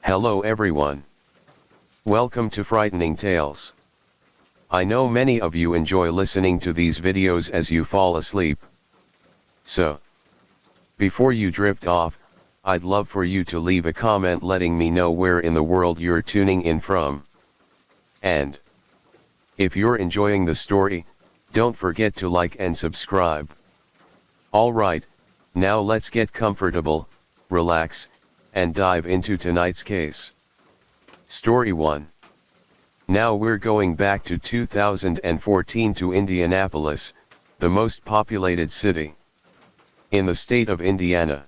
Hello everyone. Welcome to Frightening Tales. I know many of you enjoy listening to these videos as you fall asleep. So, before you drift off, I'd love for you to leave a comment letting me know where in the world you're tuning in from. And, if you're enjoying the story, don't forget to like and subscribe. Alright, now let's get comfortable, relax, and dive into tonight's case. Story 1. Now we're going back to 2014 to Indianapolis, the most populated city in the state of Indiana.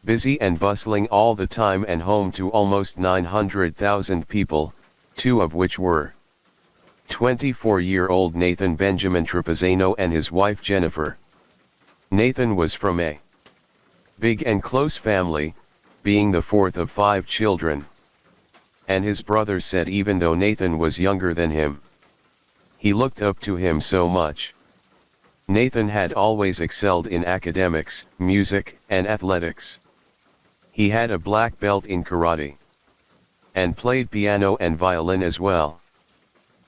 Busy and bustling all the time and home to almost 900,000 people, two of which were 24-year-old Nathan Benjamin Trapezzano and his wife Jennifer. Nathan was from a big and close family, being the fourth of 5 children. And his brother said even though Nathan was younger than him, he looked up to him so much. Nathan had always excelled in academics, music, and athletics. He had a black belt in karate, and played piano and violin as well.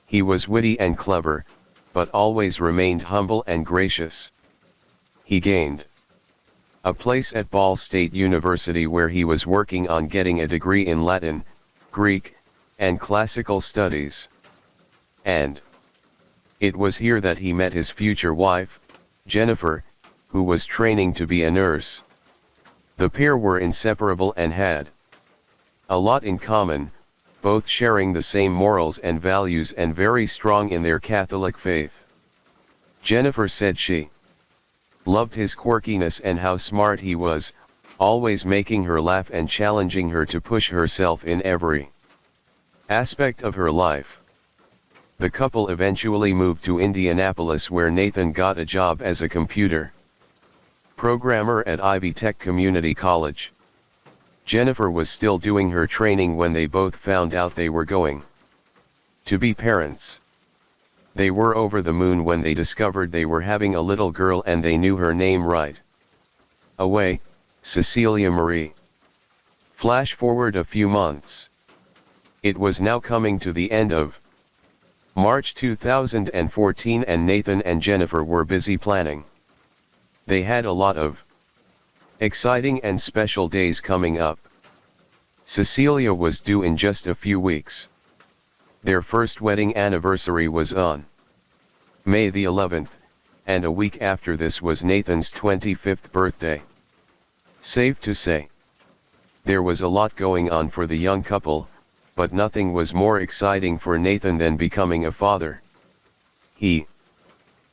He was witty and clever, but always remained humble and gracious. He gained a place at Ball State University where he was working on getting a degree in Latin, Greek, and classical studies. And it was here that he met his future wife, Jennifer, who was training to be a nurse. The pair were inseparable and had a lot in common, both sharing the same morals and values and very strong in their Catholic faith. Jennifer said she loved his quirkiness and how smart he was, always making her laugh and challenging her to push herself in every aspect of her life. The couple eventually moved to Indianapolis where Nathan got a job as a computer programmer at Ivy Tech Community College. Jennifer was still doing her training when they both found out they were going to be parents. They were over the moon when they discovered they were having a little girl and they knew her name right away, Cecilia Marie. Flash forward a few months. It was now coming to the end of March 2014 and Nathan and Jennifer were busy planning. They had a lot of exciting and special days coming up. Cecilia was due in just a few weeks. Their first wedding anniversary was on May the 11th, and a week after this was Nathan's 25th birthday. Safe to say, there was a lot going on for the young couple, but nothing was more exciting for Nathan than becoming a father. He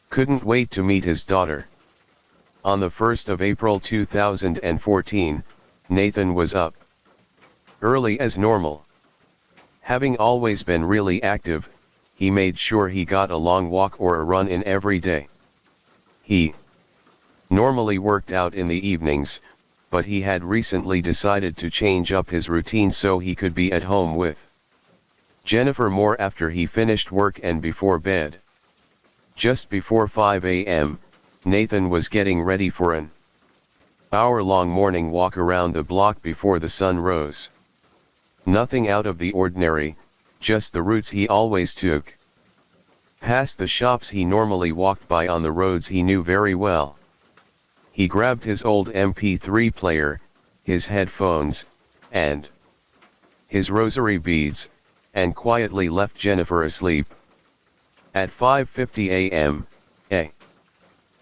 couldn't wait to meet his daughter. On the 1st of April 2014, Nathan was up early as normal. Having always been really active, he made sure he got a long walk or a run in every day. He normally worked out in the evenings, but he had recently decided to change up his routine so he could be at home with Jennifer more after he finished work and before bed. Just before 5 a.m., Nathan was getting ready for an hour-long morning walk around the block before the sun rose. Nothing out of the ordinary, just the routes he always took. Past the shops he normally walked by on the roads he knew very well. He grabbed his old MP3 player, his headphones, and his rosary beads, and quietly left Jennifer asleep. At 5:50 a.m., a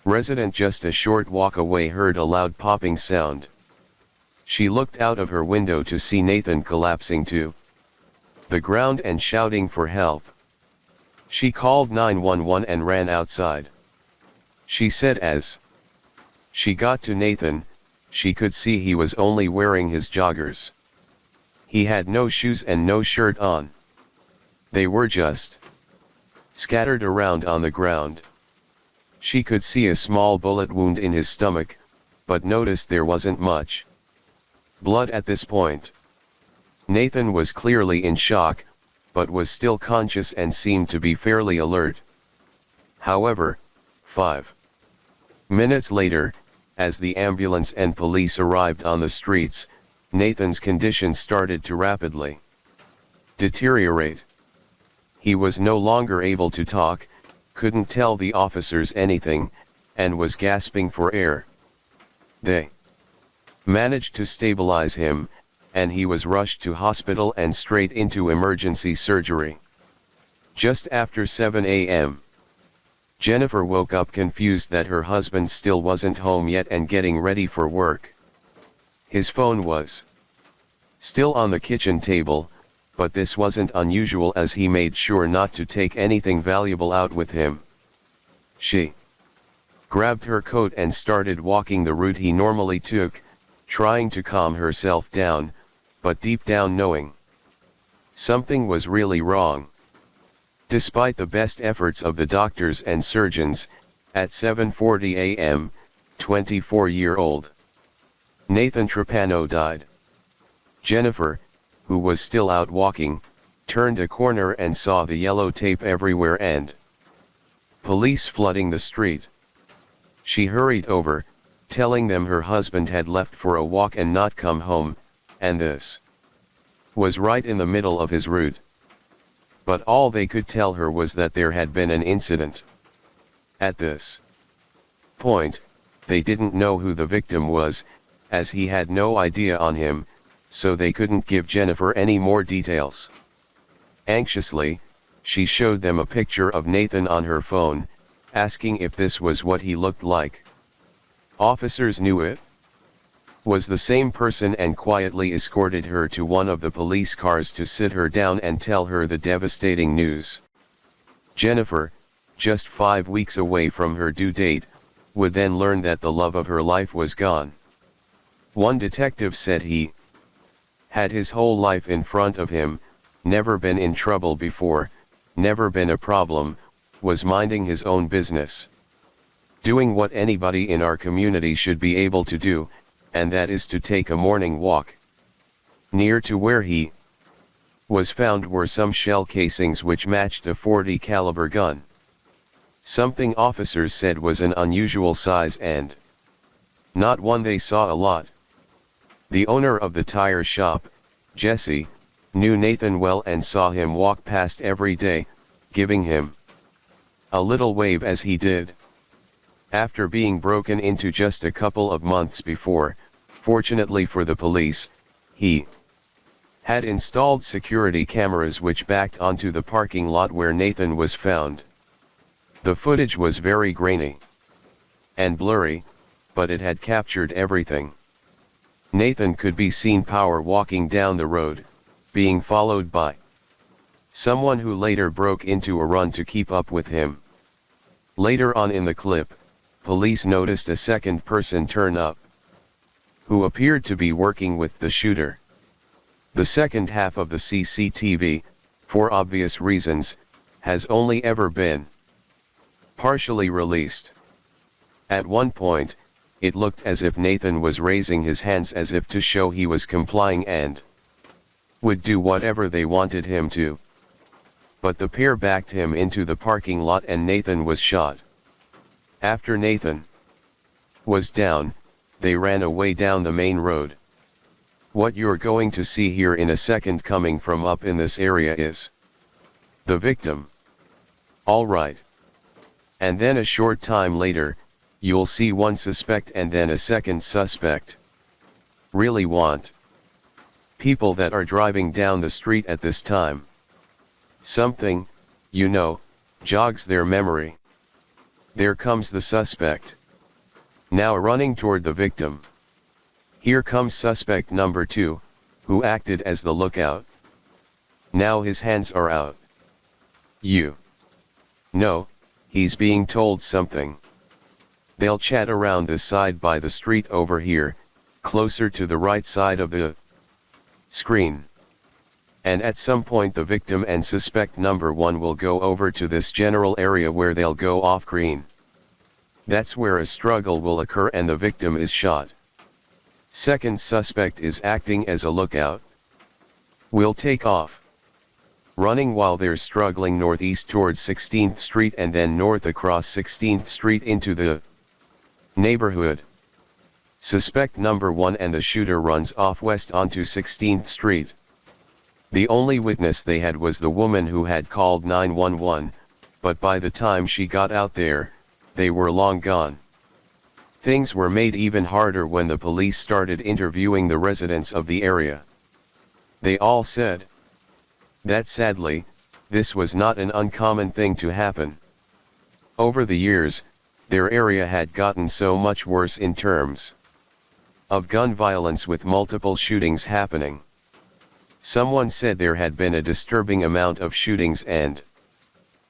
resident just a short walk away heard a loud popping sound. She looked out of her window to see Nathan collapsing to the ground and shouting for help. She called 911 and ran outside. She said as she got to Nathan, she could see he was only wearing his joggers. He had no shoes and no shirt on. They were just scattered around on the ground. She could see a small bullet wound in his stomach, but noticed there wasn't much blood at this point. Nathan was clearly in shock, but was still conscious and seemed to be fairly alert. However, 5 minutes later, as the ambulance and police arrived on the streets, Nathan's condition started to rapidly deteriorate. He was no longer able to talk, couldn't tell the officers anything, and was gasping for air. They managed to stabilize him, and he was rushed to hospital and straight into emergency surgery. Just after 7 a.m. Jennifer woke up confused that her husband still wasn't home yet and getting ready for work. His phone was still on the kitchen table, but this wasn't unusual as he made sure not to take anything valuable out with him. She grabbed her coat and started walking the route he normally took, trying to calm herself down, but deep down knowing something was really wrong. Despite the best efforts of the doctors and surgeons, at 7:40 a.m., 24-year-old Nathan Trapano died. Jennifer, who was still out walking, turned a corner and saw the yellow tape everywhere and police flooding the street. She hurried over, telling them her husband had left for a walk and not come home, and this was right in the middle of his route. But all they could tell her was that there had been an incident. At this point, they didn't know who the victim was, as he had no idea on him, so they couldn't give Jennifer any more details. Anxiously, she showed them a picture of Nathan on her phone, asking if this was what he looked like. Officers knew it was the same person and quietly escorted her to one of the police cars to sit her down and tell her the devastating news. Jennifer, just 5 weeks away from her due date, would then learn that the love of her life was gone. One detective said he had his whole life in front of him, never been in trouble before, never been a problem, was minding his own business, doing what anybody in our community should be able to do, and that is to take a morning walk. Near to where he was found were some shell casings which matched a .40 caliber gun. Something officers said was an unusual size and not one they saw a lot. The owner of the tire shop, Jesse, knew Nathan well and saw him walk past every day, giving him a little wave as he did. After being broken into just a couple of months before, fortunately for the police, he had installed security cameras which backed onto the parking lot where Nathan was found. The footage was very grainy and blurry, but it had captured everything. Nathan could be seen power walking down the road, being followed by someone who later broke into a run to keep up with him. Later on in the clip, police noticed a second person turn up, who appeared to be working with the shooter. The second half of the CCTV, for obvious reasons, has only ever been partially released. At one point, it looked as if Nathan was raising his hands as if to show he was complying and would do whatever they wanted him to. But the pair backed him into the parking lot and Nathan was shot. After Nathan was down, they ran away down the main road. What you're going to see here in a second coming from up in this area is the victim. Alright. And then a short time later, you'll see one suspect and then a second suspect. Really want people that are driving down the street at this time. Something, jogs their memory. There comes the suspect. Now running toward the victim. Here comes suspect number 2, who acted as the lookout. Now his hands are out. He's being told something. They'll chat around the side by the street over here, closer to the right side of the screen. And at some point the victim and suspect number 1 will go over to this general area where they'll go off screen. That's where a struggle will occur and the victim is shot. Second suspect is acting as a lookout. Will take off, running while they're struggling northeast towards 16th Street and then north across 16th Street into the neighborhood. Suspect number 1 and the shooter runs off west onto 16th Street. The only witness they had was the woman who had called 911, but by the time she got out there, they were long gone. Things were made even harder when the police started interviewing the residents of the area. They all said that sadly, this was not an uncommon thing to happen. Over the years, their area had gotten so much worse in terms of gun violence, with multiple shootings happening. Someone said there had been a disturbing amount of shootings and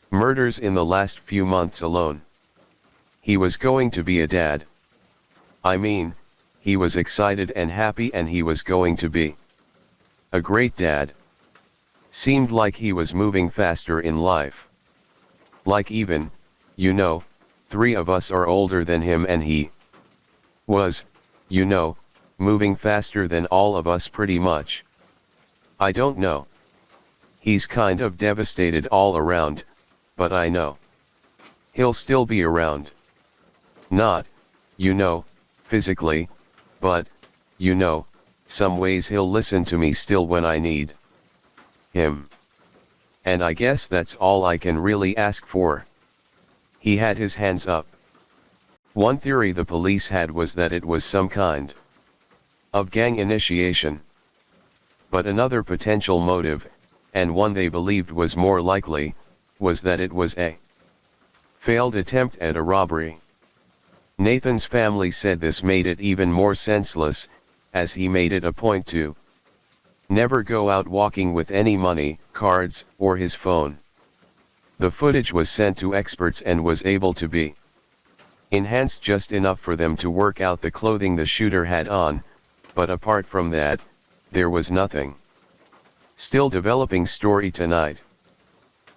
murders in the last few months alone. He was going to be a dad. I mean, he was excited and happy, and he was going to be a great dad. Seemed like he was moving faster in life. Like even, 3 of us are older than him, and he was, moving faster than all of us pretty much. I don't know. He's kind of devastated all around, but I know he'll still be around. Not, physically, but, some ways he'll listen to me still when I need him. And I guess that's all I can really ask for. He had his hands up. One theory the police had was that it was some kind of gang initiation. But another potential motive, and one they believed was more likely, was that it was a failed attempt at a robbery. Nathan's family said this made it even more senseless, as he made it a point to never go out walking with any money, cards, or his phone. The footage was sent to experts and was able to be enhanced just enough for them to work out the clothing the shooter had on, but apart from that, there was nothing. Still developing story tonight.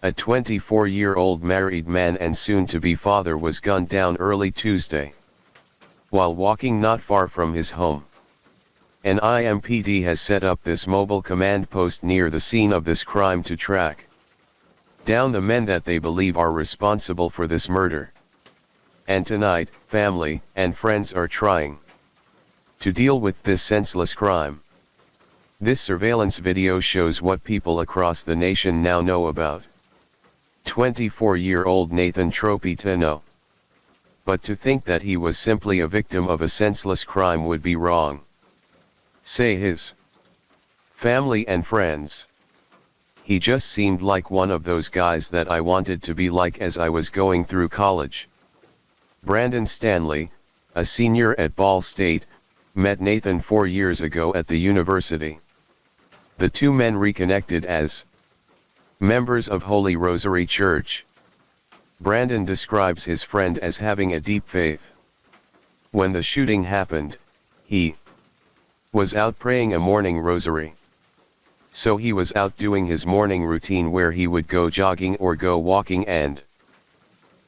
A 24-year-old married man and soon-to-be father was gunned down early Tuesday while walking not far from his home. An IMPD has set up this mobile command post near the scene of this crime to track down the men that they believe are responsible for this murder. And tonight, family and friends are trying to deal with this senseless crime. This surveillance video shows what people across the nation now know about 24-year-old Nathan Tropitano. But to think that he was simply a victim of a senseless crime would be wrong, say his family and friends. He just seemed like one of those guys that I wanted to be like as I was going through college. Brandon Stanley, a senior at Ball State, met Nathan 4 years ago at the university. The two men reconnected as members of Holy Rosary Church. Brandon describes his friend as having a deep faith. When the shooting happened, he was out praying a morning rosary. So he was out doing his morning routine where he would go jogging or go walking and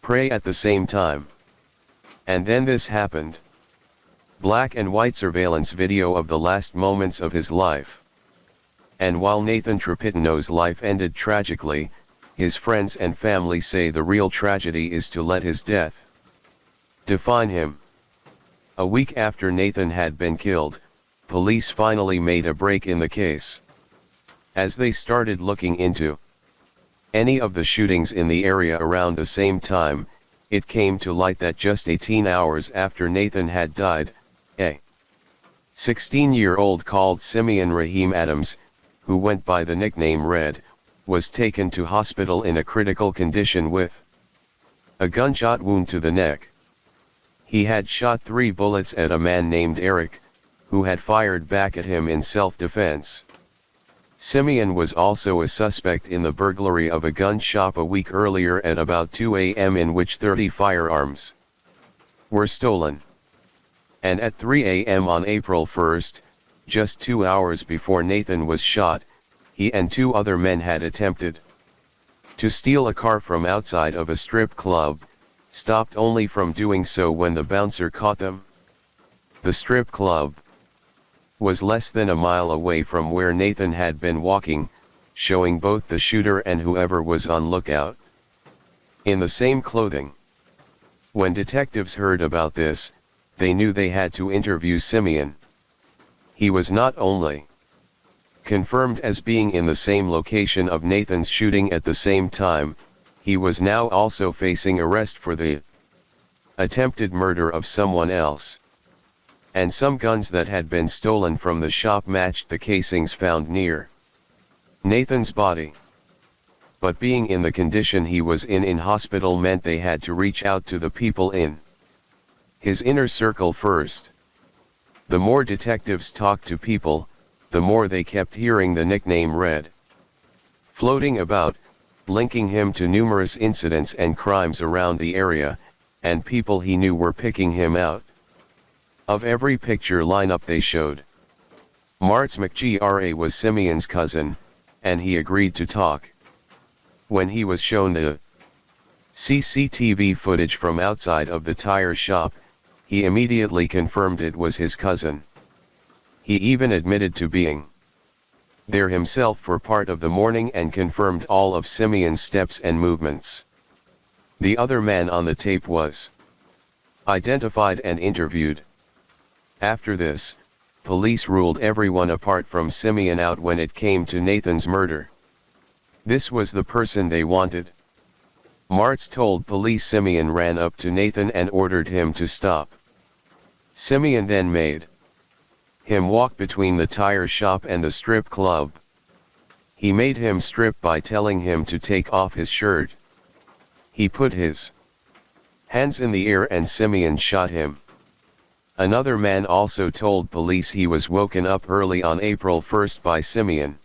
pray at the same time. And then this happened. Black and white surveillance video of the last moments of his life. And while Nathan Tropitano's life ended tragically, his friends and family say the real tragedy is to let his death define him. A week after Nathan had been killed, police finally made a break in the case. As they started looking into any of the shootings in the area around the same time, it came to light that just 18 hours after Nathan had died, a 16-year-old called Simeon Raheem Adams, who went by the nickname Red, was taken to hospital in a critical condition with a gunshot wound to the neck. He had shot 3 bullets at a man named Eric, who had fired back at him in self-defense. Simeon was also a suspect in the burglary of a gun shop a week earlier at about 2 a.m. in which 30 firearms were stolen. And at 3 a.m. on April 1, just 2 hours before Nathan was shot, he and 2 other men had attempted to steal a car from outside of a strip club, stopped only from doing so when the bouncer caught them. The strip club was less than a mile away from where Nathan had been walking, showing both the shooter and whoever was on lookout in the same clothing. When detectives heard about this, they knew they had to interview Simeon. He was not only confirmed as being in the same location of Nathan's shooting at the same time, he was now also facing arrest for the attempted murder of someone else. And some guns that had been stolen from the shop matched the casings found near Nathan's body. But being in the condition he was in hospital meant they had to reach out to the people in his inner circle first. The more detectives talked to people, the more they kept hearing the nickname Red floating about, linking him to numerous incidents and crimes around the area, and people he knew were picking him out of every picture lineup they showed. Martz McGra was Simeon's cousin, and he agreed to talk. When he was shown the CCTV footage from outside of the tire shop, he immediately confirmed it was his cousin. He even admitted to being there himself for part of the morning and confirmed all of Simeon's steps and movements. The other man on the tape was identified and interviewed. After this, police ruled everyone apart from Simeon out when it came to Nathan's murder. This was the person they wanted. Martz told police Simeon ran up to Nathan and ordered him to stop. Simeon then made him walk between the tire shop and the strip club. He made him strip by telling him to take off his shirt. He put his hands in the air and Simeon shot him. Another man also told police he was woken up early on April 1st by Simeon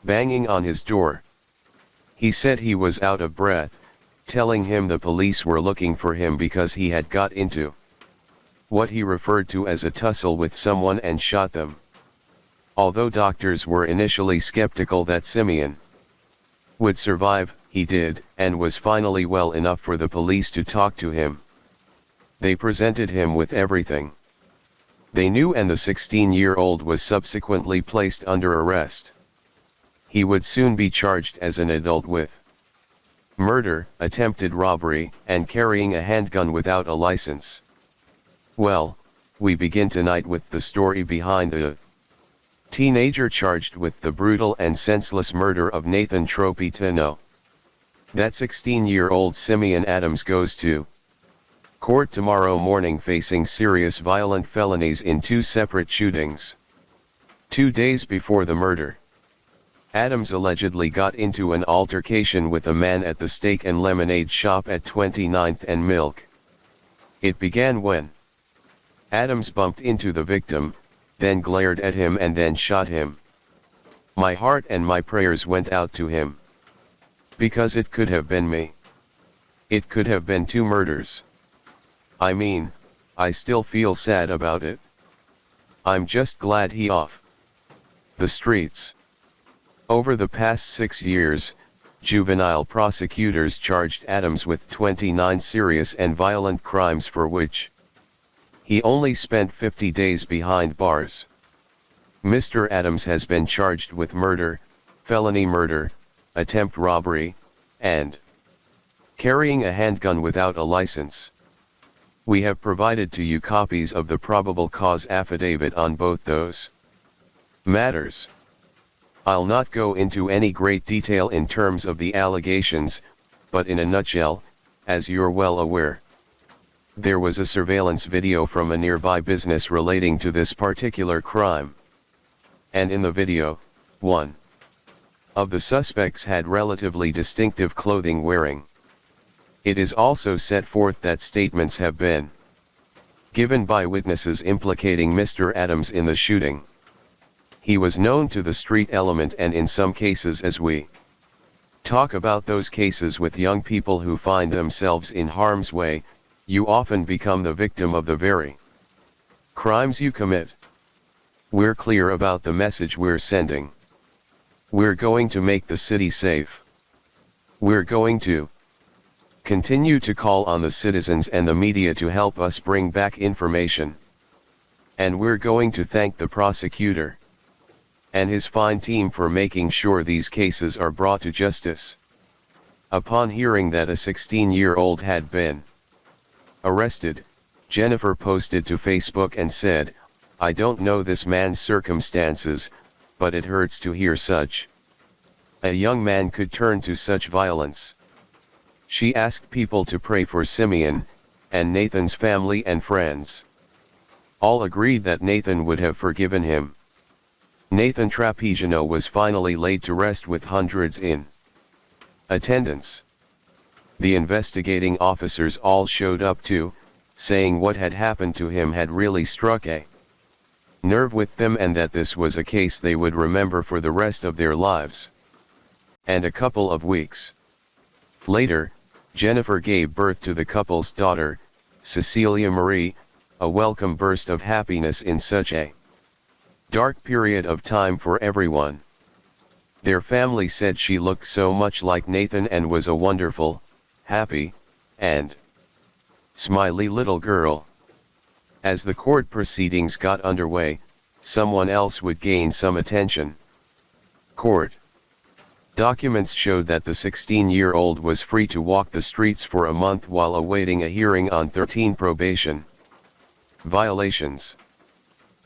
banging on his door. He said he was out of breath, telling him the police were looking for him because he had got into what he referred to as a tussle with someone and shot them. Although doctors were initially skeptical that Simeon would survive, he did, and was finally well enough for the police to talk to him. They presented him with everything they knew, and the 16-year-old was subsequently placed under arrest. He would soon be charged as an adult with murder, attempted robbery, and carrying a handgun without a license. Well, we begin tonight with the story behind the teenager charged with the brutal and senseless murder of Nathan Tropitano. That 16-year-old Simeon Adams goes to court tomorrow morning facing serious violent felonies in 2 separate shootings. 2 days before the murder, Adams allegedly got into an altercation with a man at the steak and lemonade shop at 29th and Milk. It began when Adams bumped into the victim, then glared at him and then shot him. My heart and my prayers went out to him. Because it could have been me. It could have been 2 murders. I mean, I still feel sad about it. I'm just glad he off the streets. Over the past 6 years, juvenile prosecutors charged Adams with 29 serious and violent crimes for which he only spent 50 days behind bars. Mr. Adams has been charged with murder, felony murder, attempt robbery, and carrying a handgun without a license. We have provided to you copies of the probable cause affidavit on both those matters. I'll not go into any great detail in terms of the allegations, but in a nutshell, as you're well aware, there was a surveillance video from a nearby business relating to this particular crime. And in the video, one of the suspects had relatively distinctive clothing wearing. It is also set forth that statements have been given by witnesses implicating Mr. Adams in the shooting. He was known to the street element, and in some cases, as we talk about those cases with young people who find themselves in harm's way, you often become the victim of the very crimes you commit. We're clear about the message we're sending. We're going to make the city safe. We're going to continue to call on the citizens and the media to help us bring back information. And we're going to thank the prosecutor and his fine team for making sure these cases are brought to justice. Upon hearing that a 16-year-old had been arrested, Jennifer posted to Facebook and said, "I don't know this man's circumstances, but it hurts to hear such. A young man could turn to such violence." She asked people to pray for Simeon, and Nathan's family and friends. All agreed that Nathan would have forgiven him. Nathan Trapeziano was finally laid to rest with hundreds in attendance. The investigating officers all showed up too, saying what had happened to him had really struck a nerve with them and that this was a case they would remember for the rest of their lives. And a couple of weeks later, Jennifer gave birth to the couple's daughter, Cecilia Marie, a welcome burst of happiness in such a dark period of time for everyone. Their family said she looked so much like Nathan and was a wonderful, happy, and smiley little girl. As the court proceedings got underway, someone else would gain some attention. Court documents showed that the 16-year-old was free to walk the streets for a month while awaiting a hearing on 13 probation violations.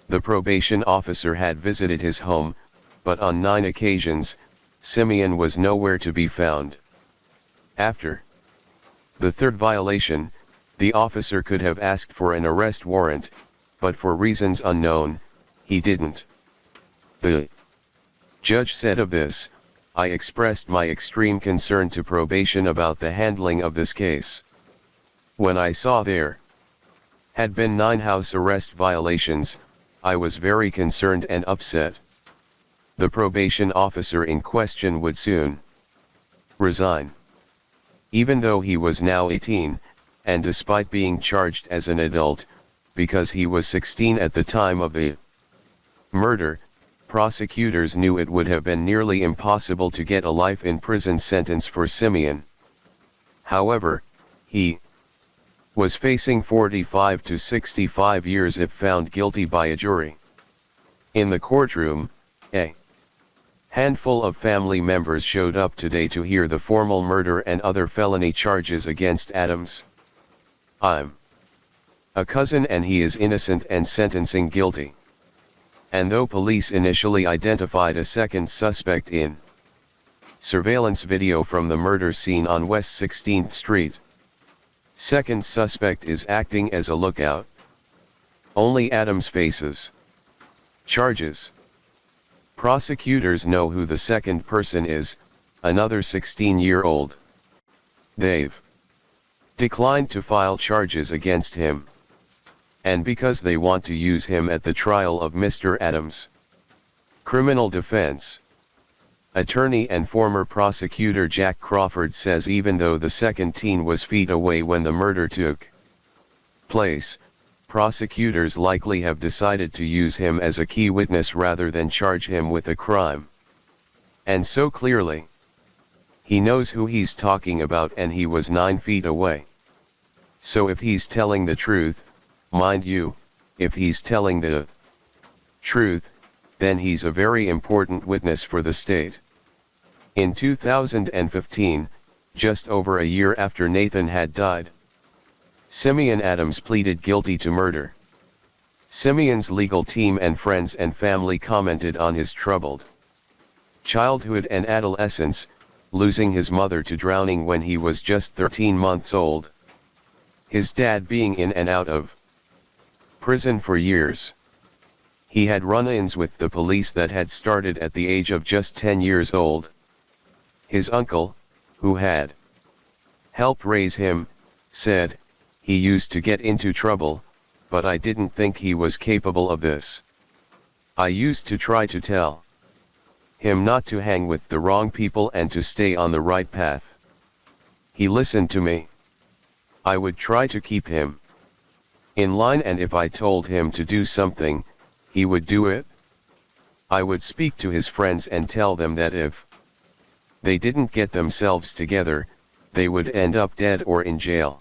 The probation officer had visited his home, but on 9 occasions, Simeon was nowhere to be found. After the third violation, the officer could have asked for an arrest warrant, but for reasons unknown, he didn't. The judge said of this, "I expressed my extreme concern to probation about the handling of this case. When I saw there had been 9 house arrest violations, I was very concerned and upset. The probation officer in question would soon resign." Even though he was now 18, and despite being charged as an adult, because he was 16 at the time of the murder, prosecutors knew it would have been nearly impossible to get a life in prison sentence for Simeon. However, he was facing 45 to 65 years if found guilty by a jury. In the courtroom, a handful of family members showed up today to hear the formal murder and other felony charges against Adams. "I'm a cousin and he is innocent and sentencing guilty." And though police initially identified a second suspect in surveillance video from the murder scene on West 16th Street, second suspect is acting as a lookout. Only Adams faces charges. Prosecutors know who the second person is, another 16-year-old. They've declined to file charges against him. And because they want to use him at the trial of Mr. Adams. Criminal defense attorney and former prosecutor Jack Crawford says even though the second teen was feet away when the murder took place, prosecutors likely have decided to use him as a key witness rather than charge him with a crime. And so clearly, he knows who he's talking about and he was 9 feet away. So if he's telling the truth, mind you, if he's telling the truth, then he's a very important witness for the state. In 2015, just over a year after Nathan had died, Simeon Adams pleaded guilty to murder. Simeon's legal team and friends and family commented on his troubled childhood and adolescence, losing his mother to drowning when he was just 13 months old. His dad being in and out of prison for years. He had run-ins with the police that had started at the age of just 10 years old. His uncle, who had helped raise him, said, "He used to get into trouble, but I didn't think he was capable of this. I used to try to tell him not to hang with the wrong people and to stay on the right path. He listened to me. I would try to keep him in line, and if I told him to do something, he would do it. I would speak to his friends and tell them that if they didn't get themselves together, they would end up dead or in jail.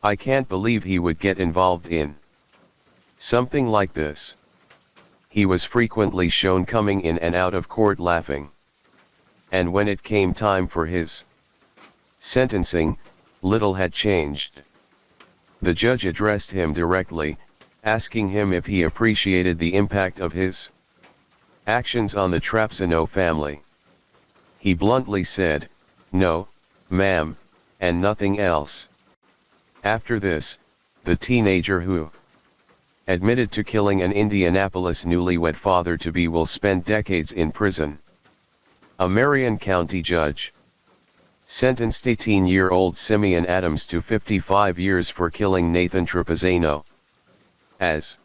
I can't believe he would get involved in something like this." He was frequently shown coming in and out of court laughing. And when it came time for his sentencing, little had changed. The judge addressed him directly, asking him if he appreciated the impact of his actions on the Trapsino family. He bluntly said, "No, ma'am, and nothing else." After this, the teenager who admitted to killing an Indianapolis newlywed father-to-be will spend decades in prison. A Marion County judge sentenced 18-year-old Simeon Adams to 55 years for killing Nathan Trapezzino. As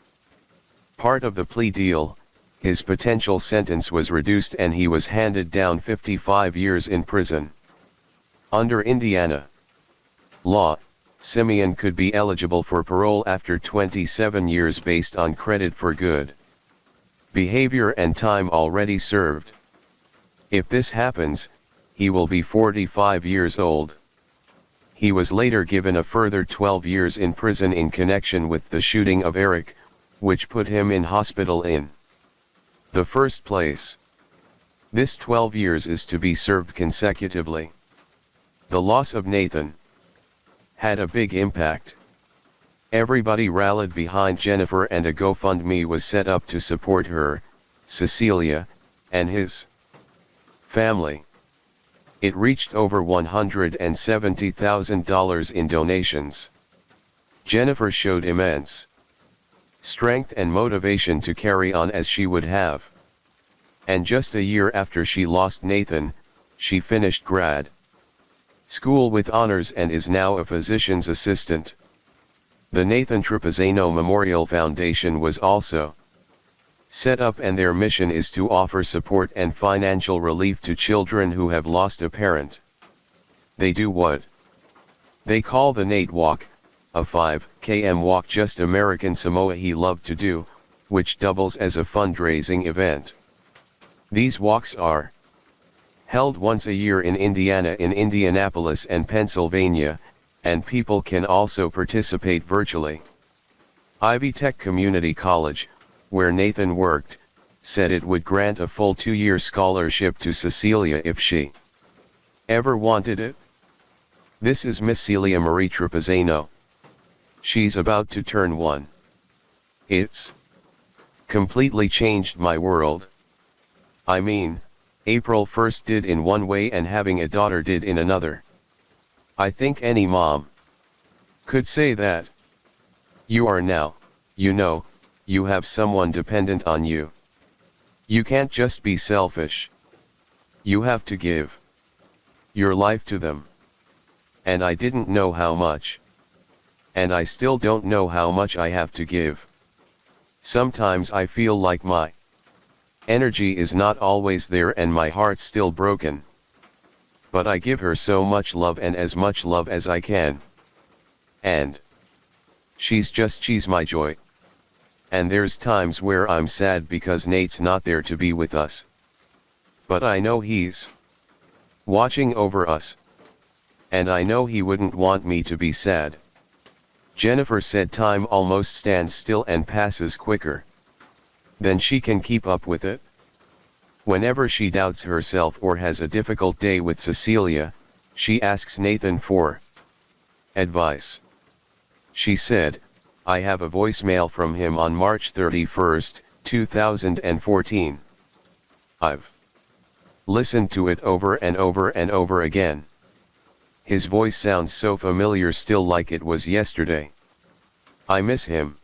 part of the plea deal, his potential sentence was reduced and he was handed down 55 years in prison. Under Indiana law, Simeon could be eligible for parole after 27 years based on credit for good behavior and time already served. If this happens, he will be 45 years old. He was later given a further 12 years in prison in connection with the shooting of Eric, which put him in hospital in the first place. This 12 years is to be served consecutively. The loss of Nathan had a big impact. Everybody rallied behind Jennifer and a GoFundMe was set up to support her, Cecilia, and his family. It reached over $170,000 in donations. Jennifer showed immense strength and motivation to carry on as she would have. And just a year after she lost Nathan, she finished grad school with honors and is now a physician's assistant. The Nathan Trapezzino Memorial Foundation was also set up and their mission is to offer support and financial relief to children who have lost a parent. They do what they call the Nate Walk, a 5 km walk just American Samoa he loved to do, which doubles as a fundraising event. These walks are held once a year in Indiana, in Indianapolis and Pennsylvania, and people can also participate virtually. Ivy Tech Community College, where Nathan worked, said it would grant a full 2-year scholarship to Cecilia if she ever wanted it. This is Miss Celia Marie Trapezzino. She's about to turn 1. It's completely changed my world. I mean, April 1st did in one way and having a daughter did in another. I think any mom could say that. You are now, you know, you have someone dependent on you. You can't just be selfish. You have to give your life to them. And I didn't know how much. And I still don't know how much I have to give. Sometimes I feel like my energy is not always there and my heart's still broken. But I give her so much love and as much love as I can. And she's my joy. And there's times where I'm sad because Nate's not there to be with us. But I know he's watching over us. And I know he wouldn't want me to be sad. Jennifer said time almost stands still and passes quicker than she can keep up with it. Whenever she doubts herself or has a difficult day with Cecilia, she asks Nathan for advice. She said, "I have a voicemail from him on March 31st, 2014. I've listened to it over and over and over again. His voice sounds so familiar still, like it was yesterday. I miss him.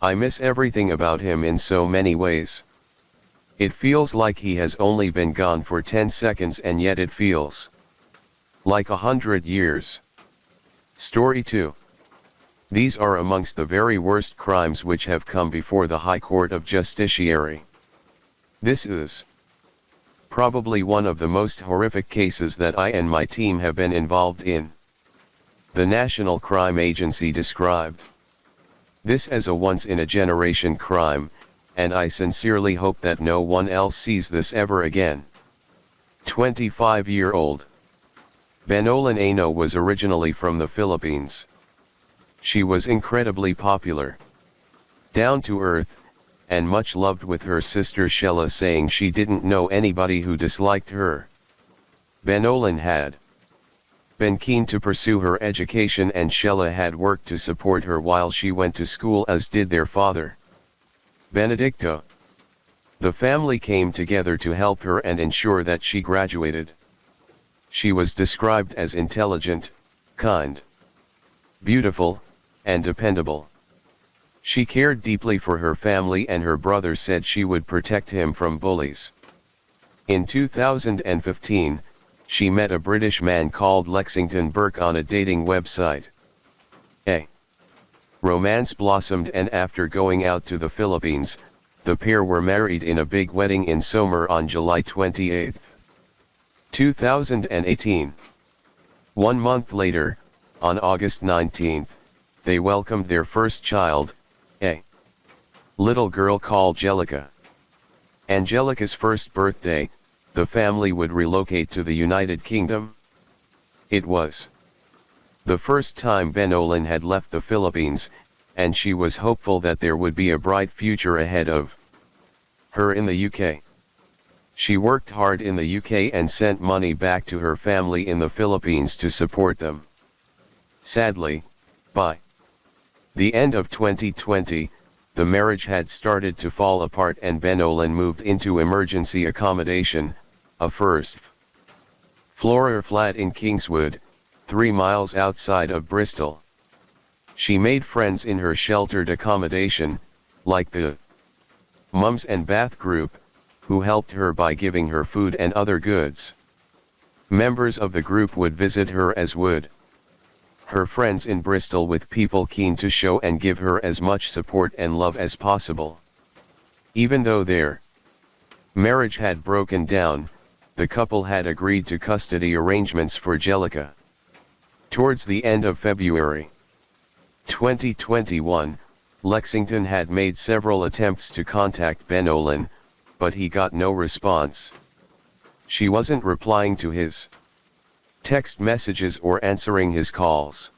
I miss everything about him in so many ways. It feels like he has only been gone for 10 seconds and yet it feels like 100 years." Story 2. These are amongst the very worst crimes which have come before the High Court of Justiciary. This is probably one of the most horrific cases that I and my team have been involved in. The National Crime Agency described this as a once-in-a-generation crime, and I sincerely hope that no one else sees this ever again. 25-year-old Benolin Ano was originally from the Philippines. She was incredibly popular, down to earth, and much loved, with her sister Sheila saying she didn't know anybody who disliked her. Benolin had been keen to pursue her education, and Sheila had worked to support her while she went to school, as did their father, Benedicto. The family came together to help her and ensure that she graduated. She was described as intelligent, kind, beautiful, and dependable. She cared deeply for her family, and her brother said she would protect him from bullies. In 2015, she met a British man called Lexington Burke on a dating website. A romance blossomed, and after going out to the Philippines, the pair were married in a big wedding in Somar on July 28, 2018. 1 month later, on August 19, they welcomed their first child, a little girl called Angelica. Angelica's first birthday, the family would relocate to the United Kingdom. It was the first time Benolan had left the Philippines, and she was hopeful that there would be a bright future ahead of her in the UK. She worked hard in the UK and sent money back to her family in the Philippines to support them. Sadly, by the end of 2020, the marriage had started to fall apart, and Benolan moved into emergency accommodation, a first-floor flat in Kingswood, 3 miles outside of Bristol. She made friends in her sheltered accommodation, like the Mums and Bath group, who helped her by giving her food and other goods. Members of the group would visit her, as would her friends in Bristol, with people keen to show and give her as much support and love as possible. Even though their marriage had broken down, the couple had agreed to custody arrangements for Angelica. Towards the end of February 2021, Lexington had made several attempts to contact Benolan, but he got no response. She wasn't replying to his text messages or answering his calls.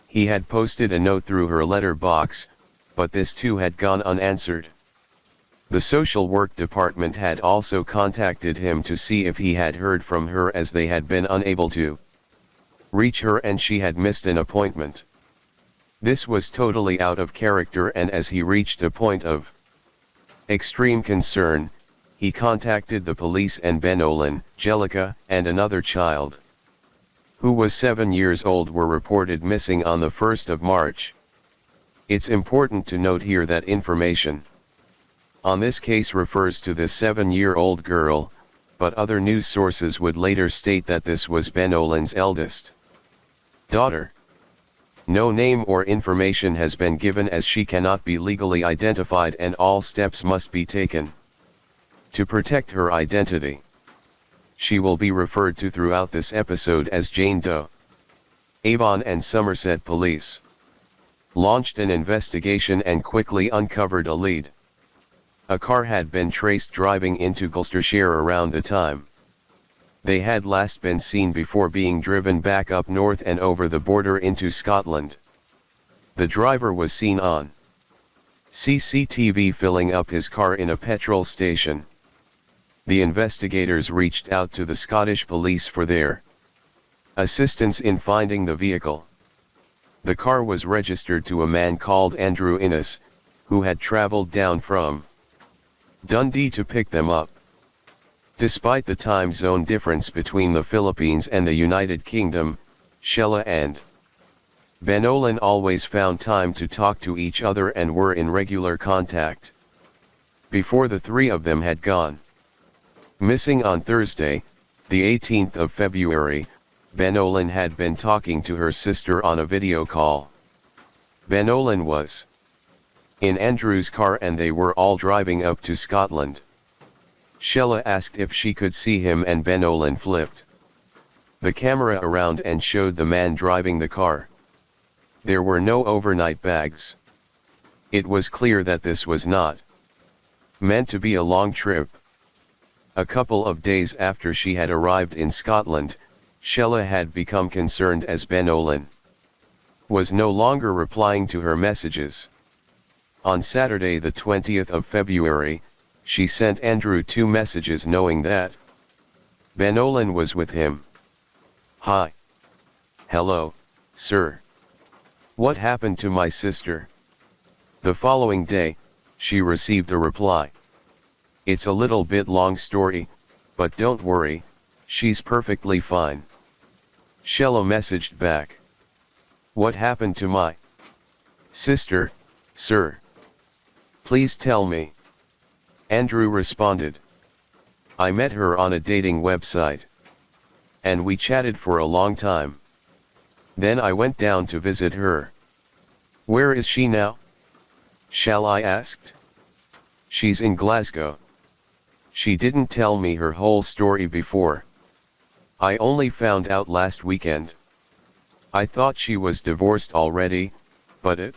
He had posted a note through her letterbox, but this too had gone unanswered. The social work department had also contacted him to see if he had heard from her, as they had been unable to reach her and she had missed an appointment. This was totally out of character, and as he reached a point of extreme concern, he contacted the police, and Benolan, Angelica, and another child, who was 7 years old, were reported missing on the 1st of March. It's important to note here that information on this case refers to the 7-year-old girl, but other news sources would later state that this was Benolan's eldest daughter. No name or information has been given, as she cannot be legally identified, and all steps must be taken to protect her identity. She will be referred to throughout this episode as Jane Doe. Avon and Somerset Police launched an investigation and quickly uncovered a lead. A car had been traced driving into Gloucestershire around the time they had last been seen, before being driven back up north and over the border into Scotland. The driver was seen on CCTV filling up his car in a petrol station. The investigators reached out to the Scottish police for their assistance in finding the vehicle. The car was registered to a man called Andrew Innes, who had travelled down from Dundee to pick them up. Despite the time zone difference between the Philippines and the United Kingdom, Sheila and Benolan always found time to talk to each other and were in regular contact. Before the three of them had gone missing on Thursday, the 18th of February, Benolan had been talking to her sister on a video call. Benolan was in Andrew's car and they were all driving up to Scotland. Sheila asked if she could see him, and Benolan flipped the camera around and showed the man driving the car. There were no overnight bags. It was clear that this was not meant to be a long trip. A couple of days after she had arrived in Scotland, Sheila had become concerned as Benolan was no longer replying to her messages. On Saturday the 20th of February, she sent Andrew 2 messages knowing that Benolan was with him. "Hi. "Hello, sir. What happened to my sister?" The following day, she received a reply. "It's a little bit long story, but don't worry, she's perfectly fine." Shella messaged back. "What happened to my sister, sir? Please tell me." Andrew responded. "I met her on a dating website. And we chatted for a long time. Then I went down to visit her." "Where is she now?" Shella asked. "She's in Glasgow. She didn't tell me her whole story before. I only found out last weekend. I thought she was divorced already, but it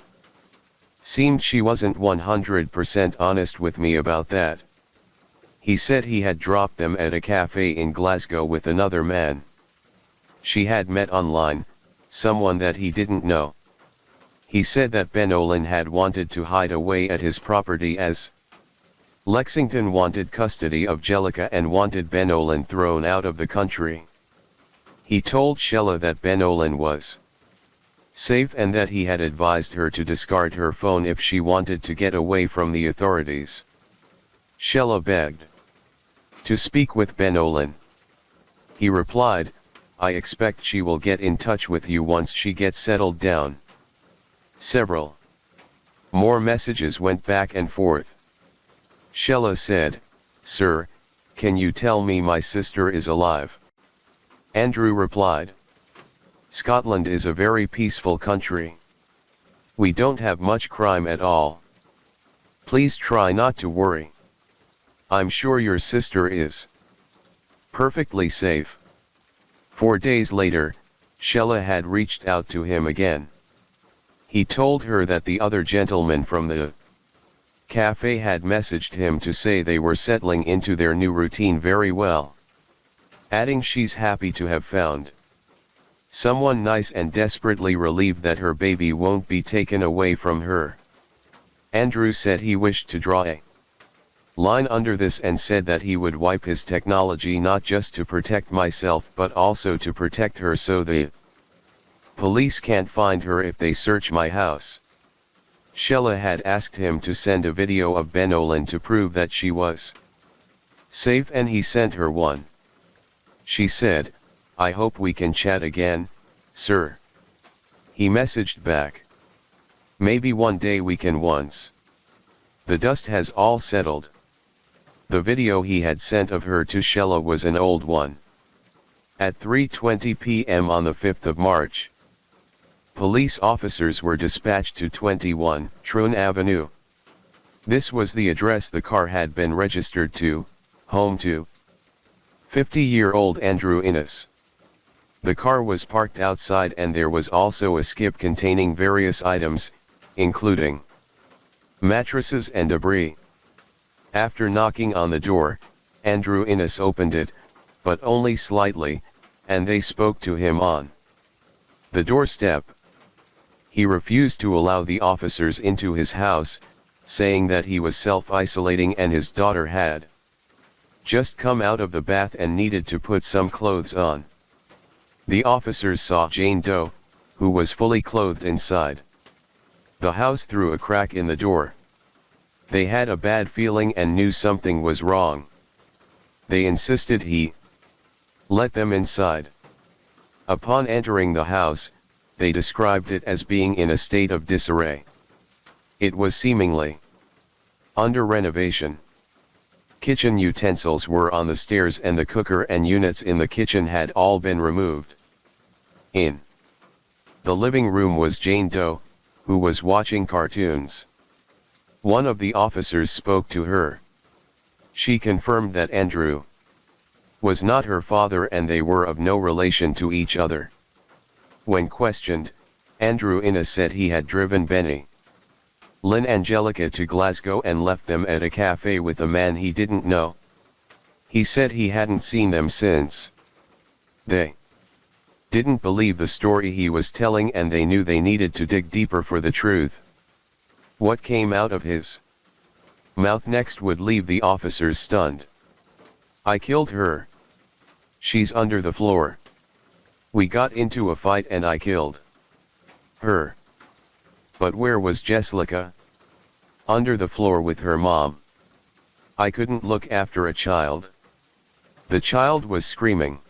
seemed she wasn't 100% honest with me about that. He said he had dropped them at a cafe in Glasgow with another man she had met online, someone that he didn't know. He said that Ben Olin had wanted to hide away at his property as Lexington wanted custody of Jellica and wanted Ben Olin thrown out of the country. He told Shella that Ben Olin was safe and that he had advised her to discard her phone if she wanted to get away from the authorities. Shella begged to speak with Ben Olin. He replied, "I expect she will get in touch with you once she gets settled down." Several more messages went back and forth. Shella said, "Sir, can you tell me my sister is alive?" Andrew replied, "Scotland is a very peaceful country. We don't have much crime at all. Please try not to worry. I'm sure your sister is perfectly safe." 4 days later, Shella had reached out to him again. He told her that the other gentleman from the cafe had messaged him to say they were settling into their new routine very well, adding she's happy to have found someone nice and desperately relieved that her baby won't be taken away from her. Andrew said he wished to draw a line under this and said that he would wipe his technology not just to protect myself but also to protect her so the police can't find her if they search my house. Shella had asked him to send a video of Ben Olin to prove that she was safe and he sent her one. She said, "I hope we can chat again, sir." He messaged back, "Maybe one day we can once the dust has all settled." The video he had sent of her to Shella was an old one. At 3:20 p.m. on the 5th of March, police officers were dispatched to 21 Troon Avenue. This was the address the car had been registered to, home to 50-year-old Andrew Innes. The car was parked outside and there was also a skip containing various items, including mattresses and debris. After knocking on the door, Andrew Innes opened it, but only slightly, and they spoke to him on the doorstep. He refused to allow the officers into his house, saying that he was self-isolating and his daughter had just come out of the bath and needed to put some clothes on. The officers saw Jane Doe, who was fully clothed inside the house through a crack in the door. They had a bad feeling and knew something was wrong. They insisted he let them inside. Upon entering the house, they described it as being in a state of disarray. It was seemingly under renovation. Kitchen utensils were on the stairs and the cooker and units in the kitchen had all been removed. In the living room was Jane Doe, who was watching cartoons. One of the officers spoke to her. She confirmed that Andrew was not her father and they were of no relation to each other. When questioned, Andrew Innes said he had driven Benny, Lynn and Jellica to Glasgow and left them at a cafe with a man he didn't know. He said he hadn't seen them since. They didn't believe the story he was telling and they knew they needed to dig deeper for the truth. What came out of his mouth next would leave the officers stunned. "I killed her. She's under the floor." We got into a fight and I killed her. But where was Jessica? Under the floor with her mom. I couldn't look after a child. The child was screaming.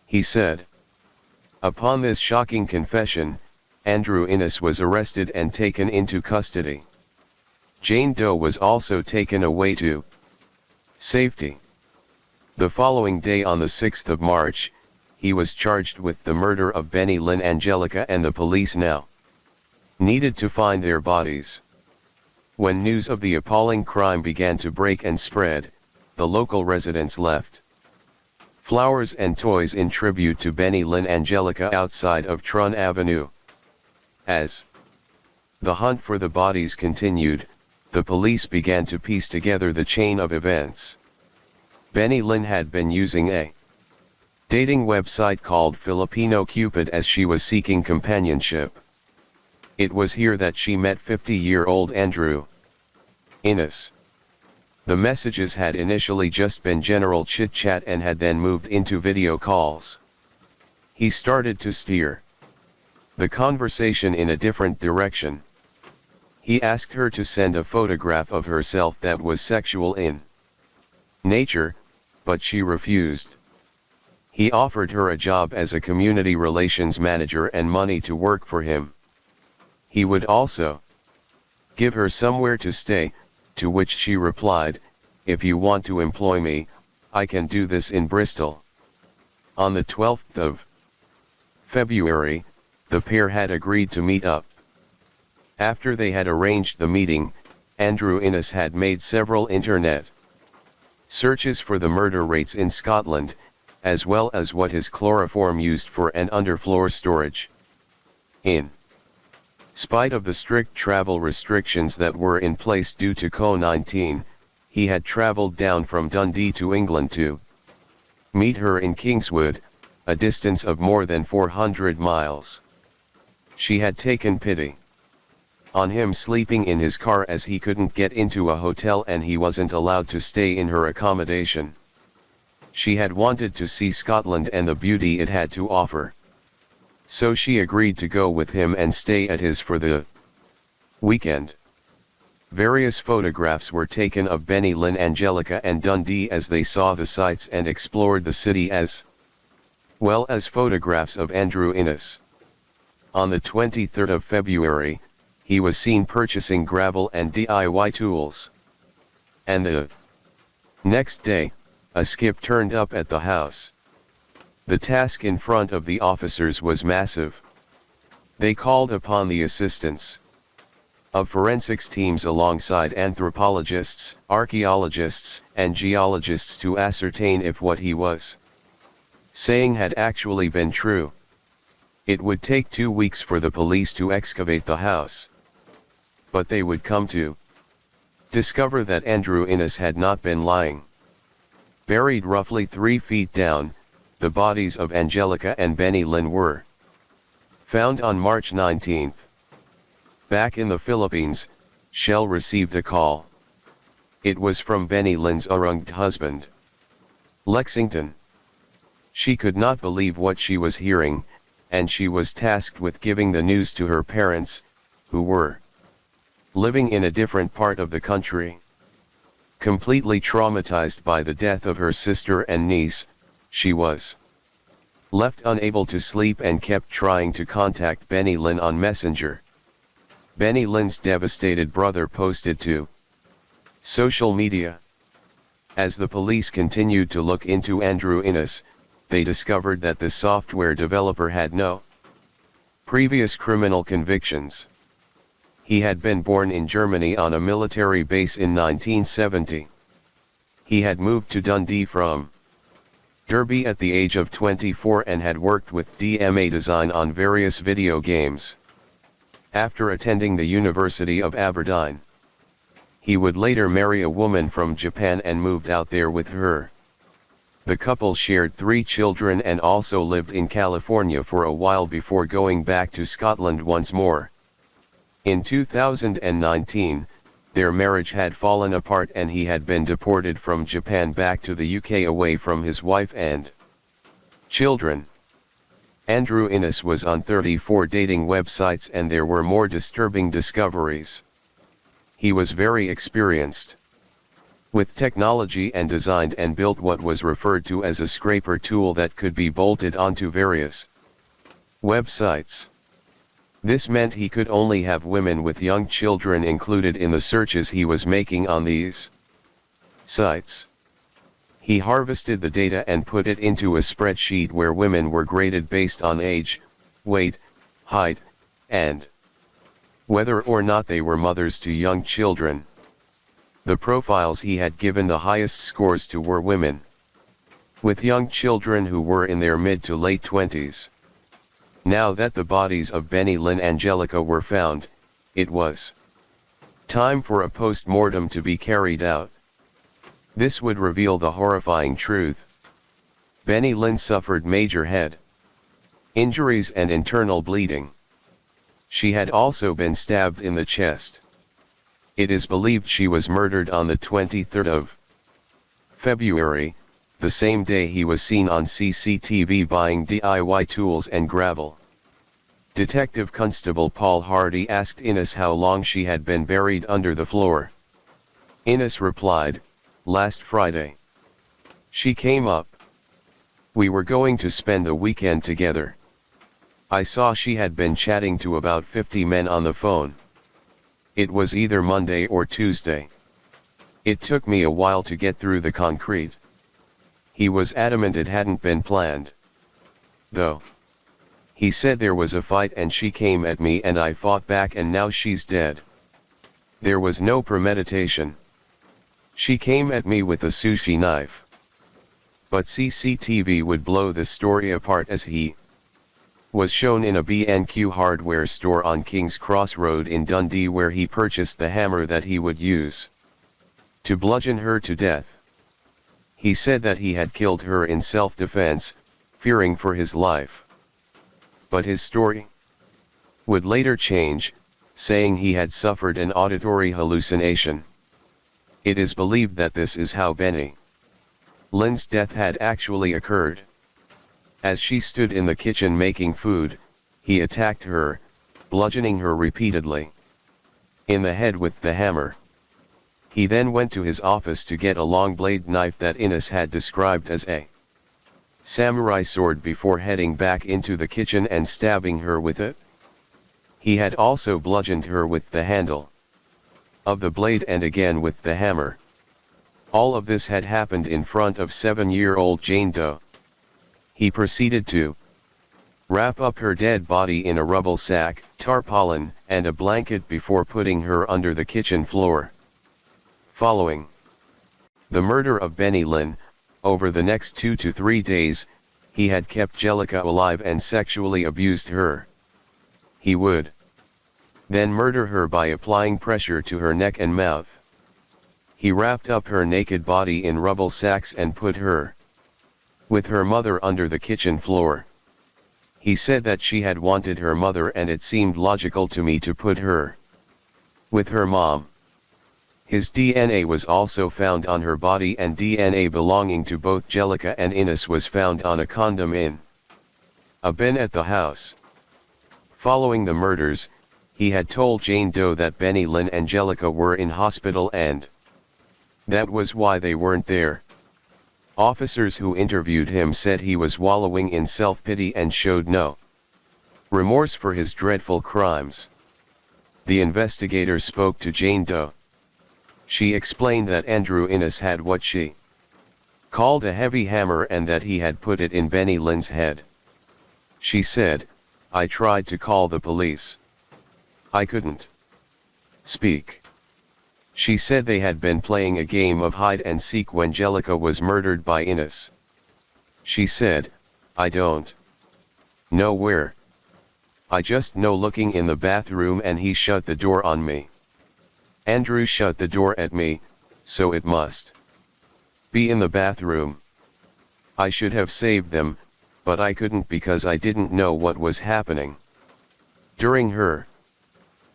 He said. Upon this shocking confession, Andrew Innes was arrested and taken into custody. Jane Doe was also taken away to safety. The following day, on the 6th of March, he was charged with the murder of Benny Lynn Angelica, and the police now needed to find their bodies. When news of the appalling crime began to break and spread, the local residents left flowers and toys in tribute to Benny Lynn Angelica outside of Trun Avenue. As the hunt for the bodies continued, the police began to piece together the chain of events. Benny Lynn had been using a dating website called Filipino Cupid as she was seeking companionship. It was here that she met 50-year-old Andrew Innes. The messages had initially just been general chit-chat and had then moved into video calls. He started to steer the conversation in a different direction. He asked her to send a photograph of herself that was sexual in nature, but she refused. He offered her a job as a community relations manager and money to work for him. He would also give her somewhere to stay, to which she replied, "If you want to employ me, I can do this in Bristol." On the 12th of February, the pair had agreed to meet up. After they had arranged the meeting, Andrew Innes had made several internet searches for the murder rates in Scotland, as well as what his chloroform used for and underfloor storage. In spite of the strict travel restrictions that were in place due to COVID-19, he had travelled down from Dundee to England to meet her in Kingswood, a distance of more than 400 miles. She had taken pity on him sleeping in his car as he couldn't get into a hotel and he wasn't allowed to stay in her accommodation. She had wanted to see Scotland and the beauty it had to offer. So she agreed to go with him and stay at his for the weekend. Various photographs were taken of Benny Lynn Angelica and Dundee as they saw the sights and explored the city, as well as photographs of Andrew Innes. On the 23rd of February, he was seen purchasing gravel and DIY tools. And the next day, a skip turned up at the house. The task in front of the officers was massive. They called upon the assistance of forensics teams alongside anthropologists, archaeologists, and geologists to ascertain if what he was saying had actually been true. It would take 2 weeks for the police to excavate the house. But they would come to discover that Andrew Innes had not been lying. Buried roughly 3 feet down, the bodies of Angelica and Benny Lynn were found on March 19. Back in the Philippines, Shell received a call. It was from Benny Lynn's arranged husband, Lexington. She could not believe what she was hearing, and she was tasked with giving the news to her parents, who were living in a different part of the country. Completely traumatized by the death of her sister and niece, she was left unable to sleep and kept trying to contact Benny Lynn on Messenger. Benny Lynn's devastated brother posted to social media. As the police continued to look into Andrew Innes, they discovered that the software developer had no previous criminal convictions. He had been born in Germany on a military base in 1970. He had moved to Dundee from Derby at the age of 24 and had worked with DMA Design on various video games. After attending the University of Aberdeen, he would later marry a woman from Japan and moved out there with her. The couple shared 3 children and also lived in California for a while before going back to Scotland once more. In 2019, their marriage had fallen apart and he had been deported from Japan back to the UK away from his wife and children. Andrew Innes was on 34 dating websites and there were more disturbing discoveries. He was very experienced with technology and designed and built what was referred to as a scraper tool that could be bolted onto various websites. This meant he could only have women with young children included in the searches he was making on these sites. He harvested the data and put it into a spreadsheet where women were graded based on age, weight, height, and whether or not they were mothers to young children. The profiles he had given the highest scores to were women with young children who were in their mid to late 20s. Now that the bodies of Benny Lynn and Angelica were found, it was time for a post-mortem to be carried out. This would reveal the horrifying truth. Benny Lynn suffered major head injuries and internal bleeding. She had also been stabbed in the chest. It is believed she was murdered on the 23rd of February, the same day he was seen on CCTV buying DIY tools and gravel. Detective Constable Paul Hardy asked Innes how long she had been buried under the floor. Innes replied, "Last Friday. She came up. We were going to spend the weekend together. I saw she had been chatting to about 50 men on the phone. It was either Monday or Tuesday. It took me a while to get through the concrete." He was adamant it hadn't been planned, though. He said there was a fight and she came at me and I fought back and now she's dead. There was no premeditation. She came at me with a sushi knife. But CCTV would blow the story apart as he was shown in a B&Q hardware store on King's Cross Road in Dundee where he purchased the hammer that he would use to bludgeon her to death. He said that he had killed her in self-defense, fearing for his life. But his story would later change, saying he had suffered an auditory hallucination. It is believed that this is how Benny Lynn's death had actually occurred. As she stood in the kitchen making food, he attacked her, bludgeoning her repeatedly in the head with the hammer. He then went to his office to get a long blade knife that Innes had described as a samurai sword before heading back into the kitchen and stabbing her with it. He had also bludgeoned her with the handle of the blade and again with the hammer. All of this had happened in front of 7-year-old Jane Doe. He proceeded to wrap up her dead body in a rubble sack, tarpaulin, and a blanket before putting her under the kitchen floor. Following the murder of Benny Lynn, over the next 2 to 3 days, he had kept Angelica alive and sexually abused her. He would then murder her by applying pressure to her neck and mouth. He wrapped up her naked body in rubble sacks and put her with her mother under the kitchen floor. He said that she had wanted her mother and it seemed logical to me to put her with her mom. His DNA was also found on her body and DNA belonging to both Angelica and Innes was found on a condom in a bin at the house. Following the murders, he had told Jane Doe that Benny Lynn and Angelica were in hospital and that was why they weren't there. Officers who interviewed him said he was wallowing in self-pity and showed no remorse for his dreadful crimes. The investigators spoke to Jane Doe. She explained that Andrew Innes had what she called a heavy hammer and that he had put it in Benny Lynn's head. She said, "I tried to call the police. I couldn't speak." She said they had been playing a game of hide and seek when Angelica was murdered by Innes. She said, "I don't know where. I just know looking in the bathroom and he shut the door on me. Andrew shut the door at me, so it must be in the bathroom. I should have saved them, but I couldn't because I didn't know what was happening." During her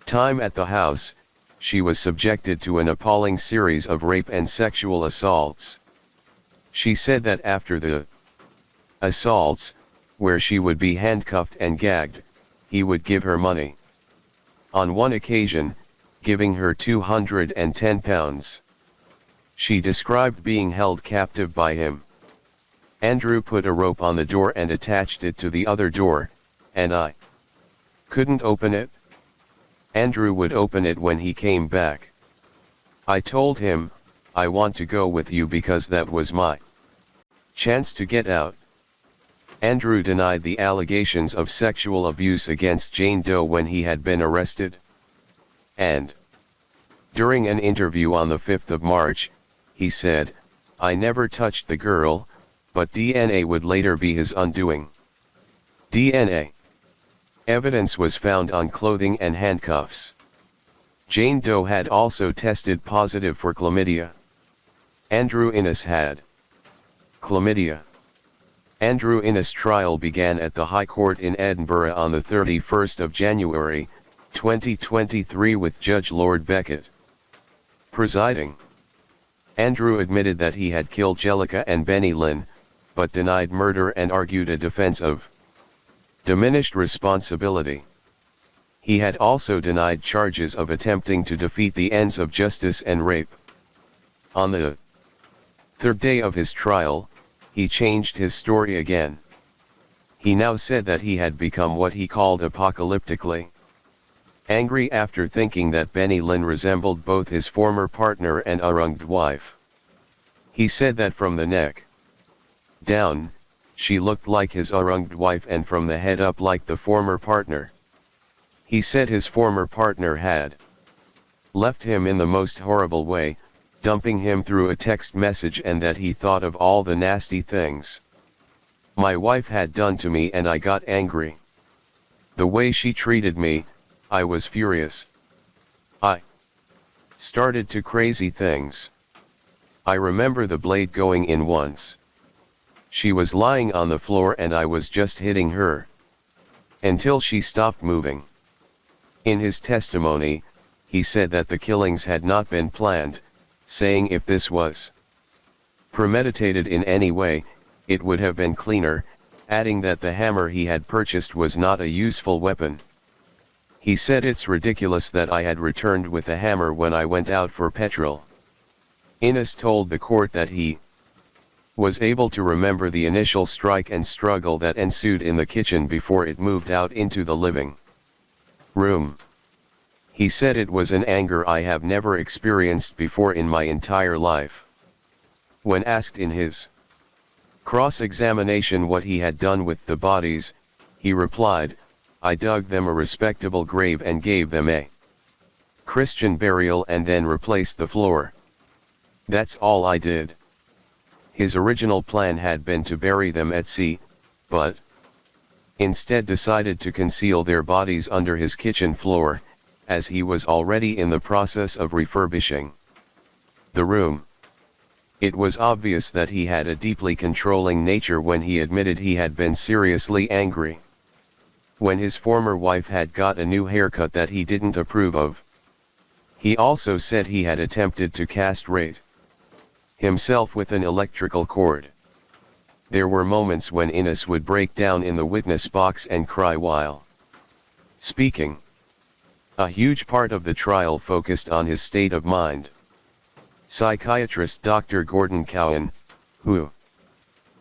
time at the house, she was subjected to an appalling series of rape and sexual assaults. She said that after the assaults, where she would be handcuffed and gagged, he would give her money. On one occasion, giving her £210. She described being held captive by him. Andrew put a rope on the door and attached it to the other door, and I couldn't open it. Andrew would open it when he came back. I told him, I want to go with you because that was my chance to get out. Andrew denied the allegations of sexual abuse against Jane Doe when he had been arrested. And during an interview on the 5th of March, he said, I never touched the girl, but DNA would later be his undoing. DNA evidence was found on clothing and handcuffs. Jane Doe had also tested positive for chlamydia. Andrew Innes had chlamydia. Andrew Innes' trial began at the High Court in Edinburgh on the 31st of January, 2023 with Judge Lord Beckett presiding. Andrew admitted that he had killed Jellica and Benny Lynn, but denied murder and argued a defense of diminished responsibility. He had also denied charges of attempting to defeat the ends of justice and rape. On the third day of his trial, he changed his story again. He now said that he had become what he called apocalyptically angry after thinking that Benny Lynn resembled both his former partner and arranged wife. He said that from the neck down, she looked like his arranged wife, and from the head up like the former partner. He said his former partner had left him in the most horrible way, dumping him through a text message, and that he thought of all the nasty things my wife had done to me, and I got angry. The way she treated me, I was furious. I started to crazy things. I remember the blade going in once. She was lying on the floor and I was just hitting her until she stopped moving. In his testimony, he said that the killings had not been planned, saying if this was premeditated in any way, it would have been cleaner, adding that the hammer he had purchased was not a useful weapon. He said it's ridiculous that I had returned with the hammer when I went out for petrol. Innes told the court that he was able to remember the initial strike and struggle that ensued in the kitchen before it moved out into the living room. He said it was an anger I have never experienced before in my entire life. When asked in his cross-examination what he had done with the bodies, he replied, I dug them a respectable grave and gave them a Christian burial and then replaced the floor. That's all I did. His original plan had been to bury them at sea, but instead decided to conceal their bodies under his kitchen floor, as he was already in the process of refurbishing the room. It was obvious that he had a deeply controlling nature when he admitted he had been seriously angry when his former wife had got a new haircut that he didn't approve of. He also said he had attempted to castrate himself with an electrical cord. There were moments when Innes would break down in the witness box and cry while speaking. A huge part of the trial focused on his state of mind. Psychiatrist Dr. Gordon Cowan, who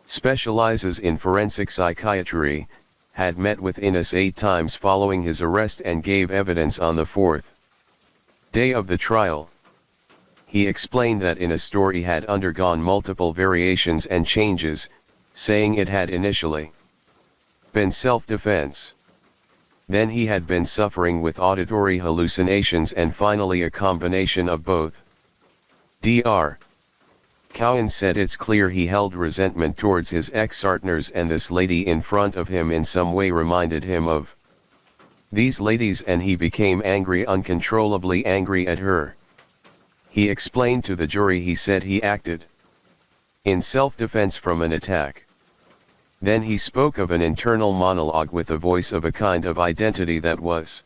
specializes in forensic psychiatry, had met with Innes 8 times following his arrest and gave evidence on the 4th day of the trial. He explained that Innes' story had undergone multiple variations and changes, saying it had initially been self-defense. Then he had been suffering with auditory hallucinations and finally a combination of both. Dr. Cowan said it's clear he held resentment towards his ex-partners, and this lady in front of him in some way reminded him of these ladies, and he became angry, uncontrollably angry at her. He explained to the jury he said he acted in self-defense from an attack. Then he spoke of an internal monologue with a voice of a kind of identity that was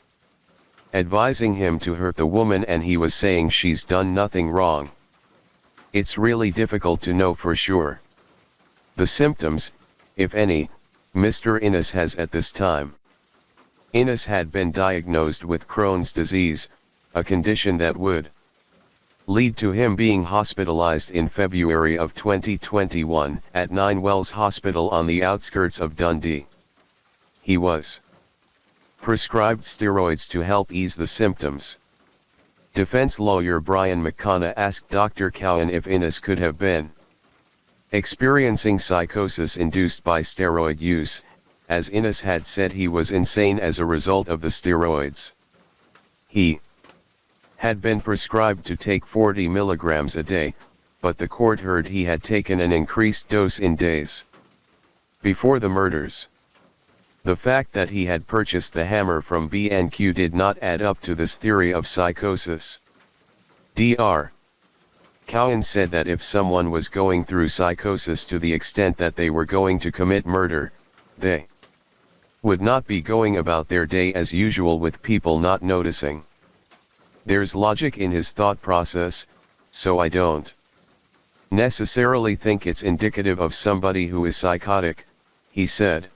advising him to hurt the woman, and he was saying she's done nothing wrong. It's really difficult to know for sure. The symptoms, if any, Mr. Innes has at this time. Innes had been diagnosed with Crohn's disease, a condition that would lead to him being hospitalized in February of 2021 at Ninewells Hospital on the outskirts of Dundee. He was prescribed steroids to help ease the symptoms. Defense lawyer Brian McConnell asked Dr. Cowan if Innes could have been experiencing psychosis induced by steroid use, as Innes had said he was insane as a result of the steroids. He had been prescribed to take 40 milligrams a day, but the court heard he had taken an increased dose in days before the murders. The fact that he had purchased the hammer from B&Q did not add up to this theory of psychosis. Dr. Cowan said that if someone was going through psychosis to the extent that they were going to commit murder, they would not be going about their day as usual with people not noticing. There's logic in his thought process, so I don't necessarily think it's indicative of somebody who is psychotic, he said.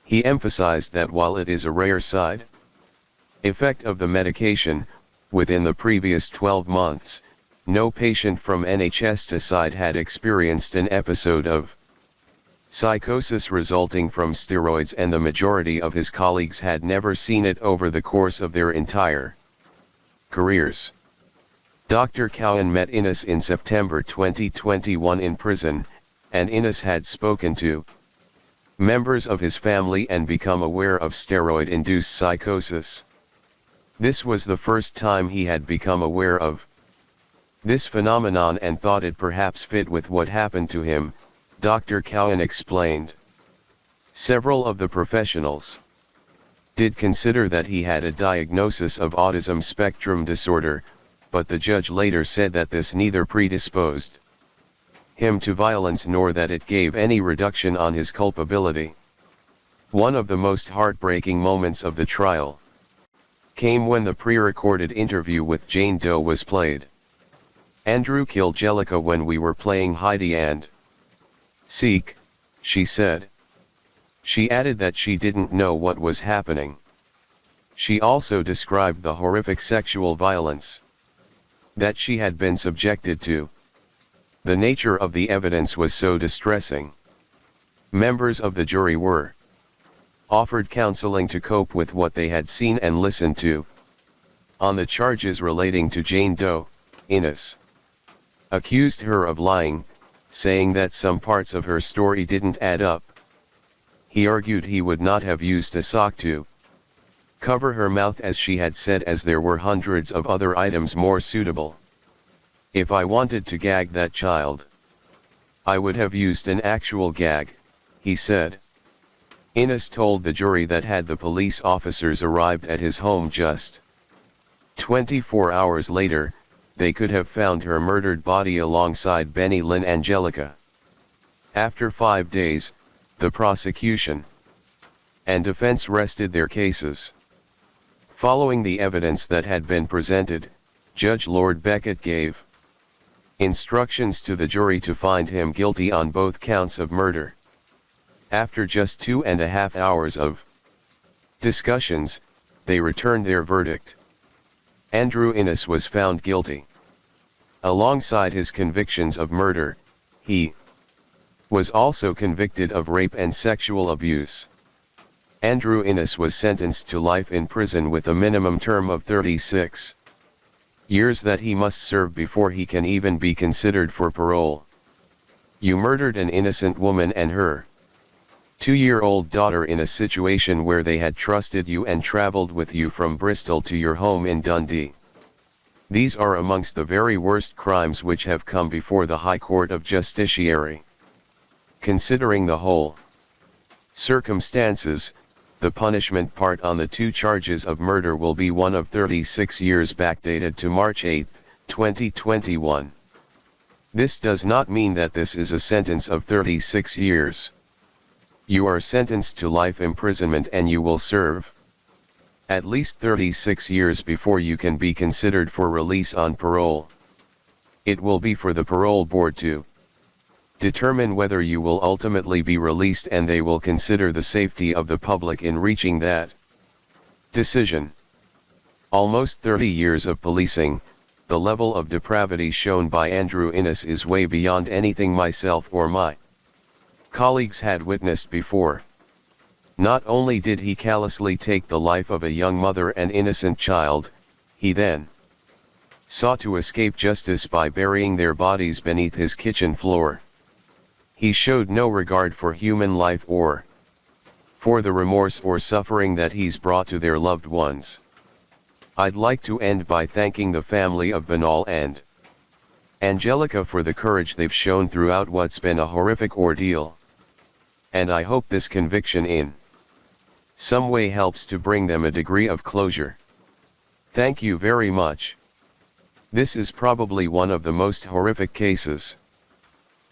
He emphasized that while it is a rare side effect of the medication, within the previous 12 months, no patient from NHS side had experienced an episode of psychosis resulting from steroids, and the majority of his colleagues had never seen it over the course of their entire careers. Dr. Cowan met Innes in September 2021 in prison, and Innes had spoken to members of his family and become aware of steroid-induced psychosis. This was the first time he had become aware of this phenomenon and thought it perhaps fit with what happened to him, Dr. Cowan explained. Several of the professionals did consider that he had a diagnosis of autism spectrum disorder, but the judge later said that this neither predisposed him to violence nor that it gave any reduction on his culpability. One of the most heartbreaking moments of the trial came when the pre-recorded interview with Jane Doe was played. Andrew killed Jellica when we were playing Heidi and Seek, she said. She added that she didn't know what was happening. She also described the horrific sexual violence that she had been subjected to. The nature of the evidence was so distressing. Members of the jury were offered counseling to cope with what they had seen and listened to. On the charges relating to Jane Doe, Innes accused her of lying, saying that some parts of her story didn't add up. He argued he would not have used a sock to cover her mouth as she had said, as there were hundreds of other items more suitable. If I wanted to gag that child, I would have used an actual gag, he said. Innes told the jury that had the police officers arrived at his home just 24 hours later, they could have found her murdered body alongside Benny Lynn and Jellica. After 5 days, the prosecution and defense rested their cases. Following the evidence that had been presented, Judge Lord Beckett gave instructions to the jury to find him guilty on both counts of murder. After just 2.5 hours of discussions, they returned their verdict. Andrew Innes was found guilty. Alongside his convictions of murder, he was also convicted of rape and sexual abuse. Andrew Innes was sentenced to life in prison with a minimum term of 36 years that he must serve before he can even be considered for parole. You murdered an innocent woman and her 2-year-old daughter in a situation where they had trusted you and traveled with you from Bristol to your home in Dundee. These are amongst the very worst crimes which have come before the High Court of Justiciary. Considering the whole circumstances, the punishment part on the 2 charges of murder will be one of 36 years backdated to March 8, 2021. This does not mean that this is a sentence of 36 years. You are sentenced to life imprisonment and you will serve at least 36 years before you can be considered for release on parole. It will be for the parole board to Determine whether you will ultimately be released, and they will consider the safety of the public in reaching that decision. Almost 30 years of policing, the level of depravity shown by Andrew Innes is way beyond anything myself or my colleagues had witnessed before. Not only did he callously take the life of a young mother and innocent child, he then sought to escape justice by burying their bodies beneath his kitchen floor. He showed no regard for human life or for the remorse or suffering that he's brought to their loved ones. I'd like to end by thanking the family of Banal and Angelica for the courage they've shown throughout what's been a horrific ordeal. And I hope this conviction in some way helps to bring them a degree of closure. Thank you very much. This is probably one of the most horrific cases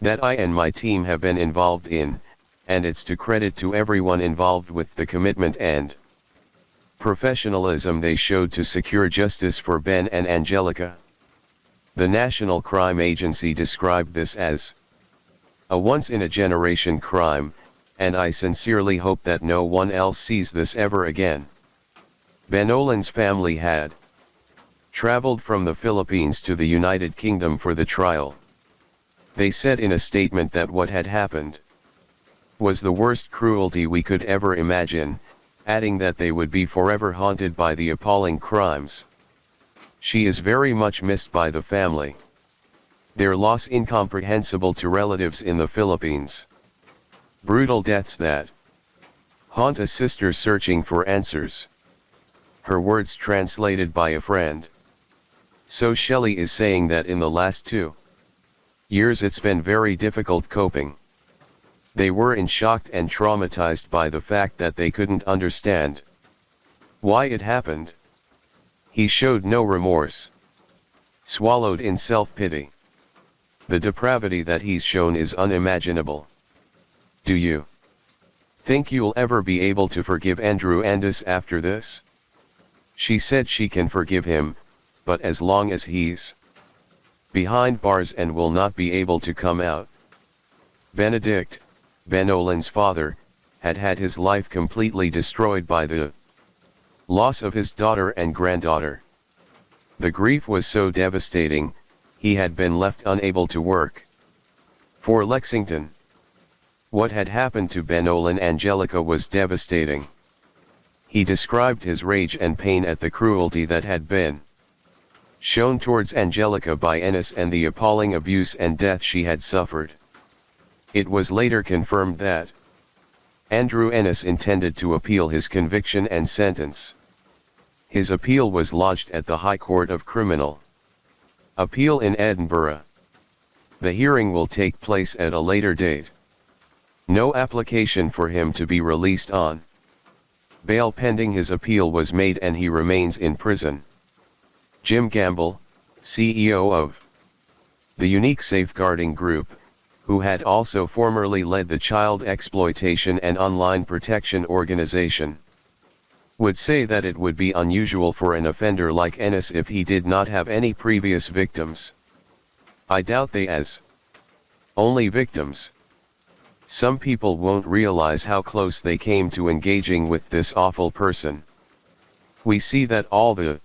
that I and my team have been involved in, and it's to credit to everyone involved with the commitment and professionalism they showed to secure justice for Ben and Angelica. The National Crime Agency described this as a once-in-a-generation crime, and I sincerely hope that no one else sees this ever again. Benolan's family had traveled from the Philippines to the United Kingdom for the trial. They said in a statement that what had happened was the worst cruelty we could ever imagine, adding that they would be forever haunted by the appalling crimes. She is very much missed by the family. Their loss incomprehensible to relatives in the Philippines. Brutal deaths that haunt a sister searching for answers. Her words translated by a friend. So Shelley is saying that in the last 2 years it's been very difficult coping. They were in shock and traumatized by the fact that they couldn't understand why it happened. He showed no remorse. Swallowed in self-pity. The depravity that he's shown is unimaginable. Do you think you'll ever be able to forgive Andrew Innes after this? She said she can forgive him, but as long as he's behind bars and will not be able to come out. Benedict, Benolan's father, had had his life completely destroyed by the loss of his daughter and granddaughter. The grief was so devastating, he had been left unable to work for Lexington. What had happened to Benolan Angelica was devastating. He described his rage and pain at the cruelty that had been shown towards Angelica by Innes and the appalling abuse and death she had suffered. It was later confirmed that Andrew Innes intended to appeal his conviction and sentence. His appeal was lodged at the High Court of Criminal Appeal in Edinburgh. The hearing will take place at a later date. No application for him to be released on bail pending his appeal was made, and he remains in prison. Jim Gamble, CEO of the Unique Safeguarding Group, who had also formerly led the Child Exploitation and Online Protection Organization, would say that it would be unusual for an offender like Innes if he did not have any previous victims. I doubt they as only victims. Some people won't realize how close they came to engaging with this awful person. We see that all the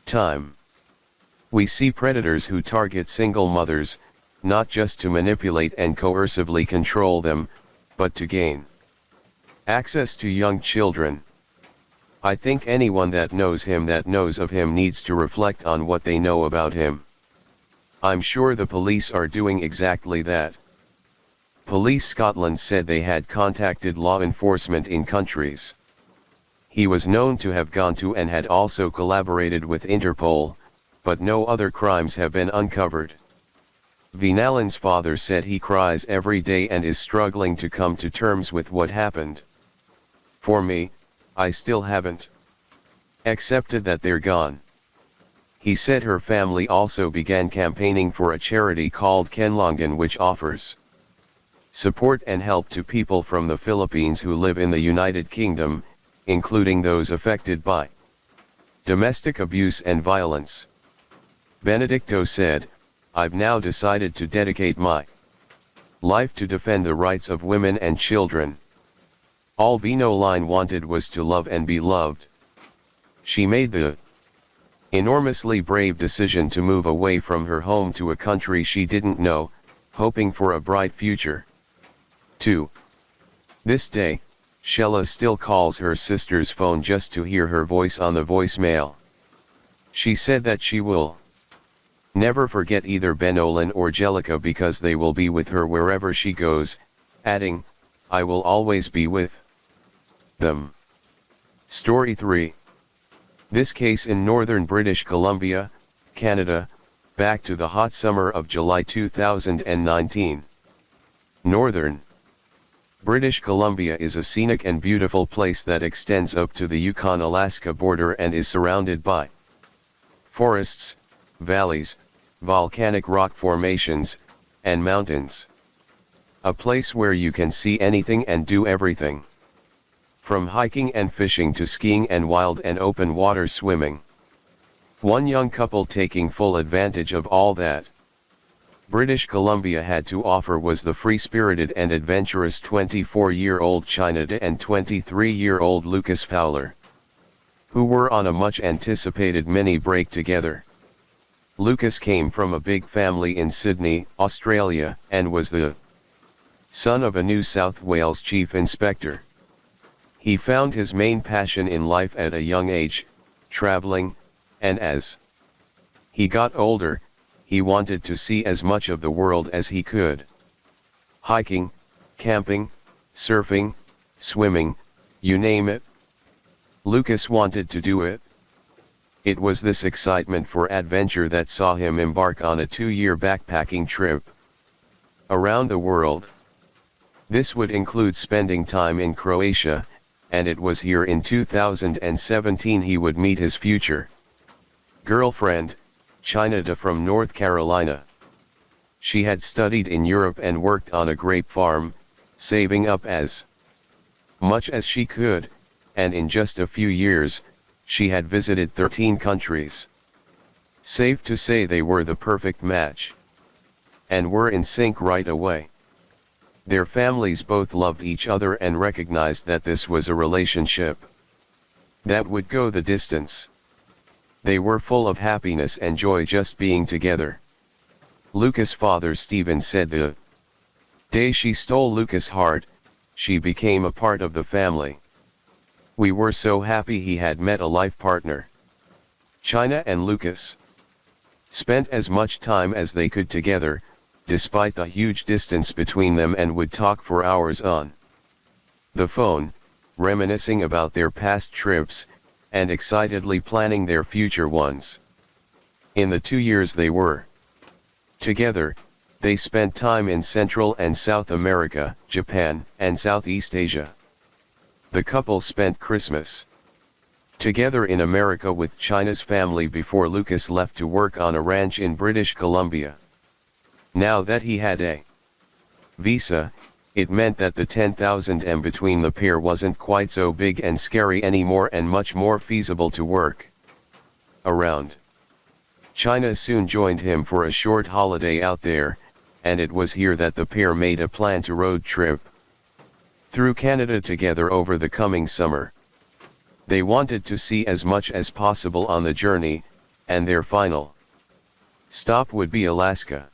time. We see predators who target single mothers, not just to manipulate and coercively control them, but to gain access to young children. I think anyone that knows of him needs to reflect on what they know about him. I'm sure the police are doing exactly that. Police Scotland said they had contacted law enforcement in countries he was known to have gone to and had also collaborated with Interpol, but no other crimes have been uncovered. Benolan's father said he cries every day and is struggling to come to terms with what happened. For me, I still haven't accepted that they're gone. He said her family also began campaigning for a charity called Kenlongan, which offers support and help to people from the Philippines who live in the United Kingdom, including those affected by domestic abuse and violence. Benedicto said, "I've now decided to dedicate my life to defend the rights of women and children. All Bino Line wanted was to love and be loved. She made the enormously brave decision to move away from her home to a country she didn't know, hoping for a bright future. 2. This day, Sheila still calls her sister's phone just to hear her voice on the voicemail. She said that she will never forget either Benolan or Jellica because they will be with her wherever she goes, adding, "I will always be with them." Story 3. This case in northern British Columbia, Canada, back to the hot summer of July 2019. Northern British Columbia is a scenic and beautiful place that extends up to the Yukon-Alaska border and is surrounded by forests, valleys, volcanic rock formations, and mountains. A place where you can see anything and do everything. From hiking and fishing to skiing and wild and open water swimming. One young couple taking full advantage of all that British Columbia had to offer was the free-spirited and adventurous 24-year-old China De and 23-year-old Lucas Fowler, who were on a much-anticipated mini-break together. Lucas came from a big family in Sydney, Australia, and was the son of a New South Wales chief inspector. He found his main passion in life at a young age, traveling, and as he got older, he wanted to see as much of the world as he could. Hiking, camping, surfing, swimming, you name it. Lucas wanted to do it. It was this excitement for adventure that saw him embark on a 2-year backpacking trip around the world. This would include spending time in Croatia, and it was here in 2017 he would meet his future girlfriend, China De from North Carolina. She had studied in Europe and worked on a grape farm, saving up as much as she could, and in just a few years, she had visited 13 countries. Safe to say they were the perfect match. And were in sync right away. Their families both loved each other and recognized that this was a relationship that would go the distance. They were full of happiness and joy just being together. Lucas' father Stephen said the day she stole Lucas' heart, she became a part of the family. We were so happy he had met a life partner. China and Lucas spent as much time as they could together, despite the huge distance between them, and would talk for hours on the phone, reminiscing about their past trips, and excitedly planning their future ones. In the 2 years they were together, they spent time in Central and South America, Japan, and Southeast Asia. The couple spent Christmas together in America with China's family before Lucas left to work on a ranch in British Columbia. Now that he had a visa, it meant that the 10,000 m between the pair wasn't quite so big and scary anymore, and much more feasible to work around. China soon joined him for a short holiday out there, and it was here that the pair made a plan to road trip through Canada together over the coming summer. They wanted to see as much as possible on the journey, and their final stop would be Alaska.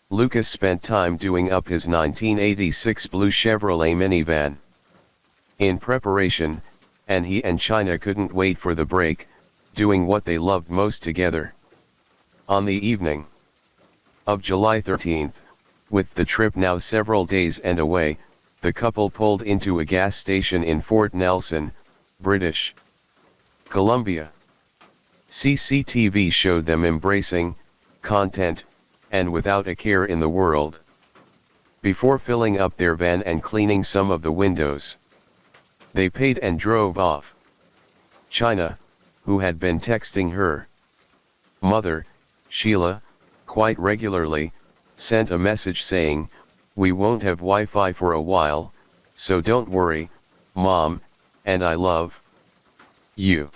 Lucas spent time doing up his 1986 blue Chevrolet minivan in preparation, and he and China couldn't wait for the break, doing what they loved most together. On the evening of July 13th, with the trip now several days and away, the couple pulled into a gas station in Fort Nelson, British Columbia. CCTV showed them embracing, content, and without a care in the world. Before filling up their van and cleaning some of the windows, they paid and drove off. China, who had been texting her mother, Sheila, quite regularly, sent a message saying, "We won't have Wi-Fi for a while, so don't worry, Mom, and I love you."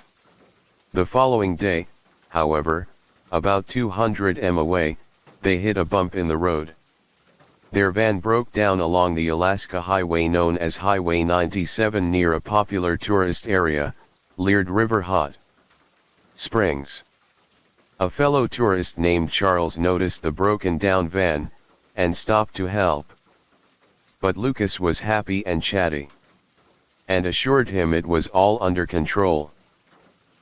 The following day, however, about 200 m away, they hit a bump in the road. Their van broke down along the Alaska Highway known as Highway 97 near a popular tourist area, Liard River Hot Springs. A fellow tourist named Charles noticed the broken down van, and stopped to help. But Lucas was happy and chatty, and assured him it was all under control.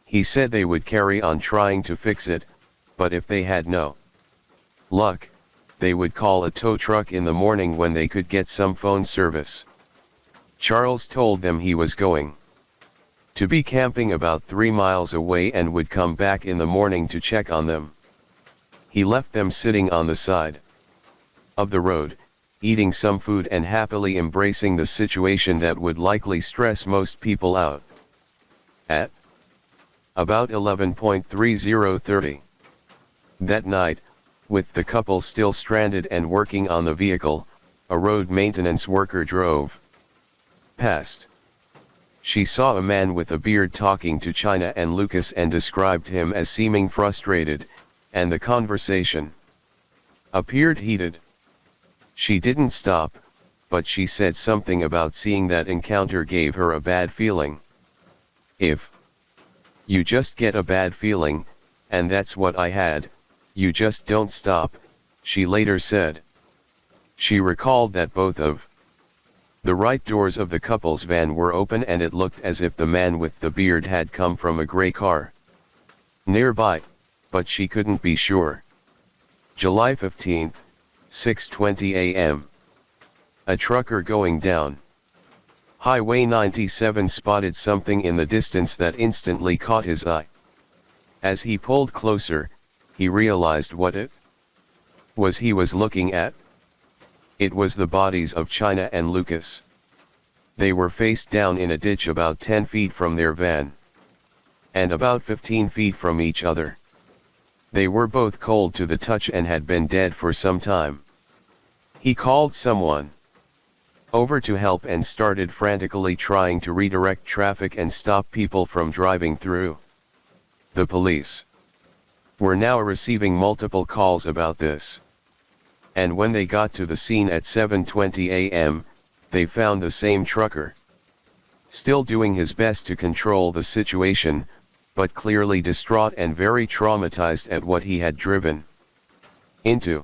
He said they would carry on trying to fix it, but if they had no luck, they would call a tow truck in the morning when they could get some phone service. Charles told them he was going to be camping about 3 miles away and would come back in the morning to check on them. He left them sitting on the side of the road, eating some food and happily embracing the situation that would likely stress most people out. At about 11:30 that night, with the couple still stranded and working on the vehicle, a road maintenance worker drove past. She saw a man with a beard talking to China and Lucas and described him as seeming frustrated, and the conversation appeared heated. She didn't stop, but she said something about seeing that encounter gave her a bad feeling. If you just get a bad feeling, and that's what I had, you just don't stop, she later said. She recalled that both of the right doors of the couple's van were open and it looked as if the man with the beard had come from a gray car nearby, but she couldn't be sure. July 15, 6:20 a.m. A trucker going down Highway 97 spotted something in the distance that instantly caught his eye. As he pulled closer, he realized what it was he was looking at. It was the bodies of China and Lucas. They were face down in a ditch about 10 feet from their van, and about 15 feet from each other. They were both cold to the touch and had been dead for some time. He called someone over to help and started frantically trying to redirect traffic and stop people from driving through. The police were now receiving multiple calls about this. And when they got to the scene at 7:20 a.m., they found the same trucker still doing his best to control the situation, but clearly distraught and very traumatized at what he had driven into.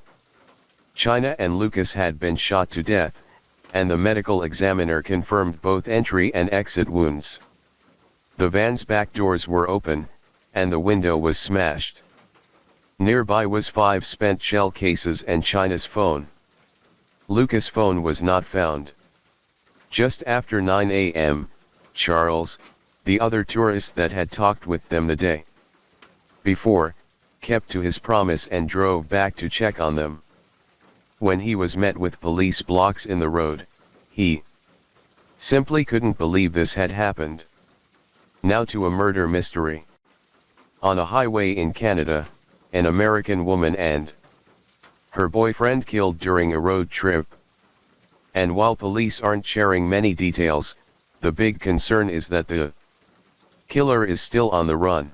China and Lucas had been shot to death, and the medical examiner confirmed both entry and exit wounds. The van's back doors were open, and the window was smashed. Nearby was 5 spent shell cases and China's phone. Lucas' phone was not found. Just after 9 a.m., Charles, the other tourist that had talked with them the day before, kept to his promise and drove back to check on them. When he was met with police blocks in the road, he simply couldn't believe this had happened. Now to a murder mystery. On a highway in Canada, an American woman and her boyfriend killed during a road trip. And while police aren't sharing many details, the big concern is that the killer is still on the run.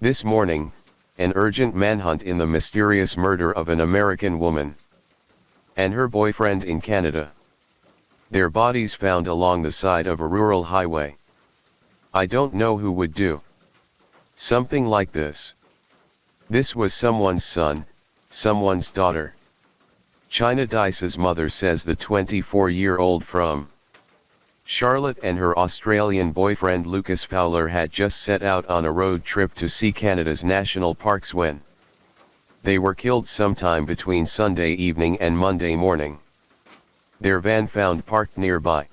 This morning, an urgent manhunt in the mysterious murder of an American woman and her boyfriend in Canada. Their bodies found along the side of a rural highway. I don't know who would do something like this. This was someone's son, someone's daughter. China Dice's mother says the 24-year-old from Charlotte and her Australian boyfriend Lucas Fowler had just set out on a road trip to see Canada's national parks when they were killed sometime between Sunday evening and Monday morning. Their van found parked nearby.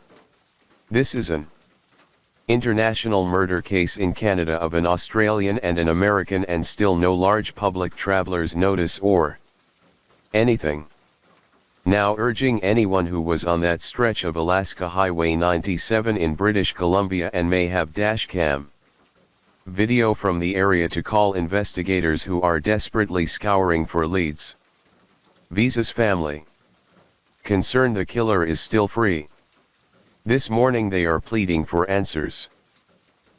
This is an international murder case in Canada of an Australian and an American, and still no large public travelers notice or anything. Now urging anyone who was on that stretch of Alaska Highway 97 in British Columbia and may have dashcam video from the area to call investigators who are desperately scouring for leads. Visa's family concerned the killer is still free. This morning they are pleading for answers.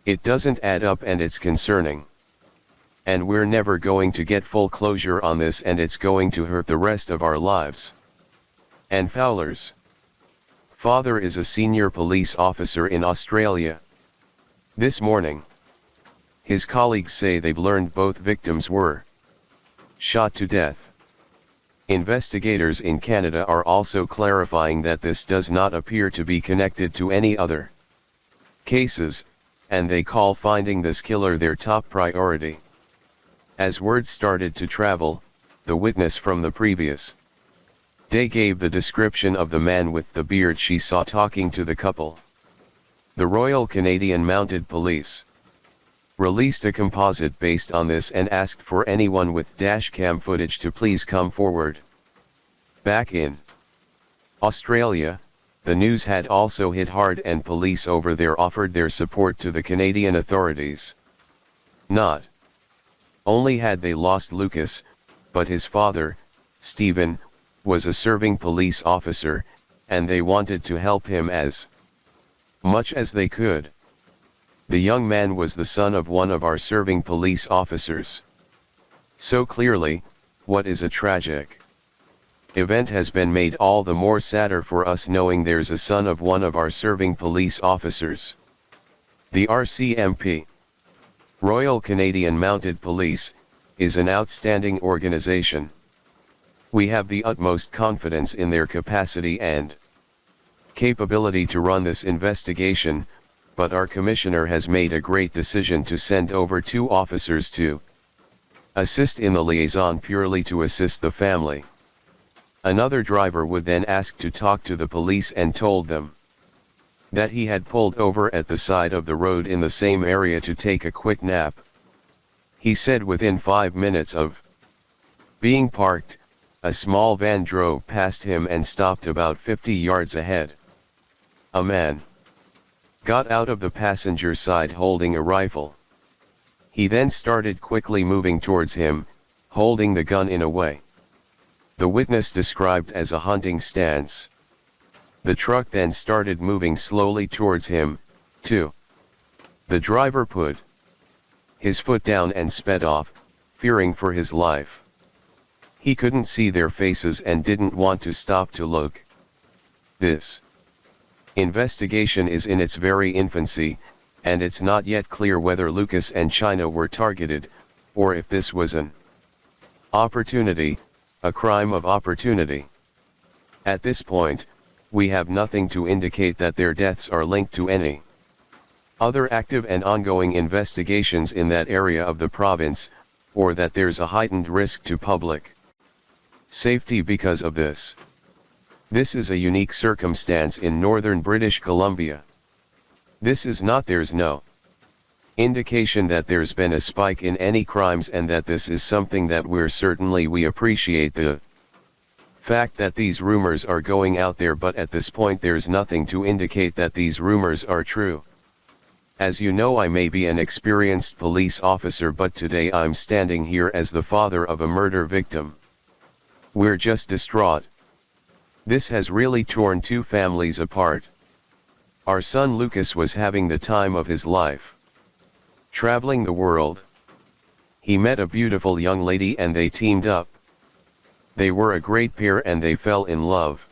It doesn't add up and it's concerning. And we're never going to get full closure on this, and it's going to hurt the rest of our lives. And Fowler's father is a senior police officer in Australia. This morning, his colleagues say they've learned both victims were shot to death. Investigators in Canada are also clarifying that this does not appear to be connected to any other cases, and they call finding this killer their top priority. As word started to travel, the witness from the previous day gave the description of the man with the beard she saw talking to the couple. The Royal Canadian Mounted Police released a composite based on this and asked for anyone with dashcam footage to please come forward. Back in Australia, the news had also hit hard and police over there offered their support to the Canadian authorities. Not only had they lost Lucas, but his father, Stephen, was a serving police officer, and they wanted to help him as much as they could. The young man was the son of one of our serving police officers. So clearly, what is a tragic event has been made all the more sadder for us knowing there's a son of one of our serving police officers. The RCMP, Royal Canadian Mounted Police, is an outstanding organization. We have the utmost confidence in their capacity and capability to run this investigation, but our commissioner has made a great decision to send over 2 officers to assist in the liaison purely to assist the family. Another driver would then ask to talk to the police and told them that he had pulled over at the side of the road in the same area to take a quick nap. He said within 5 minutes of being parked, a small van drove past him and stopped about 50 yards ahead. A man got out of the passenger side holding a rifle. He then started quickly moving towards him, holding the gun in a way the witness described as a hunting stance. The truck then started moving slowly towards him, too. The driver put his foot down and sped off, fearing for his life. He couldn't see their faces and didn't want to stop to look. This investigation is in its very infancy, and it's not yet clear whether Lucas and China were targeted, or if this was an opportunity, a crime of opportunity. At this point, we have nothing to indicate that their deaths are linked to any other active and ongoing investigations in that area of the province, or that there's a heightened risk to public safety because of this. This is a unique circumstance in northern British Columbia. There's no indication that there's been a spike in any crimes, and that this is something that we appreciate the fact that these rumors are going out there, but at this point there's nothing to indicate that these rumors are true. As you know, I may be an experienced police officer, but today I'm standing here as the father of a murder victim. We're just distraught. This has really torn 2 families apart. Our son Lucas was having the time of his life, traveling the world. He met a beautiful young lady and they teamed up. They were a great pair and they fell in love.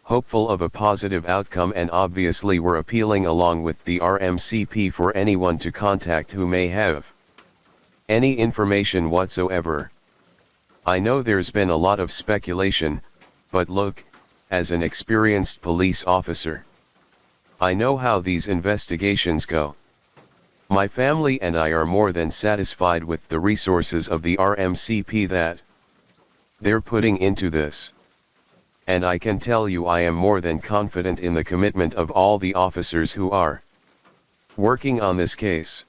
Hopeful of a positive outcome, and obviously were appealing along with the RMCP for anyone to contact who may have any information whatsoever. I know there's been a lot of speculation, but look, as an experienced police officer, I know how these investigations go. My family and I are more than satisfied with the resources of the RMCP that they're putting into this. And I can tell you I am more than confident in the commitment of all the officers who are working on this case.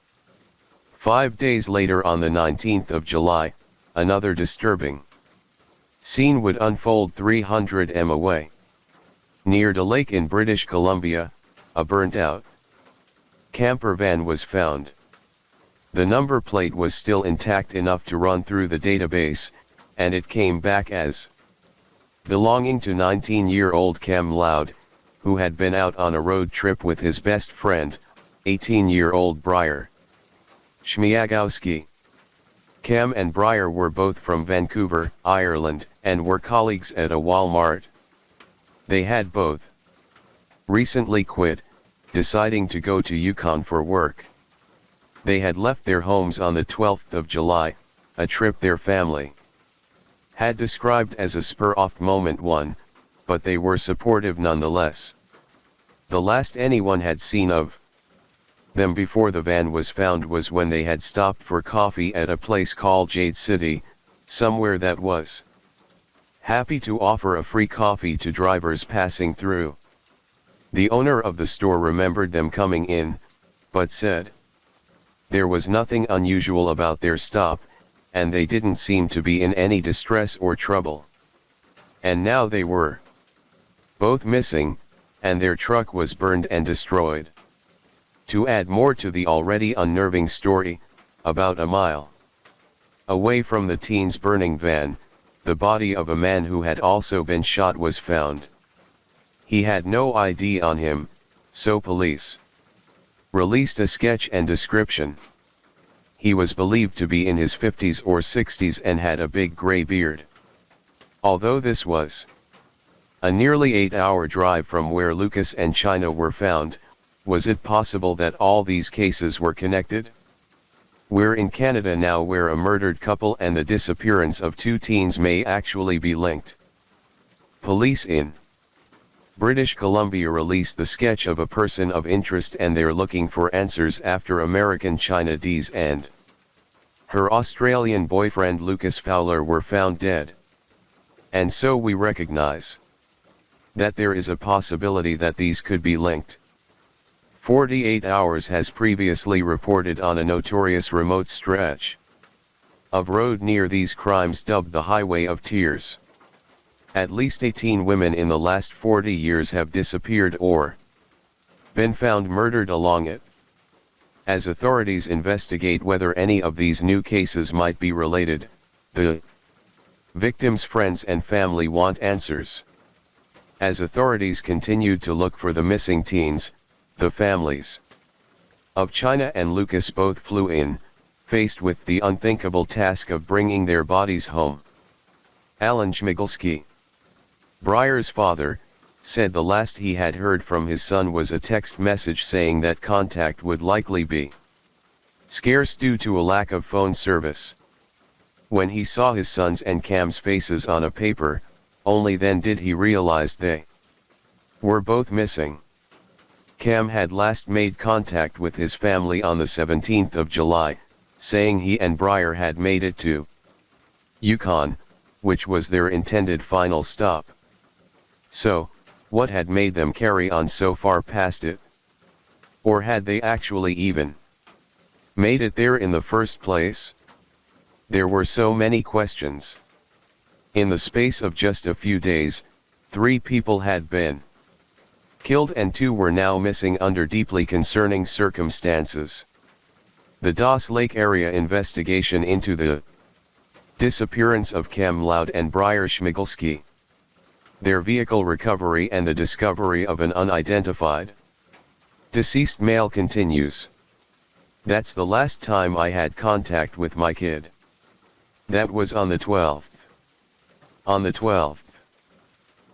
5 days later, on the 19th of July, another disturbing scene would unfold 300 m away. Near the lake in British Columbia, a burnt-out camper van was found. The number plate was still intact enough to run through the database, and it came back as belonging to 19-year-old Cam Loud, who had been out on a road trip with his best friend, 18-year-old Briar Schmiagowski. Cam and Briar were both from Vancouver, Ireland, and were colleagues at a Walmart They had both recently quit, deciding to go to Yukon for work. They had left their homes on the 12th of July, a trip their family had described as a spur-off moment one, but they were supportive nonetheless. The last anyone had seen of them before the van was found was when they had stopped for coffee at a place called Jade City, somewhere that was happy to offer a free coffee to drivers passing through. The owner of the store remembered them coming in, but said there was nothing unusual about their stop, and they didn't seem to be in any distress or trouble. And now they were both missing, and their truck was burned and destroyed. To add more to the already unnerving story, about a mile away from the teens' burning van, the body of a man who had also been shot was found. He had no ID on him, so police released a sketch and description. He was believed to be in his 50s or 60s and had a big gray beard. Although this was a nearly 8-hour drive from where Lucas and China were found, was it possible that all these cases were connected? We're in Canada now, where a murdered couple and the disappearance of 2 teens may actually be linked. Police in British Columbia released the sketch of a person of interest, and they're looking for answers after American China Dees and her Australian boyfriend Lucas Fowler were found dead. And so we recognize that there is a possibility that these could be linked. 48 Hours has previously reported on a notorious remote stretch of road near these crimes dubbed the Highway of Tears. At least 18 women in the last 40 years have disappeared or been found murdered along it. As authorities investigate whether any of these new cases might be related, the victims' friends and family want answers. As authorities continued to look for the missing teens, the families of China and Lucas both flew in, faced with the unthinkable task of bringing their bodies home. Alan Schmigelski, Breyer's father, said the last he had heard from his son was a text message saying that contact would likely be scarce due to a lack of phone service. When he saw his son's and Cam's faces on a paper, only then did he realize they were both missing. Cam had last made contact with his family on the 17th of July, saying he and Breyer had made it to Yukon, which was their intended final stop. So, what had made them carry on so far past it? Or had they actually even made it there in the first place? There were so many questions. In the space of just a few days, 3 people had been killed and 2 were now missing under deeply concerning circumstances. The Doss Lake area investigation into the disappearance of Cam Loud and Breyer Schmigelski, their vehicle recovery, and the discovery of an unidentified deceased male continues. That's the last time I had contact with my kid. That was on the 12th. On the 12th.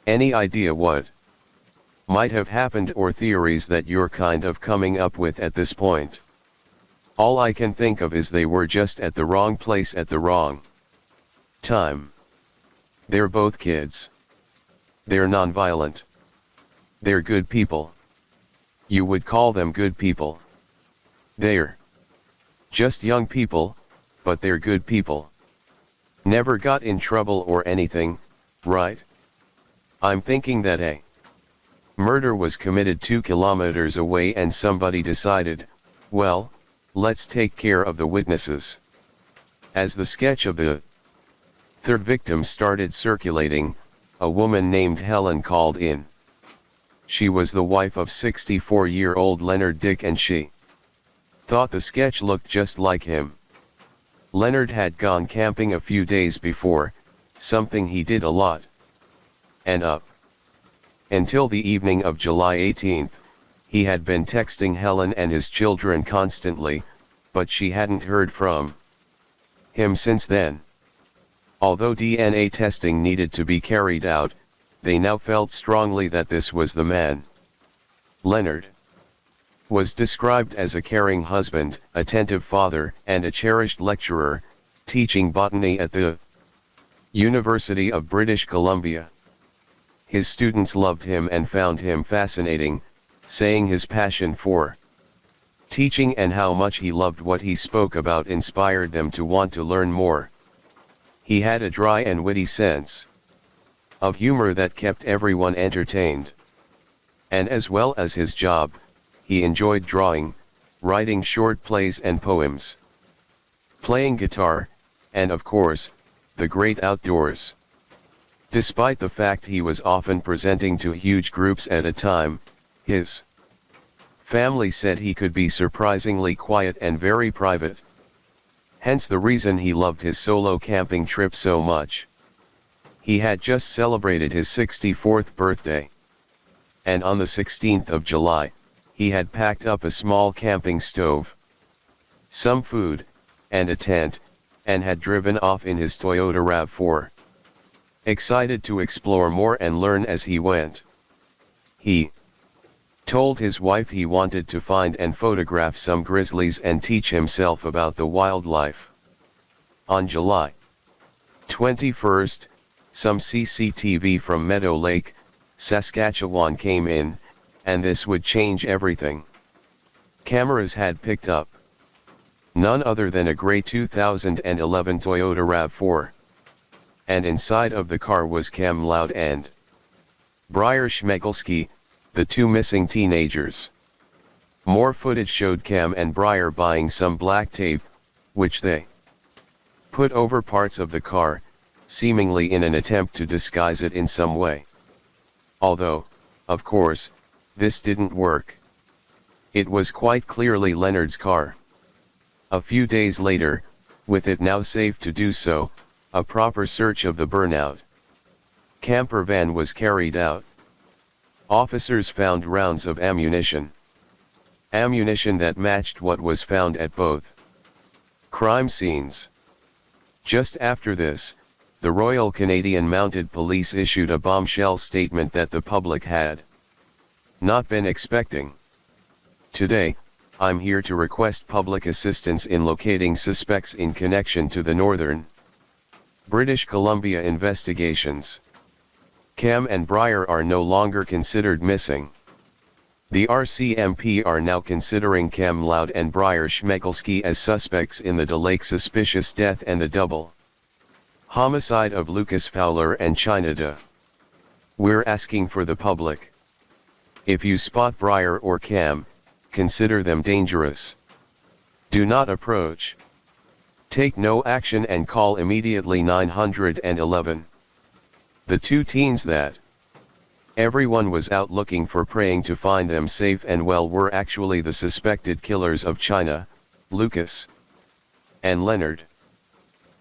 Any idea what might have happened, or theories that you're kind of coming up with at this point? All I can think of is they were just at the wrong place at the wrong time. They're both kids. They're non-violent. They're good people. You would call them good people. They're just young people, but they're good people. Never got in trouble or anything, right? I'm thinking that a murder was committed 2 kilometers away and somebody decided, well, let's take care of the witnesses. As the sketch of the 3rd victim started circulating, a woman named Helen called in. She was the wife of 64-year-old Leonard Dick, and she thought the sketch looked just like him. Leonard had gone camping a few days before, something he did a lot. And up until the evening of July 18th, he had been texting Helen and his children constantly, but she hadn't heard from him since then. Although DNA testing needed to be carried out, they now felt strongly that this was the man. Leonard was described as a caring husband, attentive father, and a cherished lecturer, teaching botany at the University of British Columbia. His students loved him and found him fascinating, saying his passion for teaching and how much he loved what he spoke about inspired them to want to learn more. He had a dry and witty sense of humor that kept everyone entertained. And as well as his job, he enjoyed drawing, writing short plays and poems, playing guitar, and of course, the great outdoors. Despite the fact he was often presenting to huge groups at a time, his family said he could be surprisingly quiet and very private. Hence the reason he loved his solo camping trip so much. He had just celebrated his 64th birthday. And on the 16th of July, he had packed up a small camping stove, some food, and a tent, and had driven off in his Toyota RAV4. Excited to explore more and learn as he went. He told his wife he wanted to find and photograph some grizzlies and teach himself about the wildlife. On July 21st, some CCTV from Meadow Lake, Saskatchewan came in, and this would change everything. Cameras had picked up none other than a gray 2011 Toyota RAV4. And inside of the car was Cam Loud and Briar Schmegelski, the two missing teenagers. More footage showed Cam and Briar buying some black tape, which they put over parts of the car, seemingly in an attempt to disguise it in some way. Although, of course, this didn't work. It was quite clearly Leonard's car. A few days later, with it now safe to do so, a proper search of the burnout camper van was carried out. Officers found rounds of ammunition that matched what was found at both crime scenes. Just after this, the Royal Canadian Mounted Police issued a bombshell statement that the public had not been expecting. Today, I'm here to request public assistance in locating suspects in connection to the Northern British Columbia investigations. Cam and Briar are no longer considered missing. The RCMP are now considering Cam Loud and Briar Schmegelski as suspects in the DeLake suspicious death and the double homicide of Lucas Fowler and Chinada. We're asking for the public. If you spot Briar or Cam, consider them dangerous. Do not approach. Take no action and call immediately 911. The two teens that everyone was out looking for, praying to find them safe and well, were actually the suspected killers of China, Lucas, and Leonard.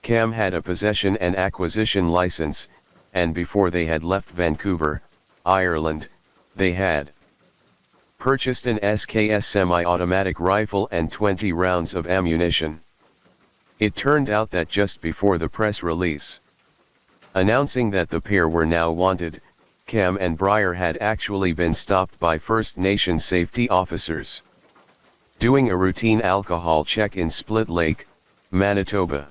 Cam had a possession and acquisition license, and before they had left Vancouver, Ireland, they had purchased an SKS semi-automatic rifle and 20 rounds of ammunition. It turned out that just before the press release announcing that the pair were now wanted, Cam and Briar had actually been stopped by First Nations safety officers doing a routine alcohol check in Split Lake, Manitoba.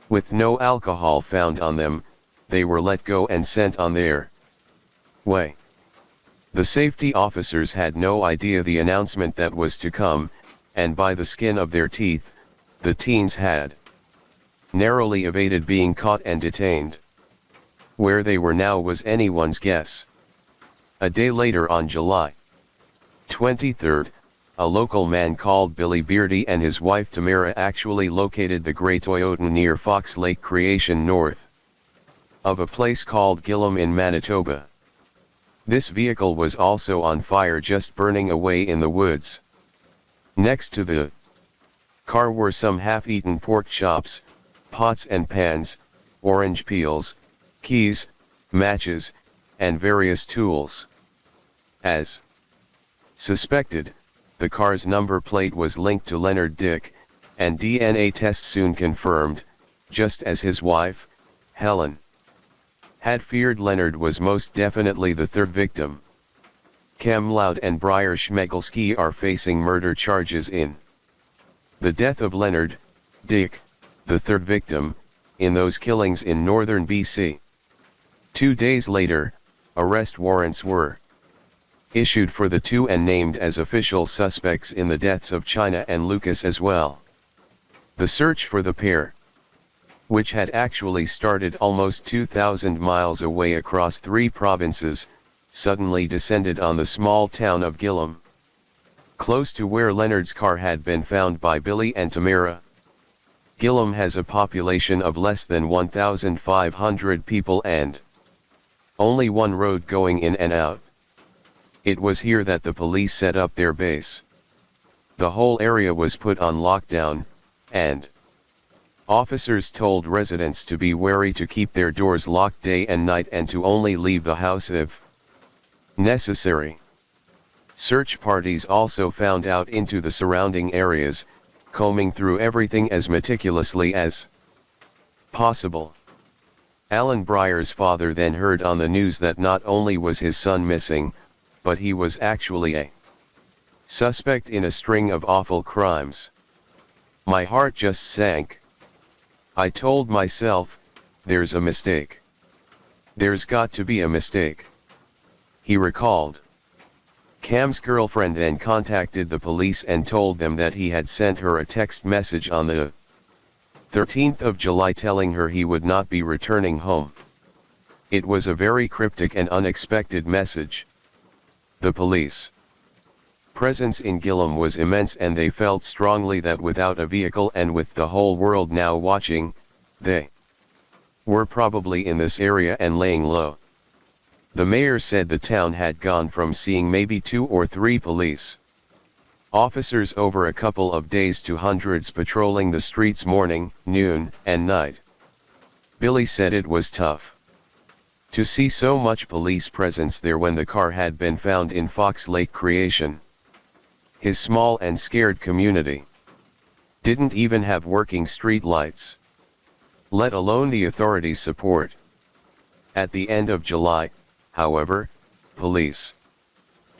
With no alcohol found on them, they were let go and sent on their way. The safety officers had no idea the announcement that was to come, and by the skin of their teeth, the teens had narrowly evaded being caught and detained. Where they were now was anyone's guess. A day later, on July 23rd, a local man called Billy Beardy and his wife Tamara actually located the gray Toyota near Fox Lake Creation, north of a place called Gillam in Manitoba. This vehicle was also on fire, just burning away in the woods. Next to the car were some half-eaten pork chops, pots and pans, orange peels, keys, matches, and various tools. As suspected, the car's number plate was linked to Leonard Dick, and DNA tests soon confirmed, just as his wife, Helen, had feared Leonard was most definitely the third victim. Cam Loud and Breyer Schmegelski are facing murder charges in the death of Leonard, Dick, the third victim, in those killings in northern BC. 2 days later, arrest warrants were issued for the two and named as official suspects in the deaths of China and Lucas as well. The search for the pair, which had actually started almost 2,000 miles away across 3 provinces, suddenly descended on the small town of Gillam, close to where Leonard's car had been found by Billy and Tamara. Gillam has a population of less than 1,500 people and only one road going in and out. It was here that the police set up their base. The whole area was put on lockdown, and officers told residents to be wary to keep their doors locked day and night and to only leave the house if necessary. Search parties also found out into the surrounding areas, combing through everything as meticulously as possible. Alan Breyer's father then heard on the news that not only was his son missing, but he was actually a suspect in a string of awful crimes. My heart just sank. I told myself, there's a mistake. There's got to be a mistake. He recalled. Cam's girlfriend then contacted the police and told them that he had sent her a text message on the 13th of July telling her he would not be returning home. It was a very cryptic and unexpected message. The police presence in Gillam was immense and they felt strongly that without a vehicle and with the whole world now watching, they were probably in this area and laying low. The mayor said the town had gone from seeing maybe 2 or 3 police officers over a couple of days to hundreds patrolling the streets morning, noon, and night. Billy said it was tough to see so much police presence there when the car had been found in Fox Lake Creation. His small and scared community didn't even have working street lights, let alone the authorities' support. At the end of July, however, police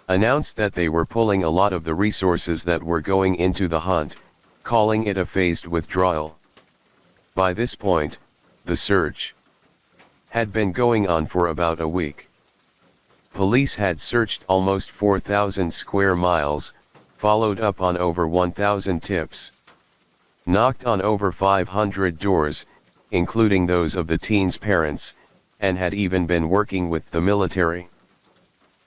announced that they were pulling a lot of the resources that were going into the hunt, calling it a phased withdrawal. By this point, the search had been going on for about a week. Police had searched almost 4,000 square miles, followed up on over 1,000 tips, knocked on over 500 doors, including those of the teens' parents, and had even been working with the military.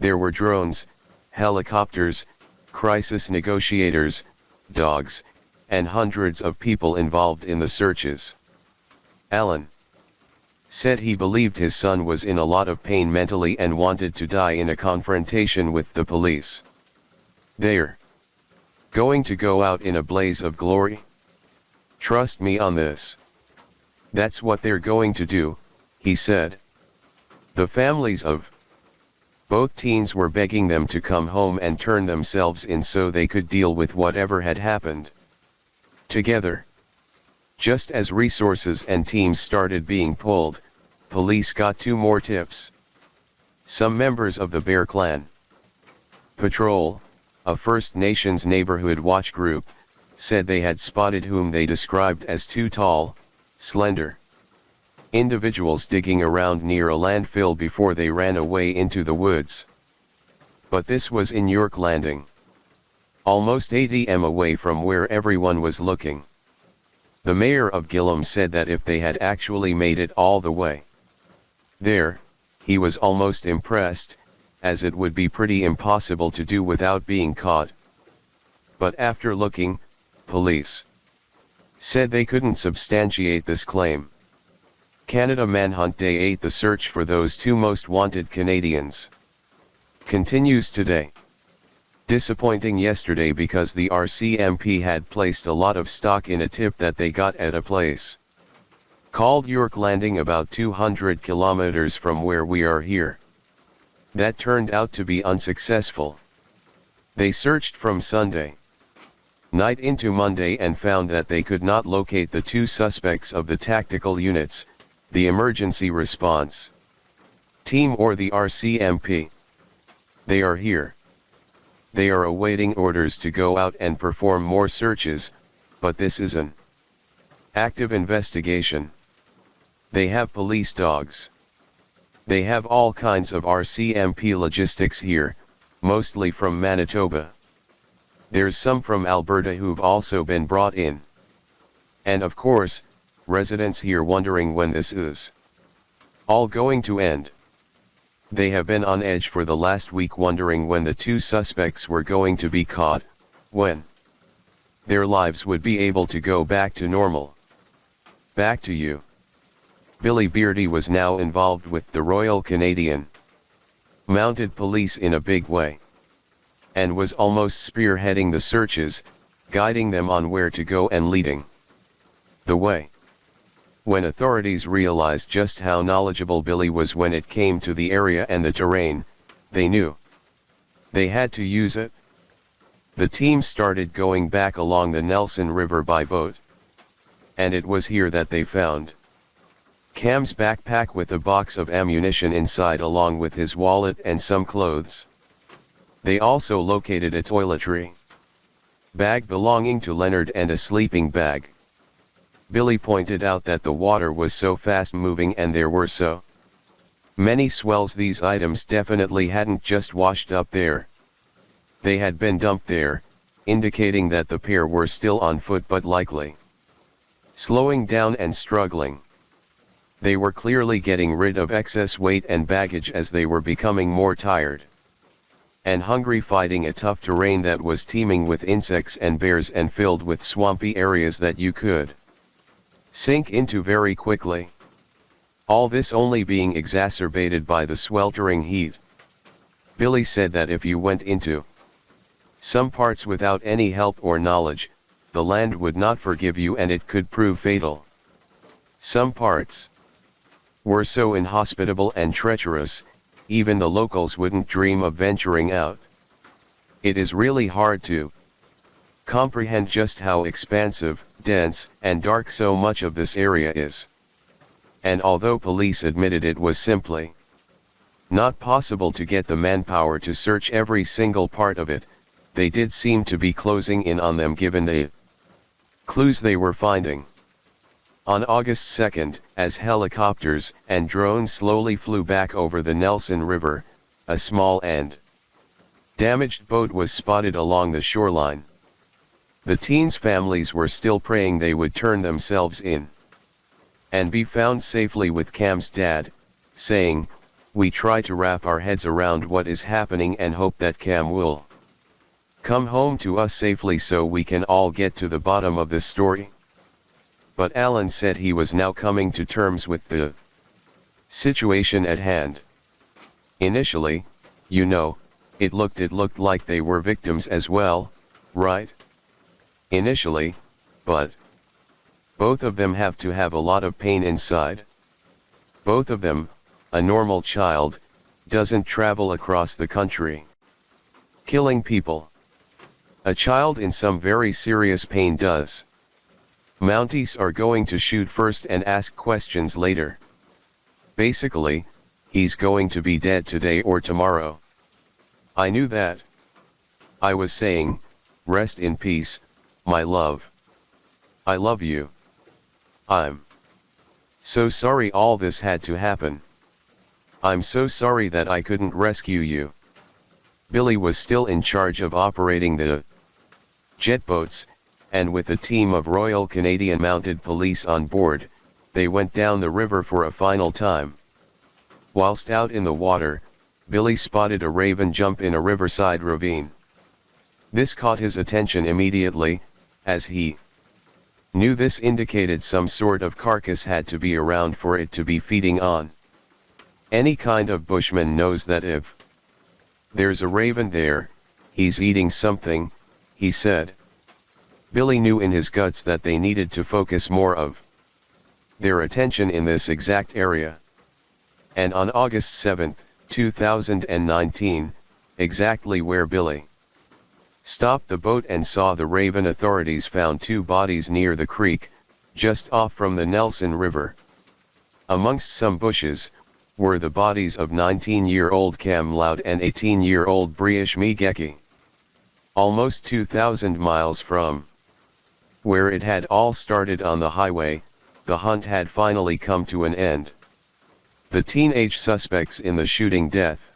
There were drones, helicopters, crisis negotiators, dogs, and hundreds of people involved in the searches. Alan said he believed his son was in a lot of pain mentally and wanted to die in a confrontation with the police. They're going to go out in a blaze of glory? Trust me on this. That's what they're going to do, he said. The families of both teens were begging them to come home and turn themselves in so they could deal with whatever had happened together. Just as resources and teams started being pulled, police got 2 more tips. Some members of the Bear Clan Patrol, a First Nations neighborhood watch group, said they had spotted whom they described as 2 tall, slender individuals digging around near a landfill before they ran away into the woods. But this was in York Landing, almost 80 m away from where everyone was looking. The mayor of Gillam said that if they had actually made it all the way there, he was almost impressed, as it would be pretty impossible to do without being caught. But after looking, police said they couldn't substantiate this claim. Canada Manhunt Day 8. The search for those 2 most wanted Canadians continues today. Disappointing yesterday because the RCMP had placed a lot of stock in a tip that they got at a place called York Landing about 200 kilometers from where we are here. That turned out to be unsuccessful. They searched from Sunday night into Monday and found that they could not locate the 2 suspects of the tactical units, the emergency response Team or the RCMP. They are here. They are awaiting orders to go out and perform more searches, but this is an active investigation. They have police dogs. They have all kinds of RCMP logistics here, mostly from Manitoba. There's some from Alberta who've also been brought in. And of course, residents here wondering when this is all going to end. They have been on edge for the last week wondering when the two suspects were going to be caught, when their lives would be able to go back to normal. Back to you. Billy Beardy was now involved with the Royal Canadian Mounted Police in a big way, and was almost spearheading the searches, guiding them on where to go and leading the way. When authorities realized just how knowledgeable Billy was when it came to the area and the terrain, they knew they had to use it. The team started going back along the Nelson River by boat. And it was here that they found Cam's backpack with a box of ammunition inside along with his wallet and some clothes. They also located a toiletry bag belonging to Leonard and a sleeping bag. Billy pointed out that the water was so fast moving and there were so many swells, these items definitely hadn't just washed up there. They had been dumped there, indicating that the pair were still on foot but likely slowing down and struggling. They were clearly getting rid of excess weight and baggage as they were becoming more tired and hungry, fighting a tough terrain that was teeming with insects and bears and filled with swampy areas that you could sink into very quickly. All this only being exacerbated by the sweltering heat. Billy said that if you went into some parts without any help or knowledge, the land would not forgive you and it could prove fatal. Some parts were so inhospitable and treacherous, even the locals wouldn't dream of venturing out. It is really hard to comprehend just how expansive, dense, and dark so much of this area is. And although police admitted it was simply not possible to get the manpower to search every single part of it, they did seem to be closing in on them given the clues they were finding. On August 2nd, as helicopters and drones slowly flew back over the Nelson River, a small and damaged boat was spotted along the shoreline. The teens' families were still praying they would turn themselves in and be found safely with Cam's dad, saying, "We try to wrap our heads around what is happening and hope that Cam will come home to us safely so we can all get to the bottom of this story." But Alan said he was now coming to terms with the situation at hand. Initially, you know, it looked like they were victims as well, right? Initially, but both of them have to have a lot of pain inside. Both of them, a normal child, doesn't travel across the country killing people. A child in some very serious pain does. Mounties are going to shoot first and ask questions later. Basically, he's going to be dead today or tomorrow. I knew that. I was saying, rest in peace, my love. I love you. I'm so sorry all this had to happen. I'm so sorry that I couldn't rescue you. Billy was still in charge of operating the jet boats, and with a team of Royal Canadian Mounted Police on board, they went down the river for a final time. Whilst out in the water, Billy spotted a raven jump in a riverside ravine. This caught his attention immediately, as he knew this indicated some sort of carcass had to be around for it to be feeding on. Any kind of bushman knows that if there's a raven there, he's eating something, he said. Billy knew in his guts that they needed to focus more of their attention in this exact area. And on August 7, 2019, exactly where Billy stopped the boat and saw the raven, authorities found two bodies near the creek, just off from the Nelson River. Amongst some bushes, were the bodies of 19-year-old Cam Loud and 18-year-old Briash Migeki. Almost 2,000 miles from where it had all started on the highway, the hunt had finally come to an end. The teenage suspects in the shooting death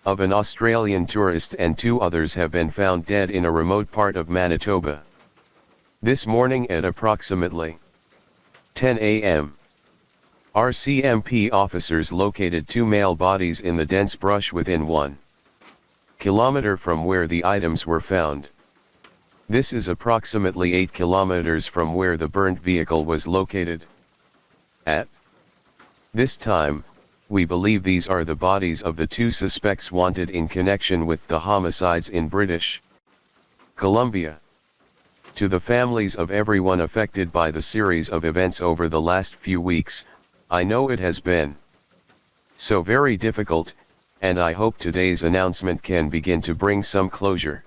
of an Australian tourist and 2 others have been found dead in a remote part of Manitoba this morning at approximately 10 a.m. RCMP officers located 2 male bodies in the dense brush within 1 kilometer from where the items were found. This is approximately 8 kilometers from where the burnt vehicle was located. At this time, we believe these are the bodies of the 2 suspects wanted in connection with the homicides in British Columbia. To the families of everyone affected by the series of events over the last few weeks, I know it has been so very difficult, and I hope today's announcement can begin to bring some closure.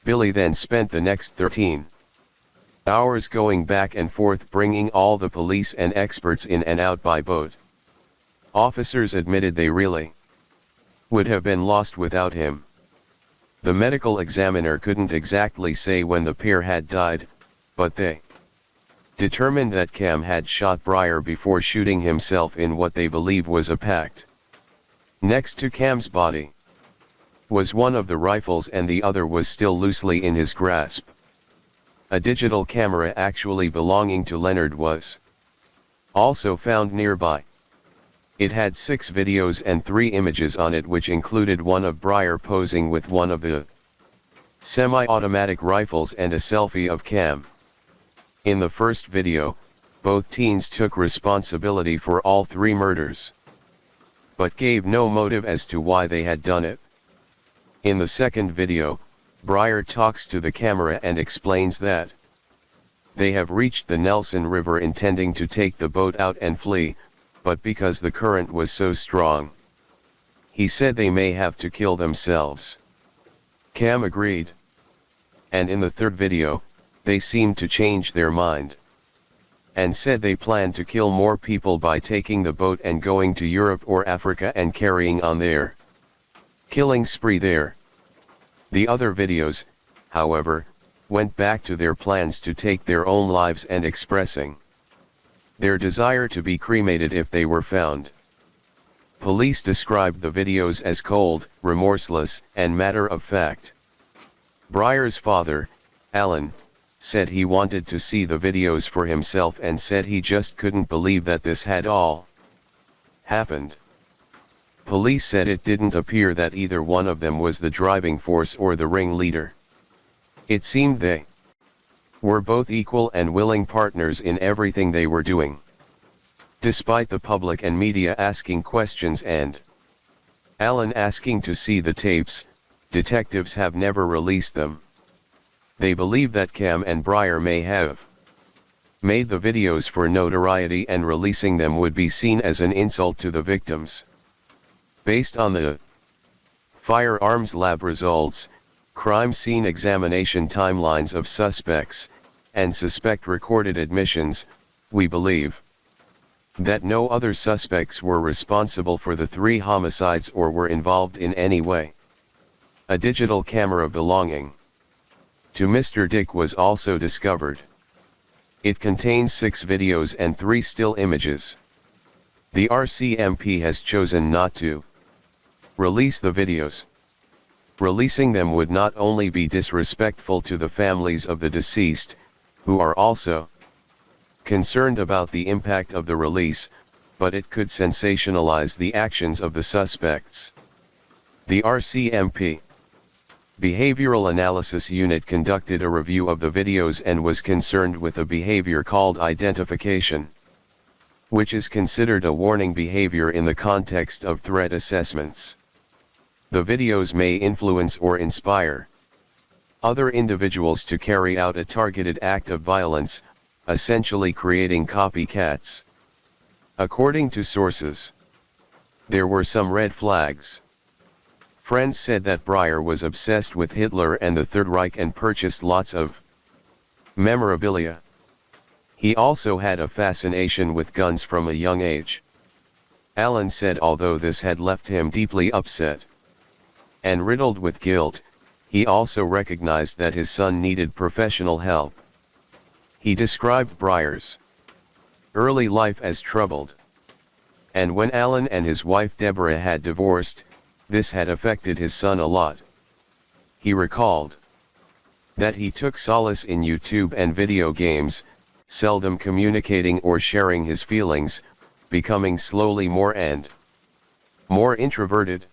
Billy then spent the next 13 hours going back and forth bringing all the police and experts in and out by boat. Officers admitted they really would have been lost without him. The medical examiner couldn't exactly say when the pair had died, but they determined that Cam had shot Briar before shooting himself in what they believe was a pact. Next to Cam's body was one of the rifles and the other was still loosely in his grasp. A digital camera actually belonging to Leonard was also found nearby. It had 6 videos and 3 images on it, which included one of Briar posing with one of the semi-automatic rifles and a selfie of Cam. In the first video, both teens took responsibility for all 3 murders, but gave no motive as to why they had done it. In the second video, Briar talks to the camera and explains that they have reached the Nelson River intending to take the boat out and flee, but because the current was so strong, he said they may have to kill themselves. Cam agreed. And in the third video, they seemed to change their mind and said they planned to kill more people by taking the boat and going to Europe or Africa and carrying on their killing spree there. The other videos, however, went back to their plans to take their own lives and expressing their desire to be cremated if they were found. Police described the videos as cold, remorseless, and matter of fact. Briar's father, Alan, said he wanted to see the videos for himself and said he just couldn't believe that this had all happened. Police said it didn't appear that either one of them was the driving force or the ringleader. It seemed they were both equal and willing partners in everything they were doing. Despite the public and media asking questions and Alan asking to see the tapes, detectives have never released them. They believe that Cam and Briar may have made the videos for notoriety and releasing them would be seen as an insult to the victims. Based on the firearms lab results, crime scene examination timelines of suspects, and suspect recorded admissions, we believe that no other suspects were responsible for the 3 homicides or were involved in any way. A digital camera belonging to Mr. Dick was also discovered. It contains 6 videos and 3 still images. The RCMP has chosen not to release the videos. Releasing them would not only be disrespectful to the families of the deceased, who are also concerned about the impact of the release, but it could sensationalize the actions of the suspects. The RCMP Behavioral Analysis Unit conducted a review of the videos and was concerned with a behavior called identification, which is considered a warning behavior in the context of threat assessments. The videos may influence or inspire other individuals to carry out a targeted act of violence, essentially creating copycats. According to sources, there were some red flags. Friends said that Briar was obsessed with Hitler and the Third Reich and purchased lots of memorabilia. He also had a fascination with guns from a young age. Alan said, although this had left him deeply upset and riddled with guilt. He also recognized that his son needed professional help. He described Briar's early life as troubled. And when Alan and his wife Deborah had divorced, this had affected his son a lot. He recalled that he took solace in YouTube and video games, seldom communicating or sharing his feelings, becoming slowly more and more introverted.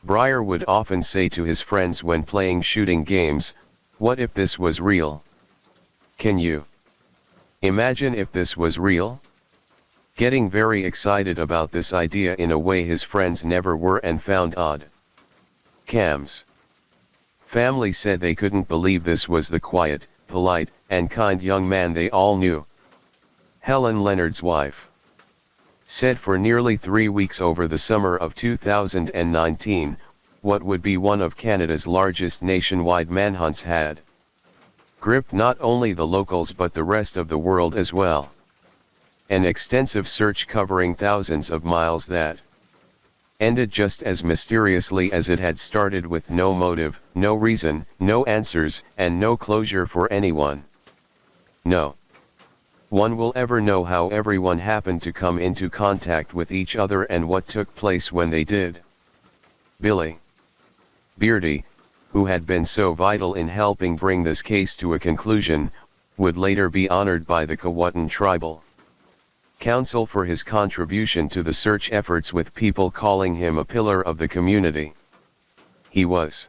Briar would often say to his friends when playing shooting games, "What if this was real? Can you imagine if this was real?" Getting very excited about this idea in a way his friends never were and found odd. Cam's family said they couldn't believe this was the quiet, polite, and kind young man they all knew. Helen, Leonard's wife, said for nearly 3 weeks over the summer of 2019, what would be one of Canada's largest nationwide manhunts had gripped not only the locals but the rest of the world as well. An extensive search covering thousands of miles that ended just as mysteriously as it had started, with no motive, no reason, no answers, and no closure for anyone. No one will ever know how everyone happened to come into contact with each other and what took place when they did. Billy Beardy, who had been so vital in helping bring this case to a conclusion, would later be honored by the Kewahtan Tribal Council for his contribution to the search efforts, with people calling him a pillar of the community. He was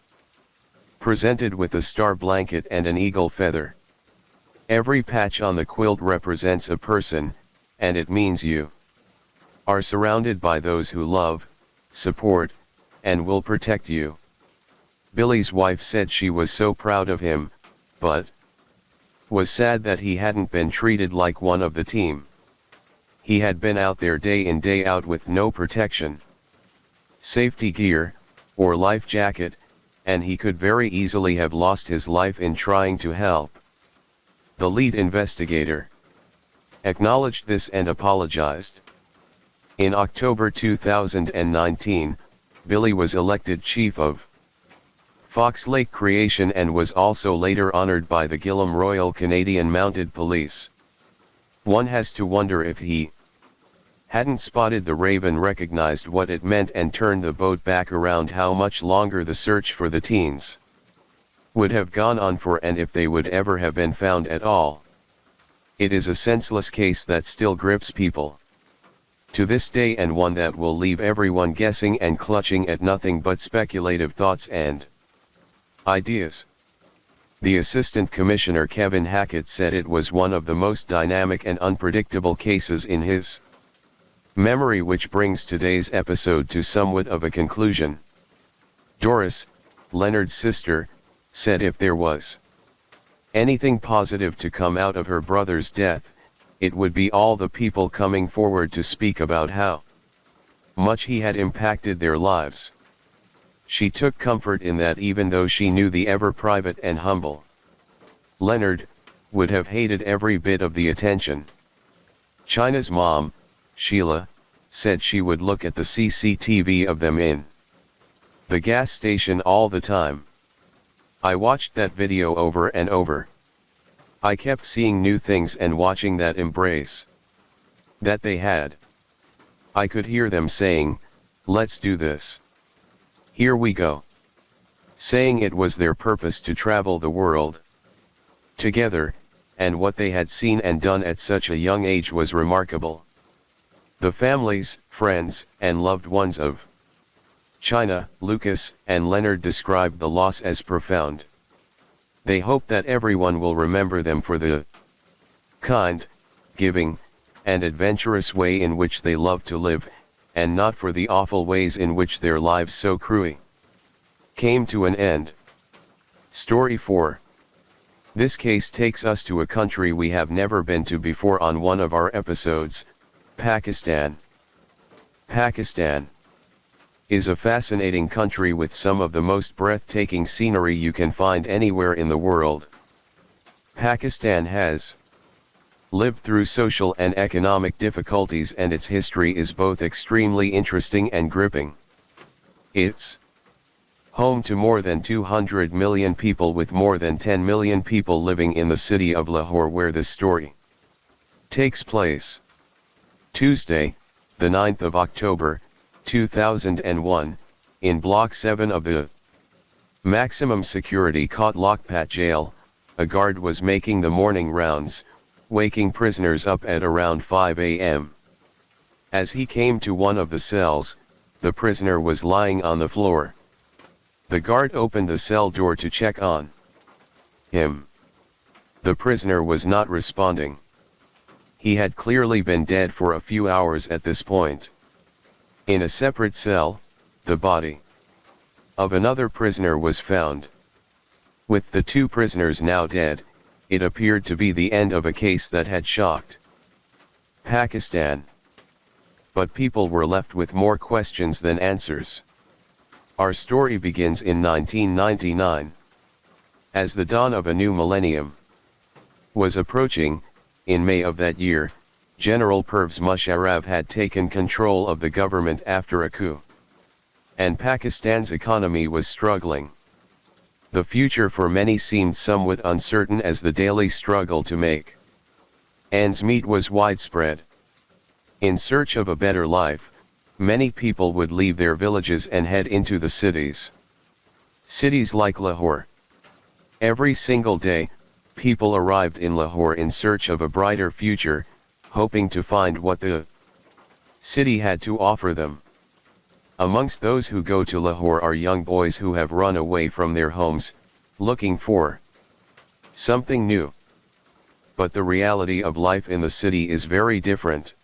presented with a star blanket and an eagle feather. Every patch on the quilt represents a person, and it means you are surrounded by those who love, support, and will protect you. Billy's wife said she was so proud of him, but was sad that he hadn't been treated like one of the team. He had been out there day in day out with no protection, safety gear, or life jacket, and he could very easily have lost his life in trying to help. The lead investigator acknowledged this and apologized. In October 2019, Billy was elected chief of Fox Lake Creation and was also later honored by the Gillam Royal Canadian Mounted Police. One has to wonder if he hadn't spotted the raven, recognized what it meant, and turned the boat back around, how much longer the search for the teens would have gone on for, and if they would ever have been found at all. It is a senseless case that still grips people to this day, and one that will leave everyone guessing and clutching at nothing but speculative thoughts and ideas. The Assistant Commissioner Kevin Hackett said it was one of the most dynamic and unpredictable cases in his memory, which brings today's episode to somewhat of a conclusion. Doris, Leonard's sister, said if there was anything positive to come out of her brother's death, it would be all the people coming forward to speak about how much he had impacted their lives. She took comfort in that, even though she knew the ever-private and humble Leonard would have hated every bit of the attention. China's mom, Sheila, said she would look at the CCTV of them in the gas station all the time. I watched that video over and over. I kept seeing new things and watching that embrace that they had. I could hear them saying, "Let's do this. Here we go." Saying it was their purpose to travel the world together, and what they had seen and done at such a young age was remarkable. The families, friends, and loved ones of China, Lucas, and Leonard described the loss as profound. They hope that everyone will remember them for the kind, giving, and adventurous way in which they loved to live, and not for the awful ways in which their lives so cruelly came to an end. Story 4. This case takes us to a country we have never been to before on one of our episodes, Pakistan. Pakistan is a fascinating country with some of the most breathtaking scenery you can find anywhere in the world. Pakistan has lived through social and economic difficulties, and its history is both extremely interesting and gripping. It's home to more than 200 million people, with more than 10 million people living in the city of Lahore, where this story takes place. Tuesday, the 9th of October, 2001, in Block 7 of the maximum security Kotlokpat jail, a guard was making the morning rounds, waking prisoners up at around 5 a.m. As he came to one of the cells, the prisoner was lying on the floor. The guard opened the cell door to check on him. The prisoner was not responding. He had clearly been dead for a few hours at this point. In a separate cell, the body of another prisoner was found. With the two prisoners now dead, it appeared to be the end of a case that had shocked Pakistan. But people were left with more questions than answers. Our story begins in 1999. As the dawn of a new millennium was approaching, in May of that year, General Pervez Musharraf had taken control of the government after a coup, and Pakistan's economy was struggling. The future for many seemed somewhat uncertain, as the daily struggle to make ends meet was widespread. In search of a better life, many people would leave their villages and head into the cities. Cities like Lahore. Every single day, people arrived in Lahore in search of a brighter future, hoping to find what the city had to offer them. Amongst those who go to Lahore are young boys who have run away from their homes, looking for something new. But the reality of life in the city is very different.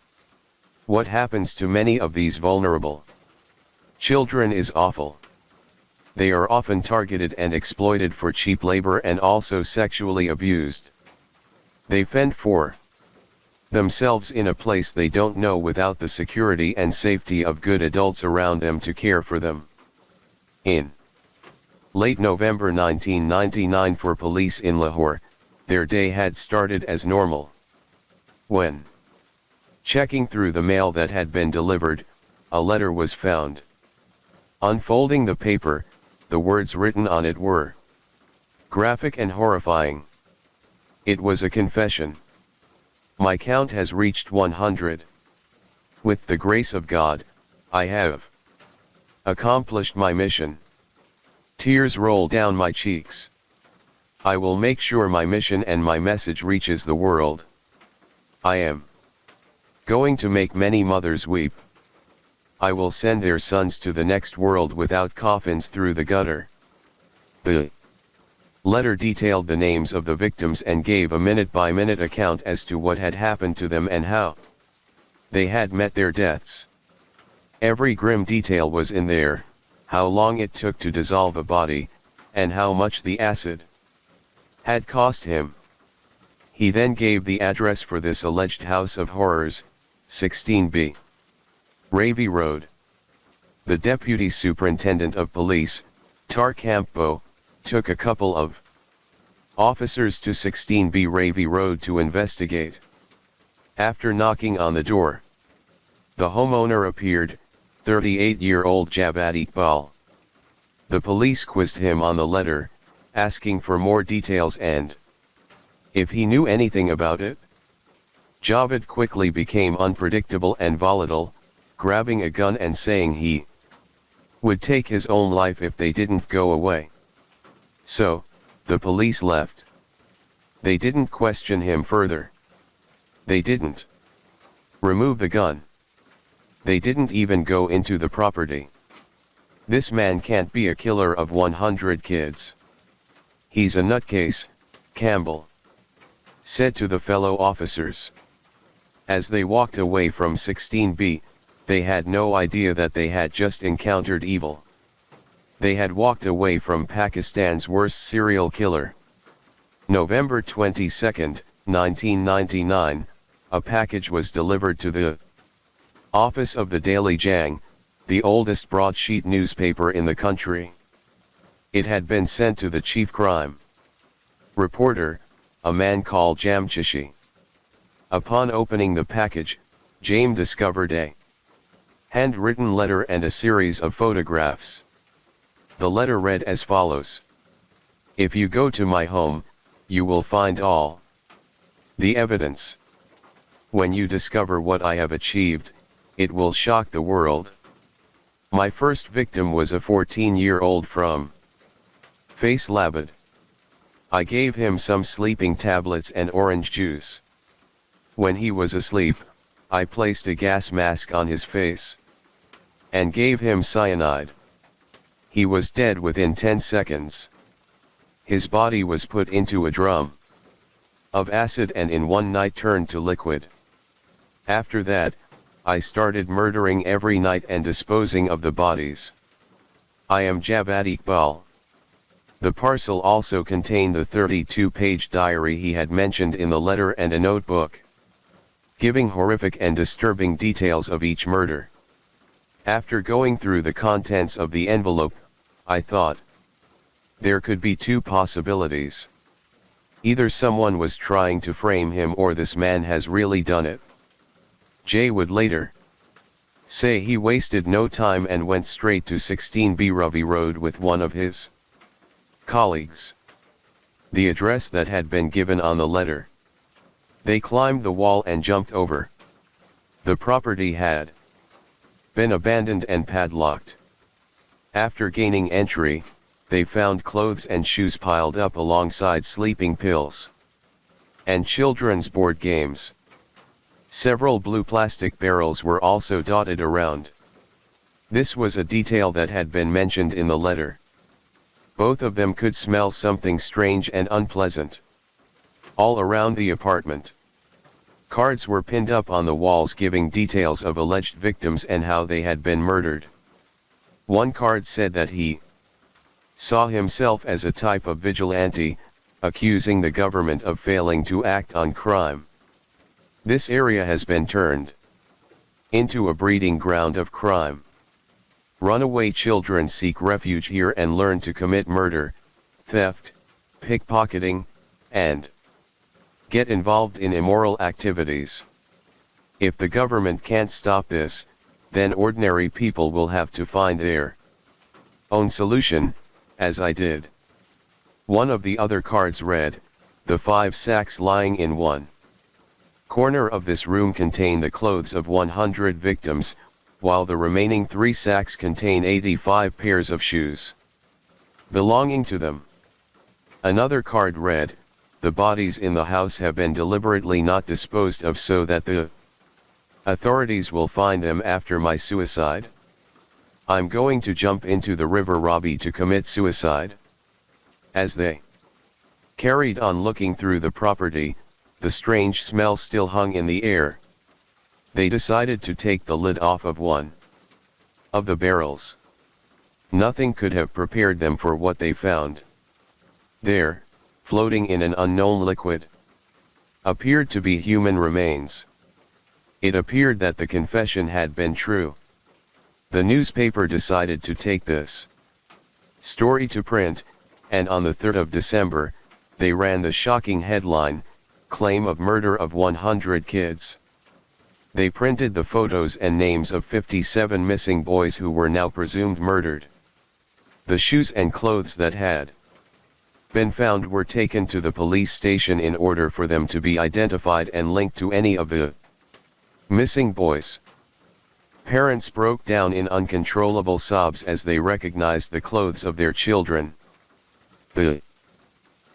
What happens to many of these vulnerable children is awful. They are often targeted and exploited for cheap labor and also sexually abused. They fend for themselves in a place they don't know, without the security and safety of good adults around them to care for them. In late November 1999, for police in Lahore, their day had started as normal. When checking through the mail that had been delivered, a letter was found. Unfolding the paper, the words written on it were graphic and horrifying. It was a confession. My count has reached 100. With the grace of God, I have accomplished my mission. Tears roll down my cheeks. I will make sure my mission and my message reaches the world. I am going to make many mothers weep. I will send their sons to the next world without coffins through the gutter. The letter detailed the names of the victims and gave a minute-by-minute account as to what had happened to them and how they had met their deaths. Every grim detail was in there: how long it took to dissolve a body, and how much the acid had cost him. He then gave the address for this alleged house of horrors, 16B Ravi Road. The deputy superintendent of police, Tar Campo, took a couple of officers to 16B Ravi Road to investigate. After knocking on the door, the homeowner appeared, 38-year-old Javad Iqbal. The police quizzed him on the letter, asking for more details and if he knew anything about it. Javad quickly became unpredictable and volatile, grabbing a gun and saying he would take his own life if they didn't go away. So, the police left. They didn't question him further. They didn't remove the gun. They didn't even go into the property. This man can't be a killer of 100 kids. He's a nutcase, Campbell said to the fellow officers. As they walked away from 16B, they had no idea that they had just encountered evil. They had walked away from Pakistan's worst serial killer. November 22, 1999, a package was delivered to the office of the Daily Jang, the oldest broadsheet newspaper in the country. It had been sent to the chief crime reporter, a man called Jamchishi. Upon opening the package, James discovered a handwritten letter and a series of photographs. The letter read as follows: "If you go to my home, you will find all the evidence. When you discover what I have achieved, it will shock the world. My first victim was a 14-year-old from Faisalabad. I gave him some sleeping tablets and orange juice. When he was asleep, I placed a gas mask on his face and gave him cyanide. He was dead within 10 seconds. His body was put into a drum of acid and in one night turned to liquid. After that, I started murdering every night and disposing of the bodies. I am Javad Iqbal." The parcel also contained the 32-page diary he had mentioned in the letter and a notebook, giving horrific and disturbing details of each murder. After going through the contents of the envelope, I thought, there could be two possibilities. Either someone was trying to frame him or this man has really done it. Jay would later say he wasted no time and went straight to 16B Ravi Road with one of his colleagues. The address that had been given on the letter. They climbed the wall and jumped over. The property had been abandoned and padlocked. After gaining entry, they found clothes and shoes piled up alongside sleeping pills and children's board games. Several blue plastic barrels were also dotted around. This was a detail that had been mentioned in the letter. Both of them could smell something strange and unpleasant. All around the apartment, cards were pinned up on the walls giving details of alleged victims and how they had been murdered. One card said that he saw himself as a type of vigilante, accusing the government of failing to act on crime. This area has been turned into a breeding ground of crime. Runaway children seek refuge here and learn to commit murder, theft, pickpocketing, and get involved in immoral activities. If the government can't stop this, then ordinary people will have to find their own solution, as I did. One of the other cards read, "The 5 sacks lying in one corner of this room contain the clothes of 100 victims, while the remaining 3 sacks contain 85 pairs of shoes belonging to them." Another card read, "The bodies in the house have been deliberately not disposed of so that the authorities will find them after my suicide. I'm going to jump into the river Ravi to commit suicide." As they carried on looking through the property, the strange smell still hung in the air. They decided to take the lid off of one of the barrels. Nothing could have prepared them for what they found. There, floating in an unknown liquid, appeared to be human remains. It appeared that the confession had been true. The newspaper decided to take this story to print, and on the 3rd of December, they ran the shocking headline, "Claim of Murder of 100 Kids." They printed the photos and names of 57 missing boys who were now presumed murdered. The shoes and clothes that had been found were taken to the police station in order for them to be identified and linked to any of the missing boys. Parents broke down in uncontrollable sobs as they recognized the clothes of their children. The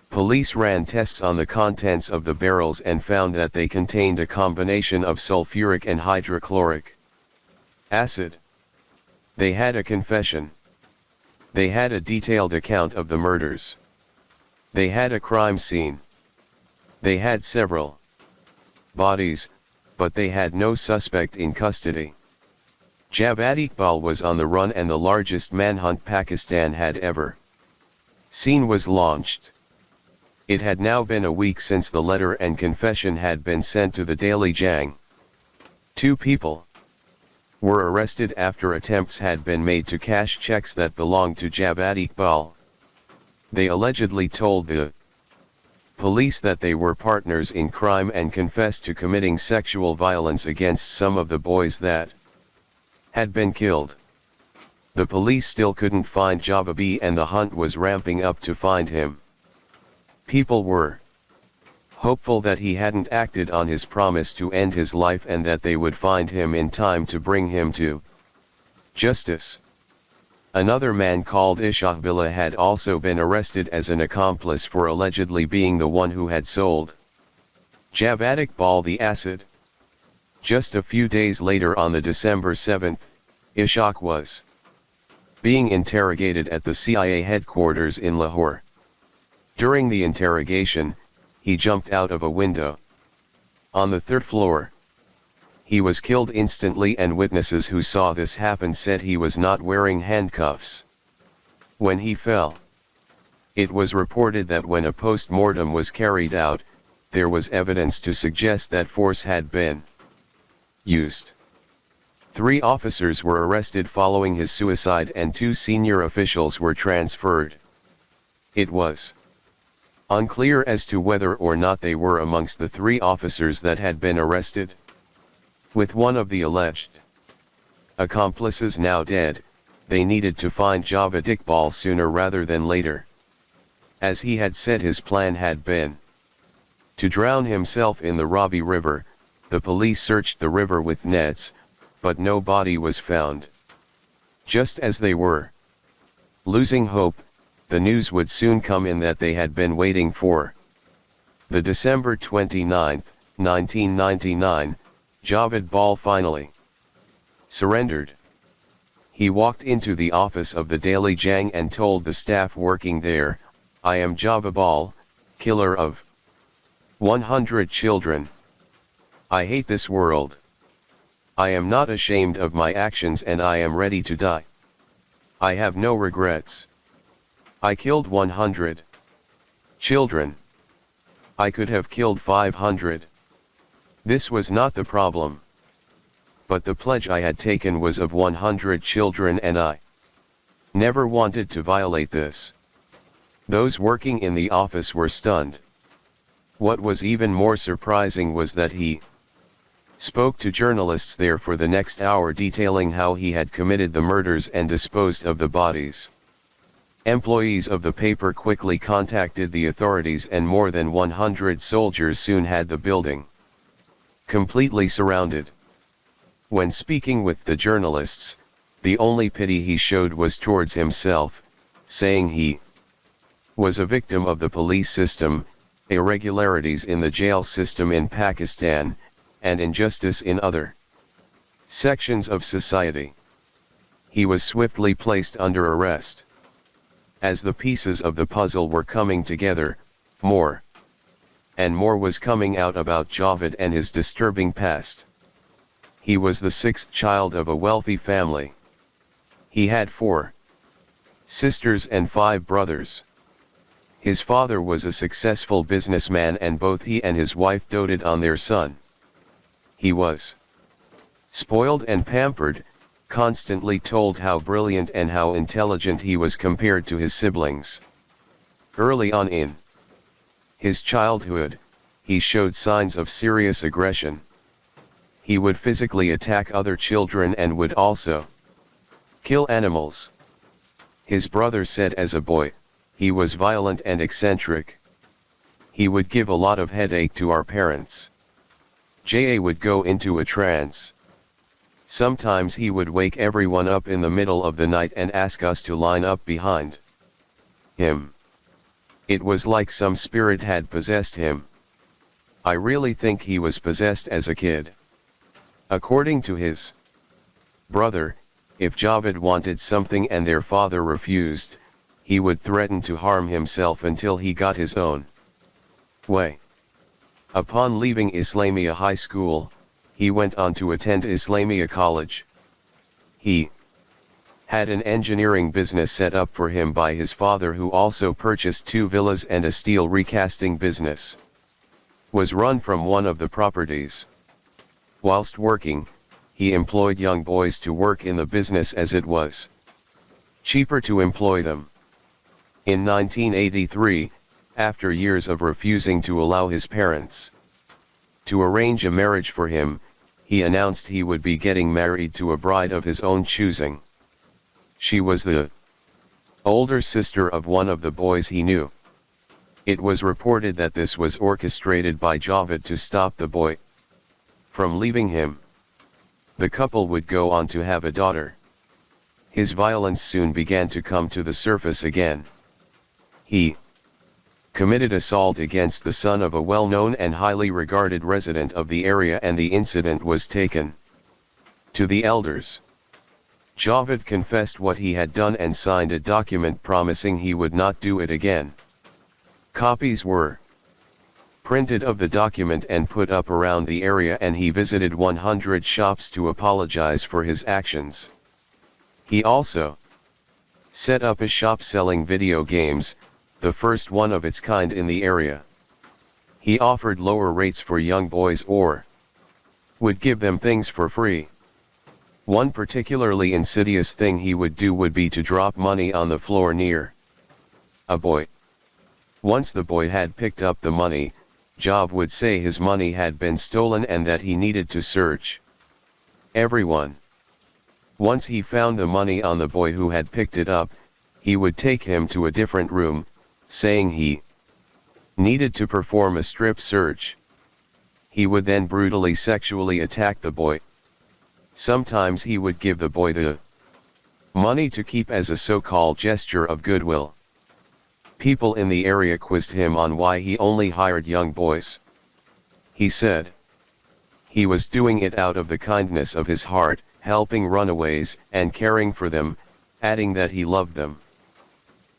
police ran tests on the contents of the barrels and found that they contained a combination of sulfuric and hydrochloric acid. They had a confession. They had a detailed account of the murders. They had a crime scene. They had several bodies, but they had no suspect in custody. Javad Iqbal was on the run and the largest manhunt Pakistan had ever seen was launched. It had now been a week since the letter and confession had been sent to the Daily Jang. 2 people were arrested after attempts had been made to cash checks that belonged to Javad Iqbal. They allegedly told the police that they were partners in crime and confessed to committing sexual violence against some of the boys that had been killed. The police still couldn't find Java B and the hunt was ramping up to find him. People were hopeful that he hadn't acted on his promise to end his life and that they would find him in time to bring him to justice. Another man called Ishaq Billah had also been arrested as an accomplice for allegedly being the one who had sold Javad Iqbal the acid. Just a few days later on the December 7th, Ishaq was being interrogated at the CIA headquarters in Lahore. During the interrogation, he jumped out of a window on the third floor. He was killed instantly and witnesses who saw this happen said he was not wearing handcuffs when he fell. It was reported that when a post-mortem was carried out, there was evidence to suggest that force had been used. 3 officers were arrested following his suicide and 2 senior officials were transferred. It was unclear as to whether or not they were amongst the 3 officers that had been arrested. With one of the alleged accomplices now dead, they needed to find Javad Iqbal sooner rather than later. As he had said his plan had been to drown himself in the Ravi River, the police searched the river with nets, but no body was found. Just as they were losing hope, the news would soon come in that they had been waiting for. The December 29, 1999, Javad Iqbal finally surrendered. He walked into the office of the Daily Jang and told the staff working there, "I am Javad Iqbal, killer of 100 children. I hate this world. I am not ashamed of my actions and I am ready to die. I have no regrets. I killed 100 children. I could have killed 500. This was not the problem. But the pledge I had taken was of 100 children and I never wanted to violate this." Those working in the office were stunned. What was even more surprising was that he spoke to journalists there for the next hour detailing how he had committed the murders and disposed of the bodies. Employees of the paper quickly contacted the authorities and more than 100 soldiers soon had the building completely surrounded. When speaking with the journalists, the only pity he showed was towards himself, saying he was a victim of the police system, irregularities in the jail system in Pakistan, and injustice in other sections of society. He was swiftly placed under arrest. As the pieces of the puzzle were coming together, more and more was coming out about Javad and his disturbing past. He was the 6th child of a wealthy family. He had 4 sisters and 5 brothers. His father was a successful businessman and both he and his wife doted on their son. He was spoiled and pampered, constantly told how brilliant and how intelligent he was compared to his siblings. Early on in his childhood, he showed signs of serious aggression. He would physically attack other children and would also kill animals. His brother said as a boy, he was violent and eccentric. He would give a lot of headache to our parents. Ja would go into a trance. Sometimes he would wake everyone up in the middle of the night and ask us to line up behind him. It was like some spirit had possessed him. I really think he was possessed as a kid. According to his brother, if Javad wanted something and their father refused, he would threaten to harm himself until he got his own way. Upon leaving Islamia High School, he went on to attend Islamia College. He had an engineering business set up for him by his father, who also purchased 2 villas, and a steel recasting business was run from one of the properties. Whilst working, he employed young boys to work in the business as it was cheaper to employ them. In 1983, after years of refusing to allow his parents to arrange a marriage for him, he announced he would be getting married to a bride of his own choosing. She was the older sister of one of the boys he knew. It was reported that this was orchestrated by Javed to stop the boy from leaving him. The couple would go on to have a daughter. His violence soon began to come to the surface again. He committed assault against the son of a well-known and highly regarded resident of the area, and the incident was taken to the elders. Javed confessed what he had done and signed a document promising he would not do it again. Copies were printed of the document and put up around the area, and he visited 100 shops to apologize for his actions. He also set up a shop selling video games, the first one of its kind in the area. He offered lower rates for young boys or would give them things for free. One particularly insidious thing he would do would be to drop money on the floor near a boy. Once the boy had picked up the money, Job would say his money had been stolen and that he needed to search everyone. Once he found the money on the boy who had picked it up, he would take him to a different room, saying he needed to perform a strip search. He would then brutally sexually attack the boy. Sometimes he would give the boy the money to keep as a so-called gesture of goodwill. People in the area quizzed him on why he only hired young boys. He said he was doing it out of the kindness of his heart, helping runaways and caring for them, adding that he loved them.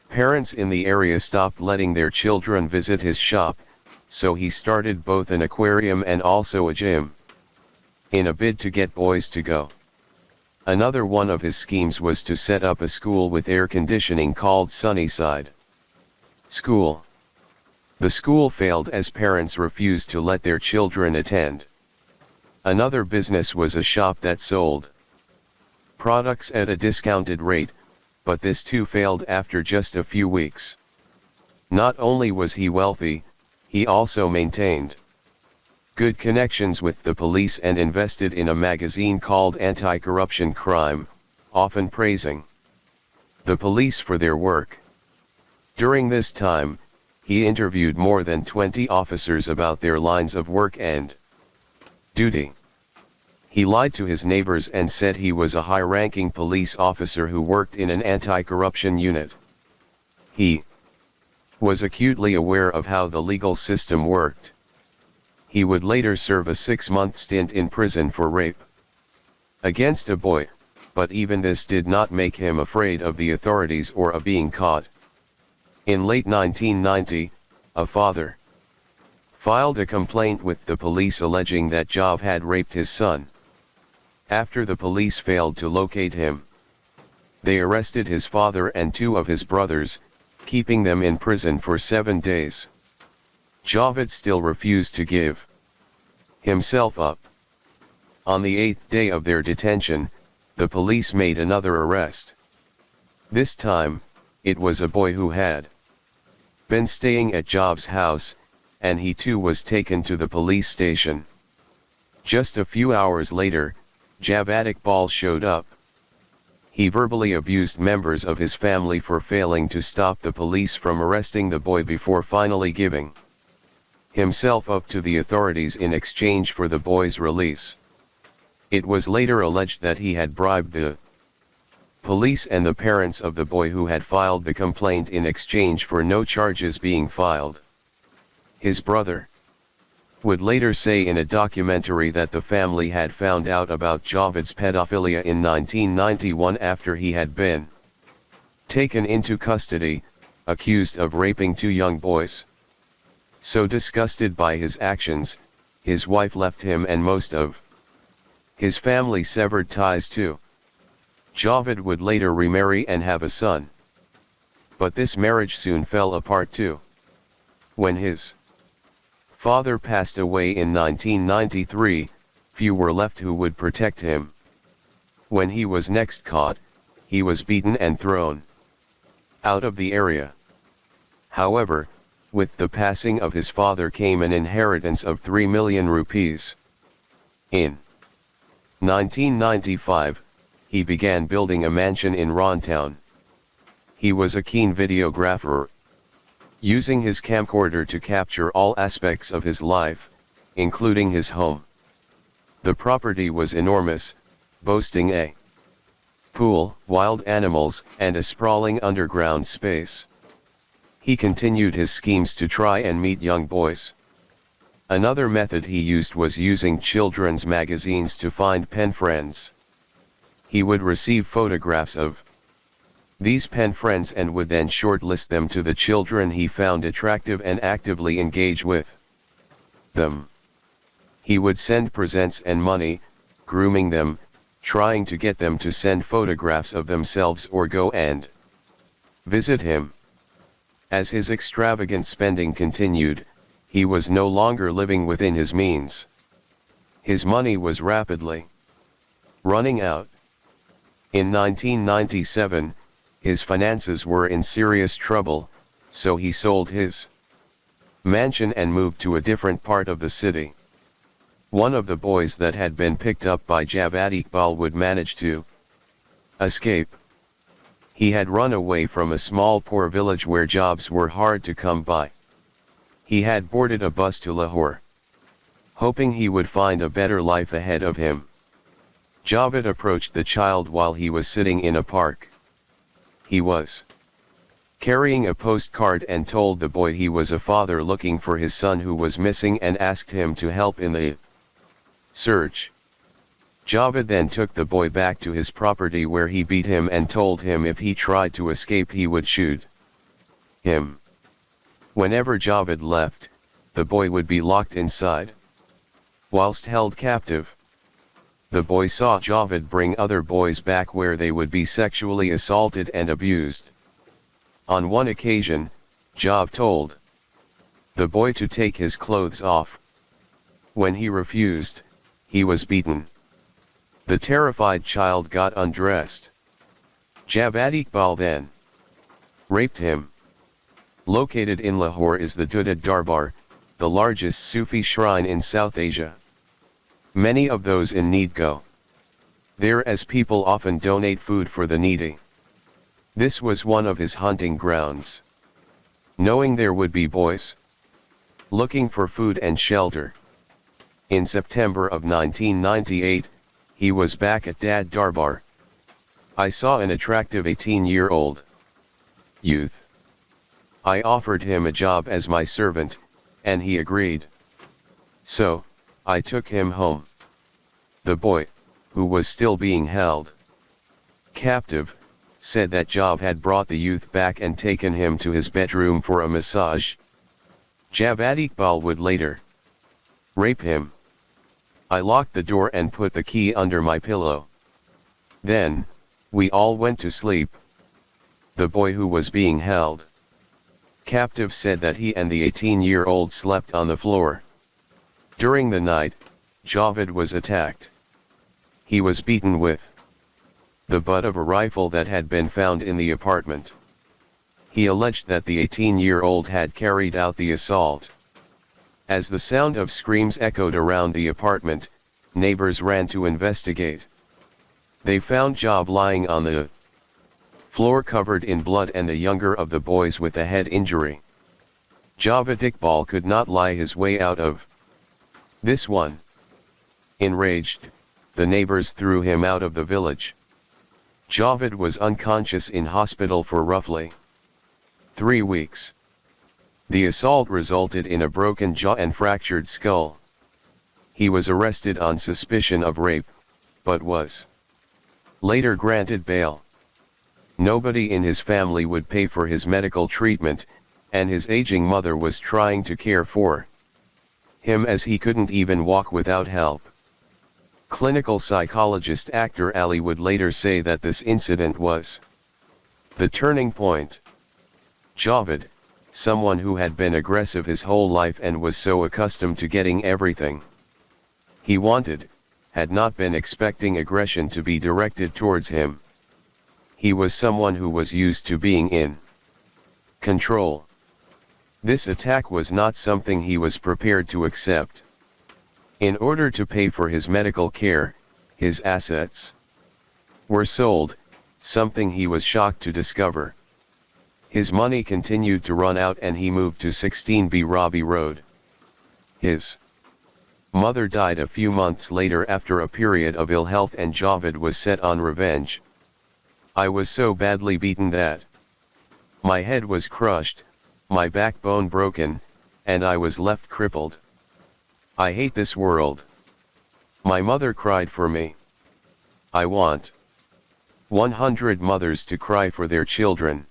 Parents in the area stopped letting their children visit his shop, so he started both an aquarium and also a gym, in a bid to get boys to go. Another one of his schemes was to set up a school with air conditioning called Sunnyside School. The school failed as parents refused to let their children attend. Another business was a shop that sold products at a discounted rate, but this too failed after just a few weeks. Not only was he wealthy, he also maintained good connections with the police and invested in a magazine called Anti-Corruption Crime, often praising the police for their work. During this time, he interviewed more than 20 officers about their lines of work and duty. He lied to his neighbors and said he was a high-ranking police officer who worked in an anti-corruption unit. He was acutely aware of how the legal system worked. He would later serve a 6-month stint in prison for rape against a boy, but even this did not make him afraid of the authorities or of being caught. In late 1990, a father filed a complaint with the police alleging that Job had raped his son. After the police failed to locate him, they arrested his father and 2 of his brothers, keeping them in prison for 7 days. Javed still refused to give himself up. On the 8th day of their detention, the police made another arrest. This time, it was a boy who had been staying at Job's house, and he too was taken to the police station. Just a few hours later, Javed Iqbal showed up. He verbally abused members of his family for failing to stop the police from arresting the boy before finally giving himself up to the authorities in exchange for the boy's release. It was later alleged that he had bribed the police and the parents of the boy who had filed the complaint in exchange for no charges being filed. His brother would later say in a documentary that the family had found out about Javed's pedophilia in 1991 after he had been taken into custody, accused of raping 2 young boys. So disgusted by his actions, his wife left him and most of his family severed ties too. Javed would later remarry and have a son. But this marriage soon fell apart too. When his father passed away in 1993, few were left who would protect him. When he was next caught, he was beaten and thrown out of the area. However, with the passing of his father came an inheritance of 3 million rupees. In 1995, he began building a mansion in Rontown. He was a keen videographer, using his camcorder to capture all aspects of his life, including his home. The property was enormous, boasting a pool, wild animals, and a sprawling underground space. He continued his schemes to try and meet young boys. Another method he used was using children's magazines to find pen friends. He would receive photographs of these pen friends and would then shortlist them to the children he found attractive and actively engage with them. He would send presents and money, grooming them, trying to get them to send photographs of themselves or go and visit him. As his extravagant spending continued, he was no longer living within his means. His money was rapidly running out. In 1997, his finances were in serious trouble, so he sold his mansion and moved to a different part of the city. One of the boys that had been picked up by Javad Iqbal would manage to escape. He had run away from a small poor village where jobs were hard to come by. He had boarded a bus to Lahore, hoping he would find a better life ahead of him. Javad approached the child while he was sitting in a park. He was carrying a postcard and told the boy he was a father looking for his son who was missing and asked him to help in the search. Javad then took the boy back to his property where he beat him and told him if he tried to escape he would shoot him. Whenever Javad left, the boy would be locked inside. Whilst held captive, the boy saw Javad bring other boys back where they would be sexually assaulted and abused. On one occasion, Javad told the boy to take his clothes off. When he refused, he was beaten. The terrified child got undressed. Javad Iqbal then raped him. Located in Lahore is the Dudad Darbar, the largest Sufi shrine in South Asia. Many of those in need go there as people often donate food for the needy. This was one of his hunting grounds. Knowing there would be boys looking for food and shelter, in September of 1998, he was back at Dad Darbar. I saw an attractive 18-year-old youth. I offered him a job as my servant, and he agreed. So, I took him home. The boy, who was still being held captive, said that Javad had brought the youth back and taken him to his bedroom for a massage. Javad Iqbal would later rape him. I locked the door and put the key under my pillow. Then, we all went to sleep. The boy who was being held captive said that he and the 18-year-old slept on the floor. During the night, Javad was attacked. He was beaten with the butt of a rifle that had been found in the apartment. He alleged that the 18-year-old had carried out the assault. As the sound of screams echoed around the apartment, neighbors ran to investigate. They found Javad lying on the floor covered in blood and the younger of the boys with a head injury. Javad Iqbal could not lie his way out of this one. Enraged, the neighbors threw him out of the village. Javad was unconscious in hospital for roughly 3 weeks. The assault resulted in a broken jaw and fractured skull. He was arrested on suspicion of rape, but was later granted bail. Nobody in his family would pay for his medical treatment, and his aging mother was trying to care for him as he couldn't even walk without help. Clinical psychologist actor Ali would later say that this incident was the turning point. Javad, someone who had been aggressive his whole life and was so accustomed to getting everything he wanted, had not been expecting aggression to be directed towards him. He was someone who was used to being in control. This attack was not something he was prepared to accept. In order to pay for his medical care, his assets were sold, something he was shocked to discover. His money continued to run out and he moved to 16B Robbie Road. His mother died a few months later after a period of ill health, and Javed was set on revenge. I was so badly beaten that my head was crushed, my backbone broken, and I was left crippled. I hate this world. My mother cried for me. I want 100 mothers to cry for their children.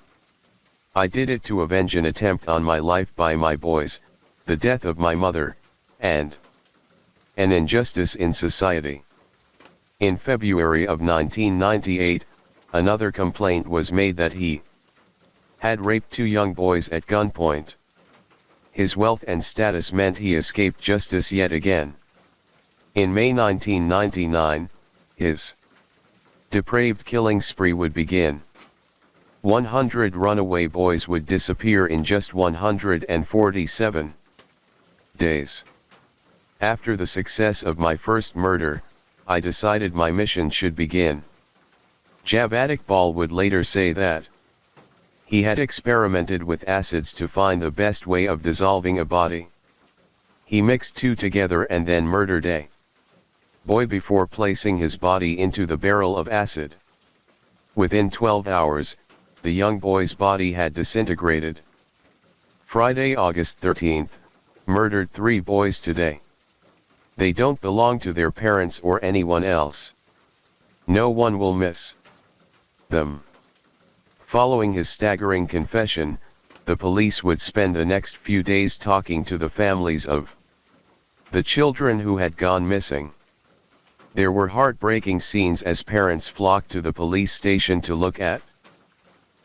I did it to avenge an attempt on my life by my boys, the death of my mother, and an injustice in society. In February of 1998, another complaint was made that he had raped 2 young boys at gunpoint. His wealth and status meant he escaped justice yet again. In May 1999, his depraved killing spree would begin. 100 runaway boys would disappear in just 147 days. After the success of my first murder, I decided my mission should begin. Javed Iqbal would later say that he had experimented with acids to find the best way of dissolving a body. He mixed 2 together and then murdered a boy before placing his body into the barrel of acid. Within 12 hours, the young boy's body had disintegrated. Friday, August 13th, murdered 3 boys today. They don't belong to their parents or anyone else. No one will miss them. Following his staggering confession, the police would spend the next few days talking to the families of the children who had gone missing. There were heartbreaking scenes as parents flocked to the police station to look at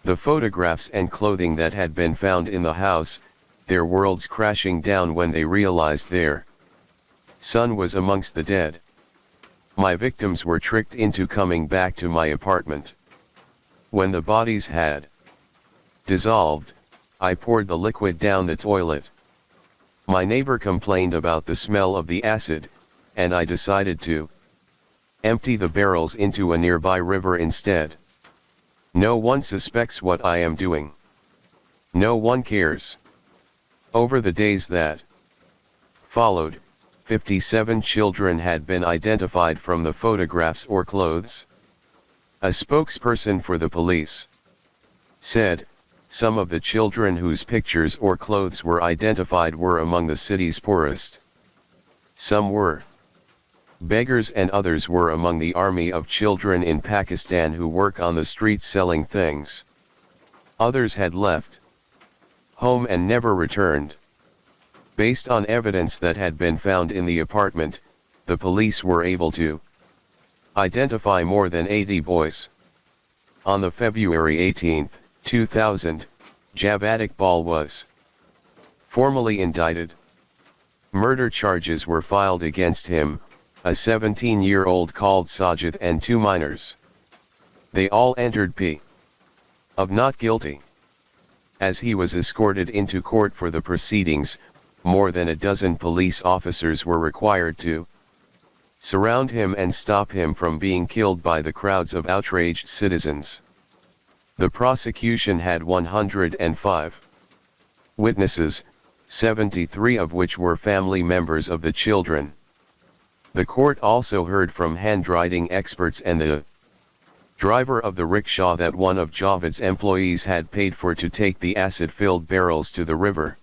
the photographs and clothing that had been found in the house, their worlds crashing down when they realized their son was amongst the dead. My victims were tricked into coming back to my apartment. When the bodies had dissolved, I poured the liquid down the toilet. My neighbor complained about the smell of the acid, and I decided to empty the barrels into a nearby river instead. No one suspects what I am doing. No one cares. Over the days that followed, 57 children had been identified from the photographs or clothes. A spokesperson for the police said, some of the children whose pictures or clothes were identified were among the city's poorest. Some were beggars and others were among the army of children in Pakistan who work on the streets selling things. Others had left home and never returned. Based on evidence that had been found in the apartment, the police were able to identify more than 80 boys. On the February 18, 2000, Javed Iqbal was formally indicted. Murder charges were filed against him, a 17-year-old called Sajid, and 2 minors. They all entered plea of not guilty. As he was escorted into court for the proceedings, more than a dozen police officers were required to surround him and stop him from being killed by the crowds of outraged citizens. The prosecution had 105 witnesses, 73 of which were family members of the children. The court also heard from handwriting experts and the driver of the rickshaw that one of Javed's employees had paid for to take the acid-filled barrels to the river.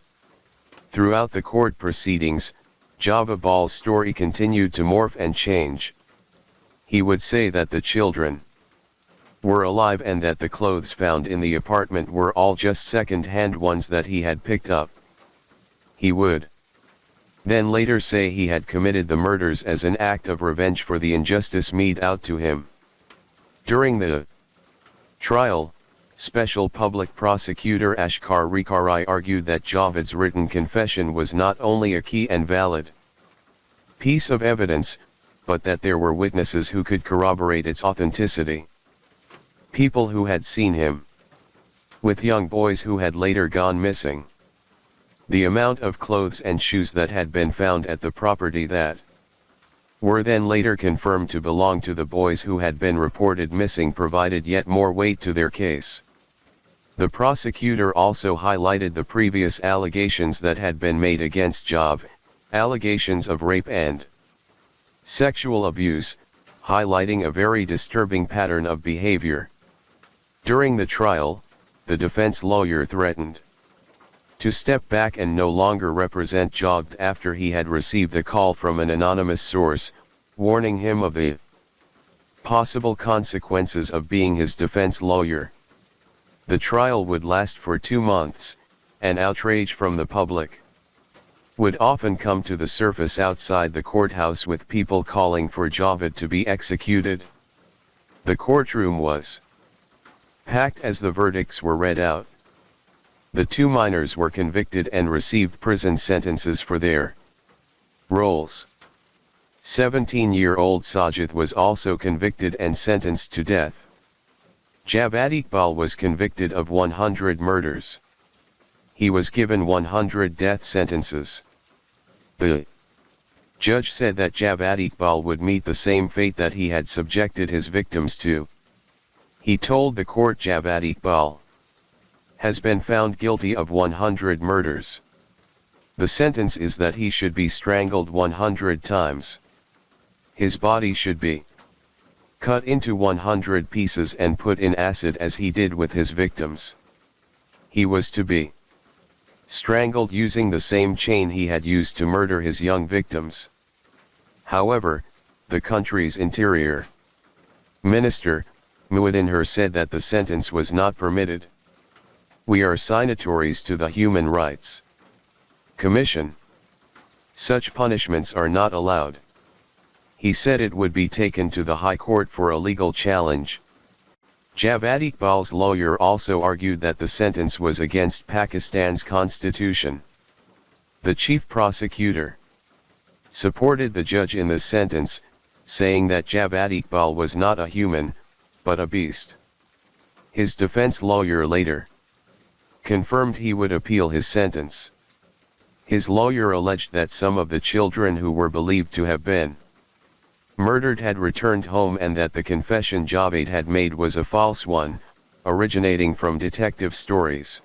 Throughout the court proceedings, Javed Iqbal's story continued to morph and change. He would say that the children were alive and that the clothes found in the apartment were all just second-hand ones that he had picked up. He would then later say he had committed the murders as an act of revenge for the injustice meted out to him. During the trial, Special Public Prosecutor Ashkar Rikari argued that Javed's written confession was not only a key and valid piece of evidence, but that there were witnesses who could corroborate its authenticity. People who had seen him with young boys who had later gone missing. The amount of clothes and shoes that had been found at the property that were then later confirmed to belong to the boys who had been reported missing provided yet more weight to their case. The prosecutor also highlighted the previous allegations that had been made against Job, allegations of rape and sexual abuse, highlighting a very disturbing pattern of behavior. During the trial, the defense lawyer threatened to step back and no longer represent Job after he had received a call from an anonymous source, warning him of the possible consequences of being his defense lawyer. The trial would last for 2 months, and outrage from the public would often come to the surface outside the courthouse with people calling for Javed to be executed. The courtroom was packed as the verdicts were read out. The 2 minors were convicted and received prison sentences for their roles. 17-year-old Sajid was also convicted and sentenced to death. Javad Iqbal was convicted of 100 murders. He was given 100 death sentences. The judge said that Javad Iqbal would meet the same fate that he had subjected his victims to. He told the court Javad Iqbal has been found guilty of 100 murders. The sentence is that he should be strangled 100 times. His body should be cut into 100 pieces and put in acid as he did with his victims. He was to be strangled using the same chain he had used to murder his young victims. However, the country's interior minister, Muhyiddin Her, said that the sentence was not permitted. We are signatories to the Human Rights Commission. Such punishments are not allowed. He said it would be taken to the High Court for a legal challenge. Javad Iqbal's lawyer also argued that the sentence was against Pakistan's constitution. The chief prosecutor supported the judge in the sentence, saying that Javad Iqbal was not a human, but a beast. His defense lawyer later confirmed he would appeal his sentence. His lawyer alleged that some of the children who were believed to have been murdered had returned home and that the confession Javed had made was a false one, originating from detective stories.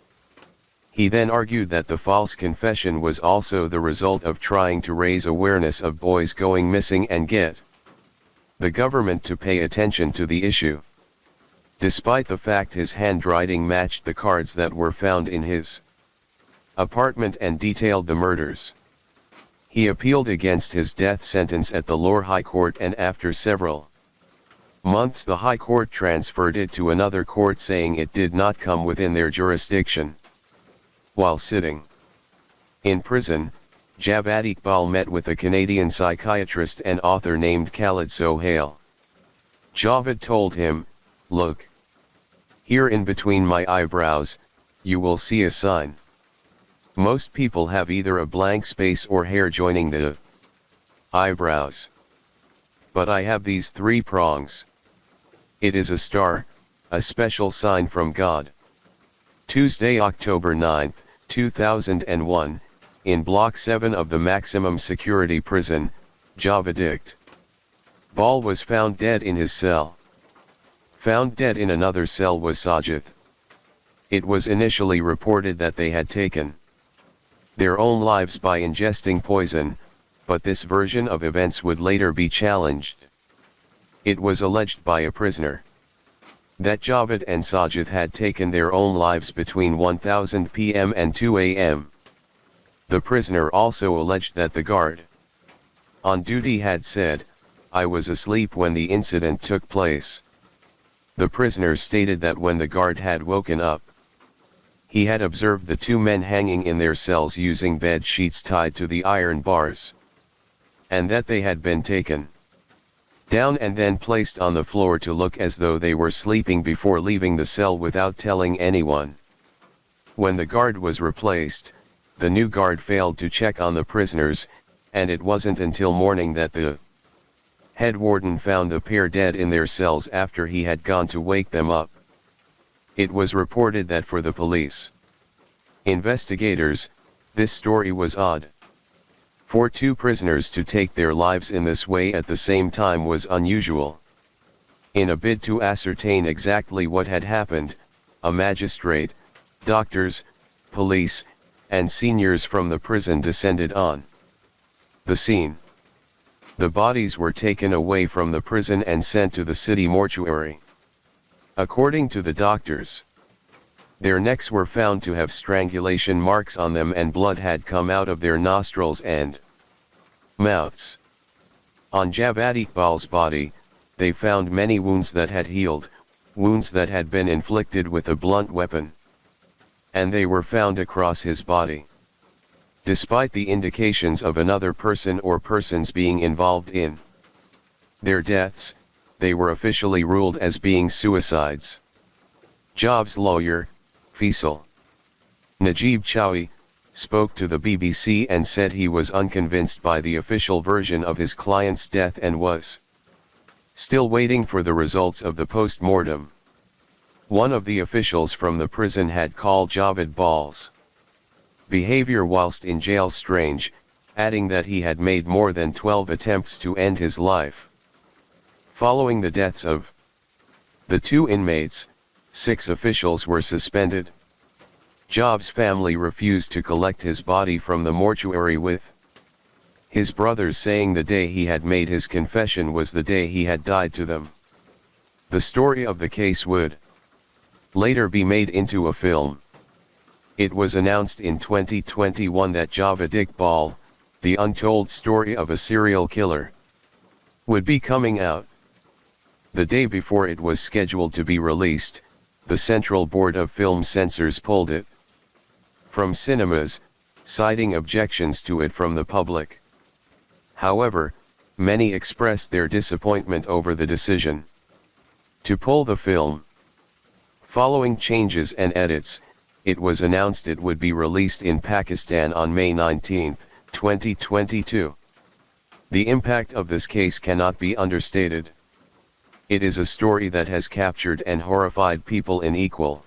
He then argued that the false confession was also the result of trying to raise awareness of boys going missing and get the government to pay attention to the issue. Despite the fact his handwriting matched the cards that were found in his apartment and detailed the murders. He appealed against his death sentence at the Lahore High Court, and after several months the High Court transferred it to another court, saying it did not come within their jurisdiction. While sitting in prison, Javad Iqbal met with a Canadian psychiatrist and author named Khalid Sohail. Javed told him, "Look, here in between my eyebrows, you will see a sign. Most people have either a blank space or hair joining the eyebrows. But I have these 3 prongs. It is a star, a special sign from God." Tuesday, October 9, 2001, in Block 7 of the maximum security prison, Javad Iqbal was found dead in his cell. Found dead in another cell was Sajid. It was initially reported that they had taken their own lives by ingesting poison, but this version of events would later be challenged. It was alleged by a prisoner that Javed and Sajid had taken their own lives between 1000 p.m. and 2 a.m. The prisoner also alleged that the guard on duty had said, "I was asleep when the incident took place." The prisoner stated that when the guard had woken up, he had observed the 2 men hanging in their cells using bed sheets tied to the iron bars, and that they had been taken down and then placed on the floor to look as though they were sleeping before leaving the cell without telling anyone. When the guard was replaced, the new guard failed to check on the prisoners, and it wasn't until morning that the head warden found the pair dead in their cells after he had gone to wake them up. It was reported that for the police investigators, This story was odd. For two prisoners to take their lives in this way at the same time was unusual. In a bid to ascertain exactly what had happened, a magistrate, doctors, police, and seniors from the prison descended on the scene. The bodies were taken away from the prison and sent to the city mortuary. According to the doctors, their necks were found to have strangulation marks on them and blood had come out of their nostrils and mouths. On Javad Iqbal's body, they found many wounds that had healed, wounds that had been inflicted with a blunt weapon. And they were found across his body. Despite the indications of another person or persons being involved in their deaths, they were officially ruled as being suicides. Job's lawyer, Faisal Najib Chawi, spoke to the BBC and said he was unconvinced by the official version of his client's death and was still waiting for the results of the post-mortem. One of the officials from the prison had called Javad Bal's behavior whilst in jail strange, adding that he had made more than 12 attempts to end his life. Following the deaths of the two inmates, 6 officials were suspended. Job's family refused to collect his body from the mortuary, with his brothers saying the day he had made his confession was the day he had died to them. The story of the case would later be made into a film. It was announced in 2021 that Javad Iqbal, the untold story of a serial killer, would be coming out. The day before it was scheduled to be released, the Central Board of Film Censors pulled it from cinemas, citing objections to it from the public. However, many expressed their disappointment over the decision to pull the film. Following changes and edits, it was announced it would be released in Pakistan on May 19, 2022. The impact of this case cannot be understated. It is a story that has captured and horrified people in equal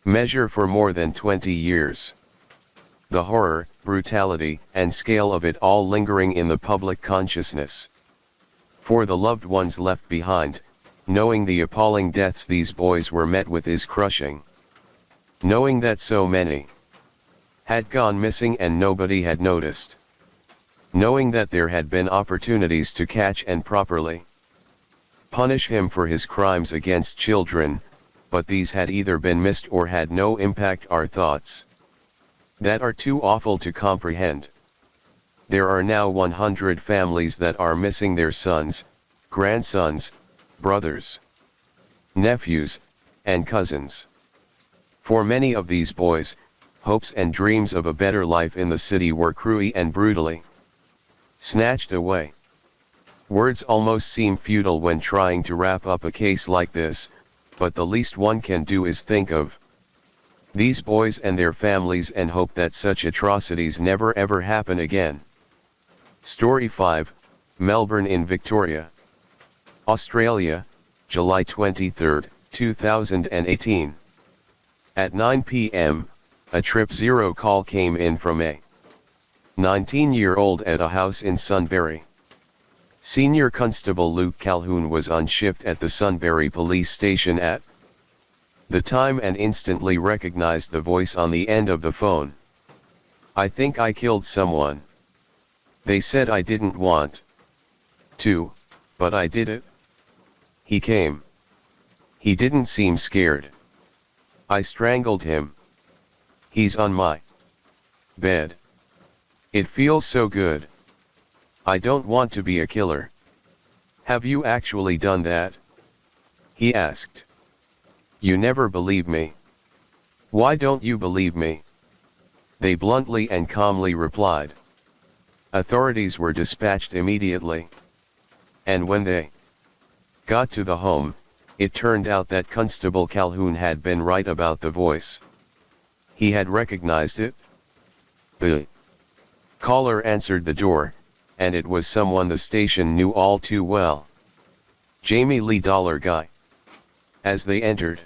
measure for more than 20 years. The horror, brutality, and scale of it all lingering in the public consciousness. For the loved ones left behind, knowing the appalling deaths these boys were met with is crushing. Knowing that so many had gone missing and nobody had noticed. Knowing that there had been opportunities to catch and properly punish him for his crimes against children, but these had either been missed or had no impact, are thoughts that are too awful to comprehend. There are now 100 families that are missing their sons, grandsons, brothers, nephews, and cousins. For many of these boys, hopes and dreams of a better life in the city were cruelly and brutally snatched away. Words almost seem futile when trying to wrap up a case like this, but the least one can do is think of these boys and their families and hope that such atrocities never ever happen again. Story 5, Melbourne in Victoria, Australia, July 23, 2018. At 9 p.m., a 000 call came in from a 19-year-old at a house in Sunbury. Senior Constable Luke Calhoun was on shift at the Sunbury police station at the time and instantly recognized the voice on the end of the phone. "I think I killed someone. They said I didn't want to, but I did it." He came. He didn't seem scared. "I strangled him. He's on my bed. It feels so good. I don't want to be a killer." "Have you actually done that?" he asked. "You never believe me." "Why don't you believe me?" they bluntly and calmly replied. Authorities were dispatched immediately. And when they got to the home, it turned out that Constable Calhoun had been right about the voice. He had recognized it. The caller answered the door, and it was someone the station knew all too well. Jamie Lee Dollar Guy. As they entered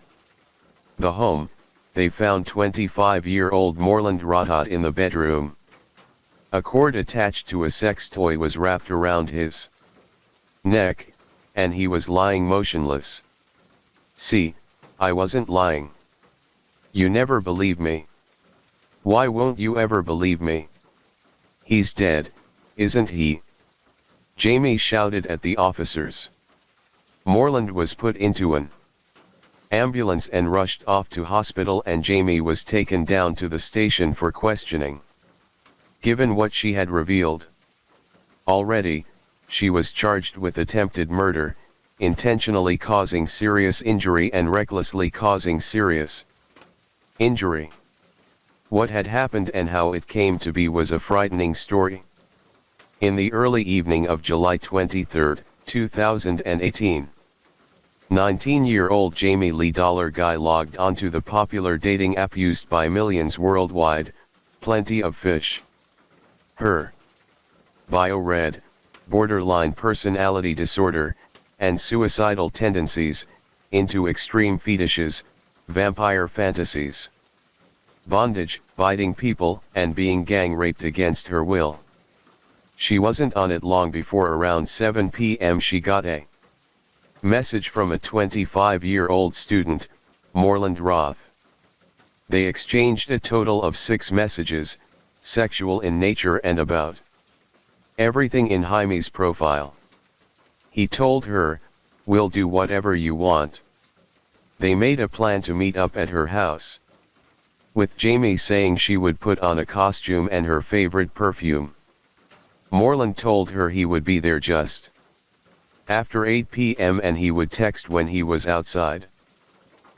the home, they found 25-year-old Moreland Rahat in the bedroom. A cord attached to a sex toy was wrapped around his neck, and he was lying motionless. See, I wasn't lying. You never believe me. Why won't you ever believe me? He's dead, isn't he? Jamie shouted at the officers. Moreland was put into an ambulance and rushed off to hospital, and Jamie was taken down to the station for questioning. Given what she had revealed already, she was charged with attempted murder, intentionally causing serious injury and recklessly causing serious injury. What had happened and how it came to be was a frightening story. In the early evening of July 23, 2018, 19-year-old Jamie Lee Guy logged onto the popular dating app used by millions worldwide, Plenty of Fish. Her bio read, borderline personality disorder, and suicidal tendencies, into extreme fetishes, vampire fantasies, bondage, biting people, and being gang raped against her will. She wasn't on it long before around 7 p.m. she got a message from a 25-year-old student, Moreland Roth. They exchanged a total of 6 messages, sexual in nature and about everything in Jaime's profile. He told her, "We'll do whatever you want." They made a plan to meet up at her house, with Jamie saying she would put on a costume and her favorite perfume. Moreland told her he would be there just after 8 p.m. and he would text when he was outside.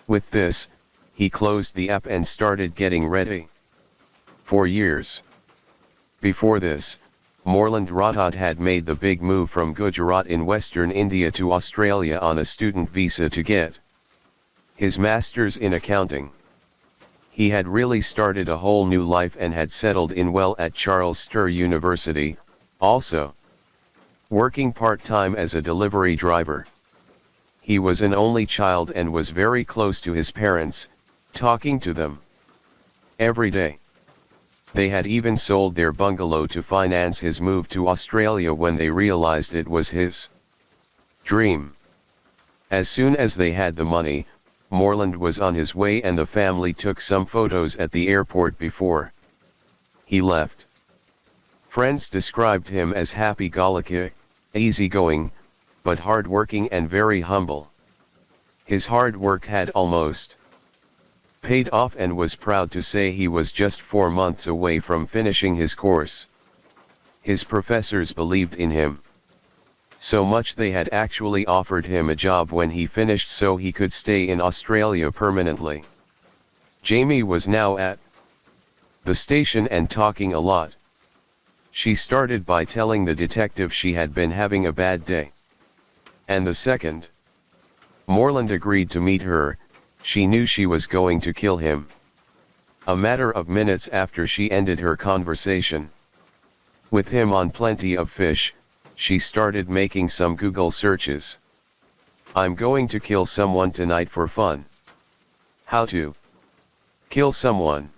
With this, he closed the app and started getting ready. For years before this, Moreland Rahat had made the big move from Gujarat in western India to Australia on a student visa to get his master's in accounting. He had really started a whole new life and had settled in well at Charles Sturt University, also working part-time as a delivery driver. He was an only child and was very close to his parents, talking to them every day. They had even sold their bungalow to finance his move to Australia when they realized it was his dream. As soon as they had the money, Moreland was on his way and the family took some photos at the airport before he left. Friends described him as happy-go-lucky, easygoing, but hard-working and very humble. His hard work had almost paid off and was proud to say he was just 4 months away from finishing his course. His professors believed in him so much they had actually offered him a job when he finished so he could stay in Australia permanently. Jamie was now at the station and talking a lot. She started by telling the detective she had been having a bad day. And the second Moreland agreed to meet her, she knew she was going to kill him. A matter of minutes after she ended her conversation with him on Plenty of Fish, she started making some Google searches. I'm going to kill someone tonight for fun. How to kill someone.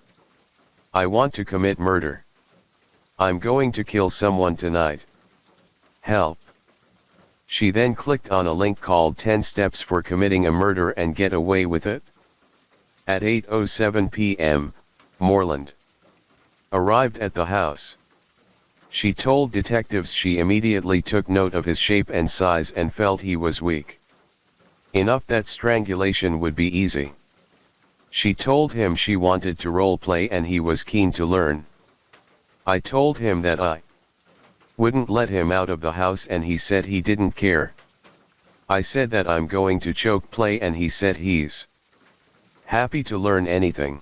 I want to commit murder. I'm going to kill someone tonight. Help. She then clicked on a link called 10 Steps for Committing a Murder and Get Away with It. At 8:07 p.m., Moreland arrived at the house. She told detectives she immediately took note of his shape and size and felt he was weak enough that strangulation would be easy. She told him she wanted to role play and he was keen to learn. I told him that I wouldn't let him out of the house and he said he didn't care. I said that I'm going to choke play and he said he's happy to learn anything.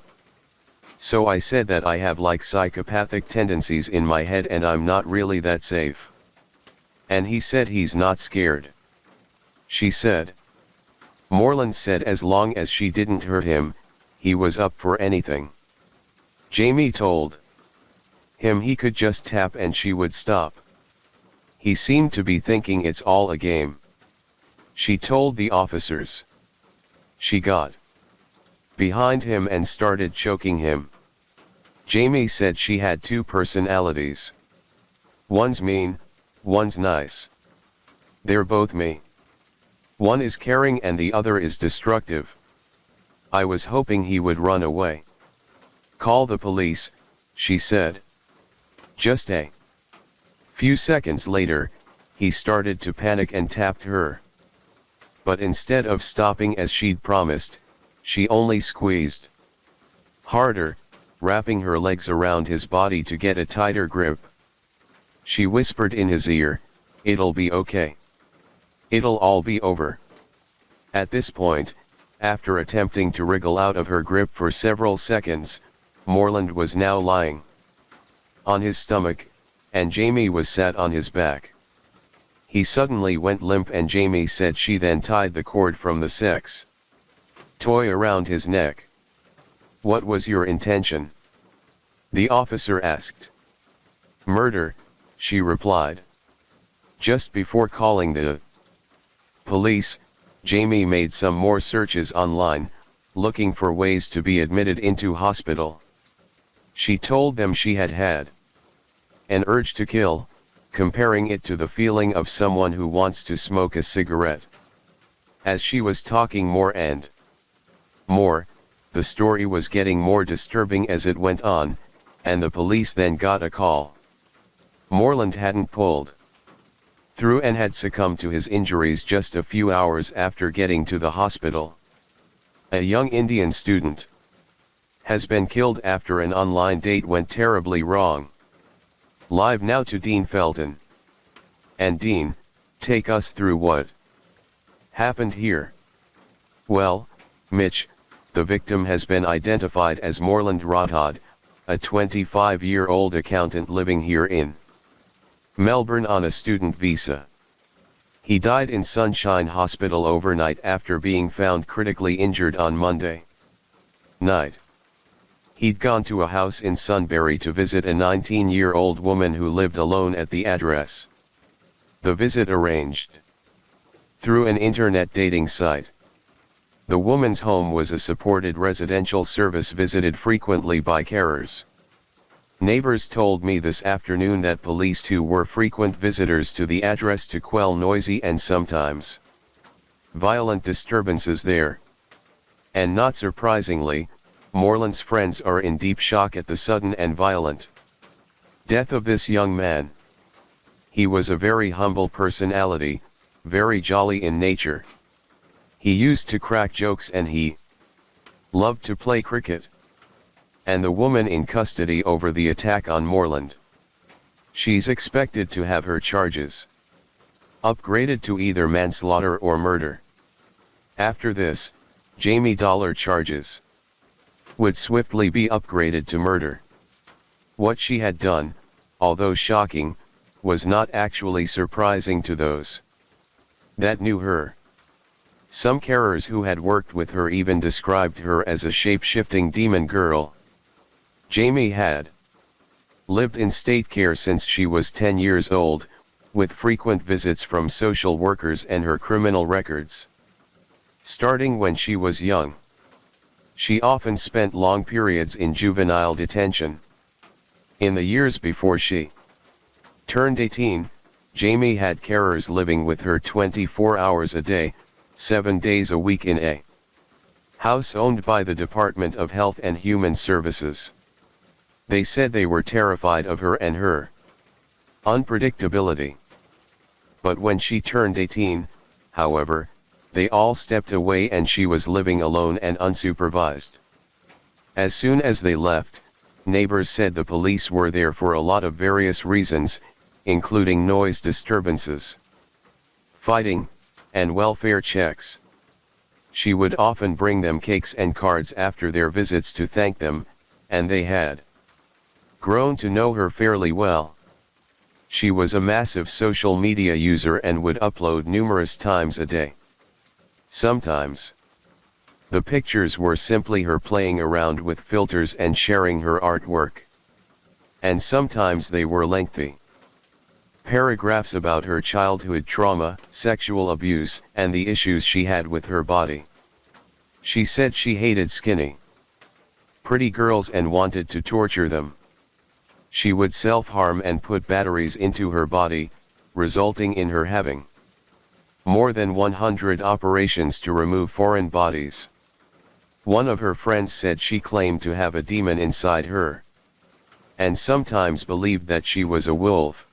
So I said that I have like psychopathic tendencies in my head and I'm not really that safe. And he said he's not scared. She said. Moreland said as long as she didn't hurt him, he was up for anything. Jamie told him he could just tap and she would stop. He seemed to be thinking it's all a game. She told the officers she got behind him and started choking him. Jamie said she had two personalities. One's mean, one's nice. They're both me. One is caring and the other is destructive. I was hoping he would run away. Call the police, she said. Just a few seconds later, he started to panic and tapped her. But instead of stopping as she'd promised, she only squeezed harder, wrapping her legs around his body to get a tighter grip. She whispered in his ear, "It'll be okay. It'll all be over." At this point, after attempting to wriggle out of her grip for several seconds, Moreland was now lying on his stomach, and Jamie was sat on his back. He suddenly went limp and Jamie said she then tied the cord from the sex toy around his neck. "What was your intention?" the officer asked. "Murder," she replied. Just before calling the police, Jamie made some more searches online, looking for ways to be admitted into hospital. She told them she had had an urge to kill, comparing it to the feeling of someone who wants to smoke a cigarette. As she was talking more and more, the story was getting more disturbing as it went on, and the police then got a call. Moreland hadn't pulled through and had succumbed to his injuries just a few hours after getting to the hospital. A young Indian student has been killed after an online date went terribly wrong. Live now to Dean Felton. And Dean, take us through what happened here. Well, Mitch, the victim has been identified as Moreland Rathod, a 25-year-old accountant living here in Melbourne on a student visa. He died in Sunshine Hospital overnight after being found critically injured on Monday night. He'd gone to a house in Sunbury to visit a 19-year-old woman who lived alone at the address. The visit arranged through an internet dating site. The woman's home was a supported residential service visited frequently by carers. Neighbors told me this afternoon that police too were frequent visitors to the address to quell noisy and sometimes violent disturbances there. And not surprisingly, Moreland's friends are in deep shock at the sudden and violent death of this young man. He was a very humble personality, very jolly in nature. He used to crack jokes and he loved to play cricket. And the woman in custody over the attack on Moreland. She's expected to have her charges upgraded to either manslaughter or murder. After this, Jamie Dollar charges would swiftly be upgraded to murder. What she had done, although shocking, was not actually surprising to those that knew her. Some carers who had worked with her even described her as a shape-shifting demon girl. Jamie had lived in state care since she was 10 years old, with frequent visits from social workers and her criminal records starting when she was young. She often spent long periods in juvenile detention. In the years before she turned 18, Jamie had carers living with her 24 hours a day, 7 days a week in a house owned by the Department of Health and Human Services. They said they were terrified of her and her unpredictability. But when she turned 18, however, they all stepped away and she was living alone and unsupervised. As soon as they left, neighbors said the police were there for a lot of various reasons, including noise disturbances, fighting, and welfare checks. She would often bring them cakes and cards after their visits to thank them, and they had grown to know her fairly well. She was a massive social media user and would upload numerous times a day. Sometimes the pictures were simply her playing around with filters and sharing her artwork. And sometimes they were lengthy paragraphs about her childhood trauma, sexual abuse, and the issues she had with her body. She said she hated skinny, pretty girls and wanted to torture them. She would self-harm and put batteries into her body, resulting in her having more than 100 operations to remove foreign bodies. One of her friends said she claimed to have a demon inside her, and sometimes believed that she was a wolf.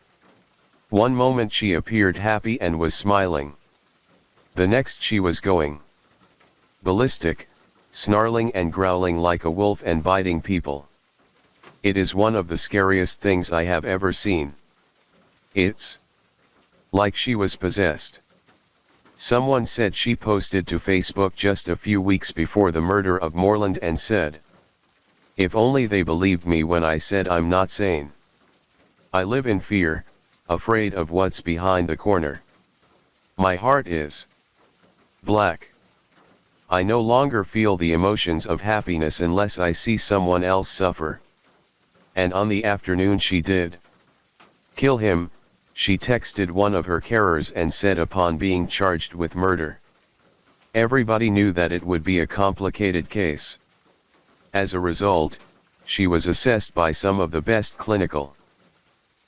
One moment she appeared happy and was smiling. The next she was going ballistic, snarling and growling like a wolf and biting people. It is one of the scariest things I have ever seen. It's like she was possessed. Someone said she posted to Facebook just a few weeks before the murder of Moreland and said, "If only they believed me when I said I'm not sane. I live in fear, afraid of what's behind the corner. My heart is black. I no longer feel the emotions of happiness unless I see someone else suffer." And on the afternoon she did kill him, she texted one of her carers and said upon being charged with murder. Everybody knew that it would be a complicated case. As a result, she was assessed by some of the best clinical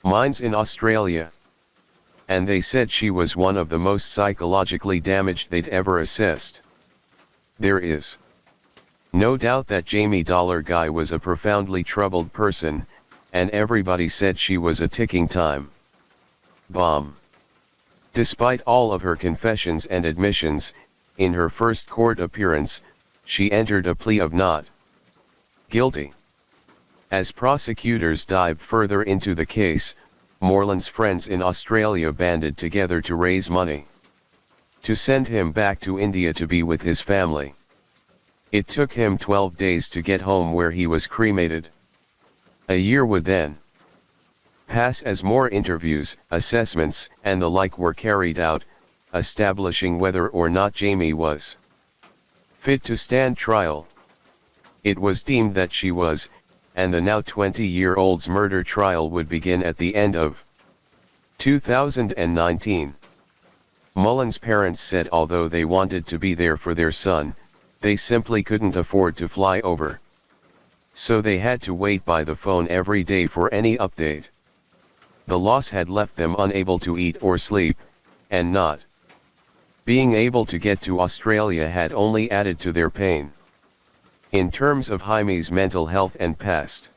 minds in Australia. And they said she was one of the most psychologically damaged they'd ever assessed. There is no doubt that Jamie Dollar Guy was a profoundly troubled person, and everybody said she was a ticking time bomb. Despite all of her confessions and admissions, in her first court appearance, she entered a plea of not guilty. As prosecutors dived further into the case, Moreland's friends in Australia banded together to raise money to send him back to India to be with his family. It took him 12 days to get home, where he was cremated. A year would then pass as more interviews, assessments, and the like were carried out, establishing whether or not Jamie was fit to stand trial. It was deemed that she was, and the now 20-year-old's murder trial would begin at the end of 2019. Mullen's parents said although they wanted to be there for their son, they simply couldn't afford to fly over. So they had to wait by the phone every day for any update. The loss had left them unable to eat or sleep, and not being able to get to Australia had only added to their pain. In terms of Jaime's mental health and past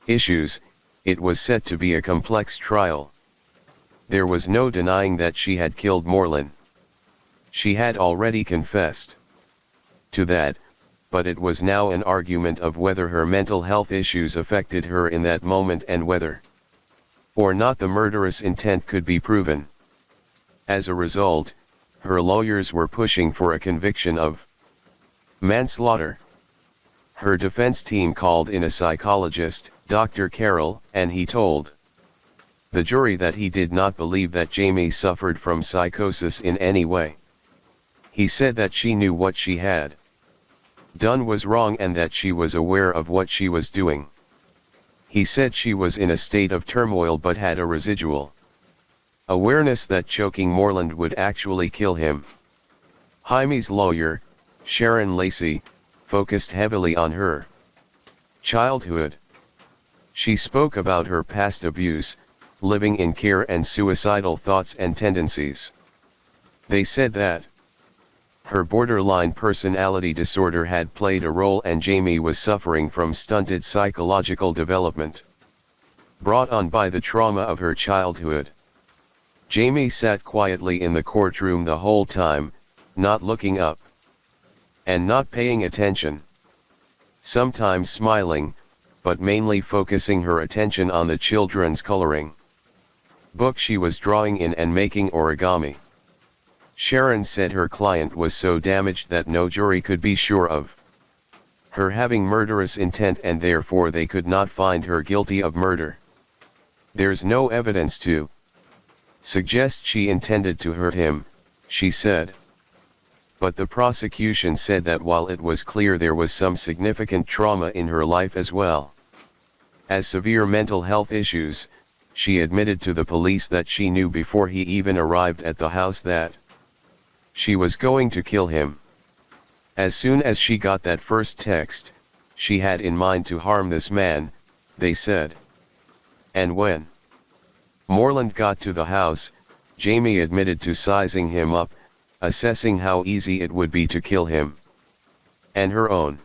issues, it was set to be a complex trial. There was no denying that she had killed Moreland. She had already confessed to that, but it was now an argument of whether her mental health issues affected her in that moment and whether or not the murderous intent could be proven. As a result, her lawyers were pushing for a conviction of manslaughter. Her defense team called in a psychologist, Dr. Carroll, and he told the jury that he did not believe that Jamie suffered from psychosis in any way. He said that she knew what she had done was wrong and that she was aware of what she was doing. He said she was in a state of turmoil but had a residual awareness that choking Moreland would actually kill him. Jaime's lawyer, Sharon Lacey, focused heavily on her childhood. She spoke about her past abuse, living in care and suicidal thoughts and tendencies. They said that her borderline personality disorder had played a role and Jamie was suffering from stunted psychological development brought on by the trauma of her childhood. Jamie sat quietly in the courtroom the whole time, not looking up and not paying attention. Sometimes smiling, but mainly focusing her attention on the children's coloring book she was drawing in and making origami. Sharon said her client was so damaged that no jury could be sure of her having murderous intent and therefore they could not find her guilty of murder. There's no evidence to suggest she intended to hurt him, she said. But the prosecution said that while it was clear there was some significant trauma in her life as well as severe mental health issues, she admitted to the police that she knew before he even arrived at the house that she was going to kill him. As soon as she got that first text, she had in mind to harm this man, they said. And when Moreland got to the house, Jamie admitted to sizing him up, assessing how easy it would be to kill him. And her own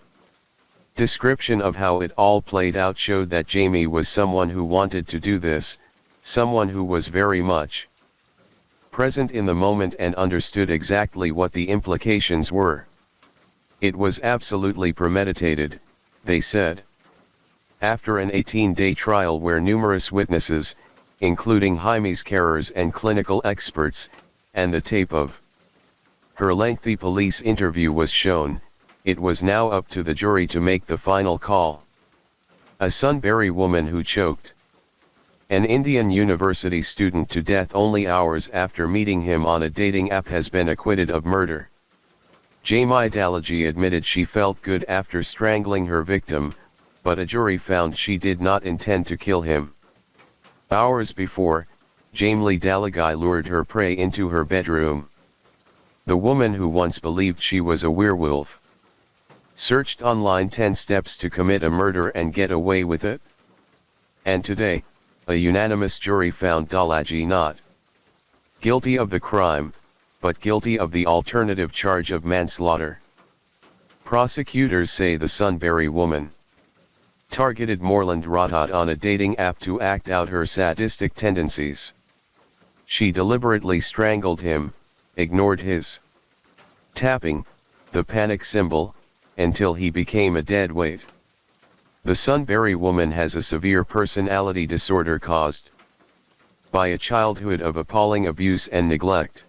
description of how it all played out showed that Jamie was someone who wanted to do this, someone who was very much present in the moment and understood exactly what the implications were. It was absolutely premeditated, they said. After an 18-day trial where numerous witnesses, including Jaime's carers and clinical experts, and the tape of her lengthy police interview was shown, it was now up to the jury to make the final call. A Sunbury woman who choked an Indian university student to death only hours after meeting him on a dating app has been acquitted of murder. Jamie Dalagi admitted she felt good after strangling her victim, but a jury found she did not intend to kill him. Hours before, Jamie Dalagi lured her prey into her bedroom. The woman who once believed she was a werewolf searched online 10 steps to commit a murder and get away with it. And today, a unanimous jury found Dalagi not guilty of the crime, but guilty of the alternative charge of manslaughter. Prosecutors say the Sunbury woman targeted Moreland Rodhat on a dating app to act out her sadistic tendencies. She deliberately strangled him, ignored his tapping, the panic symbol, until he became a dead weight. The Sunbury woman has a severe personality disorder caused by a childhood of appalling abuse and neglect.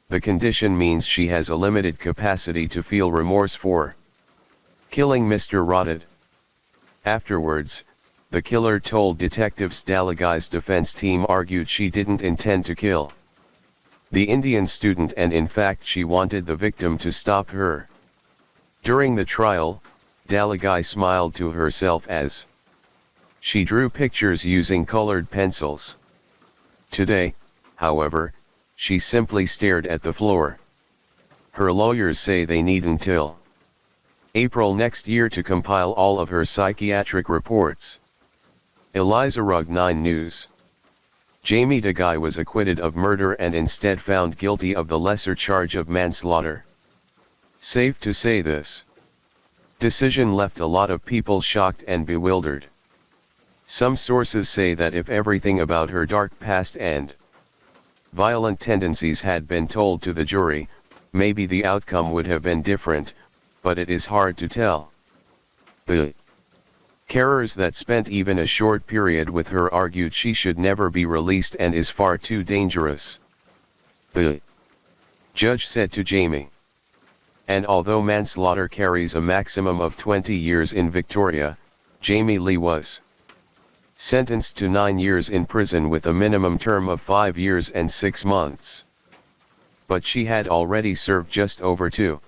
The condition means she has a limited capacity to feel remorse for killing Mr. Rodhat. Afterwards, the killer told detectives Dalagi's defense team argued she didn't intend to kill the Indian student and in fact she wanted the victim to stop her. During the trial, Dalagi smiled to herself as she drew pictures using colored pencils. Today, however, she simply stared at the floor. Her lawyers say they need until April next year to compile all of her psychiatric reports. Eliza Rugg, 9 News. Jamie Dalagi was acquitted of murder and instead found guilty of the lesser charge of manslaughter. Safe to say this decision left a lot of people shocked and bewildered. Some sources say that if everything about her dark past and violent tendencies had been told to the jury, maybe the outcome would have been different, but it is hard to tell. The carers that spent even a short period with her argued she should never be released and is far too dangerous. The judge said to Jamie. And although manslaughter carries a maximum of 20 years in Victoria, Jamie Lee was sentenced to 9 years in prison with a minimum term of 5 years and 6 months. But she had already served just over 2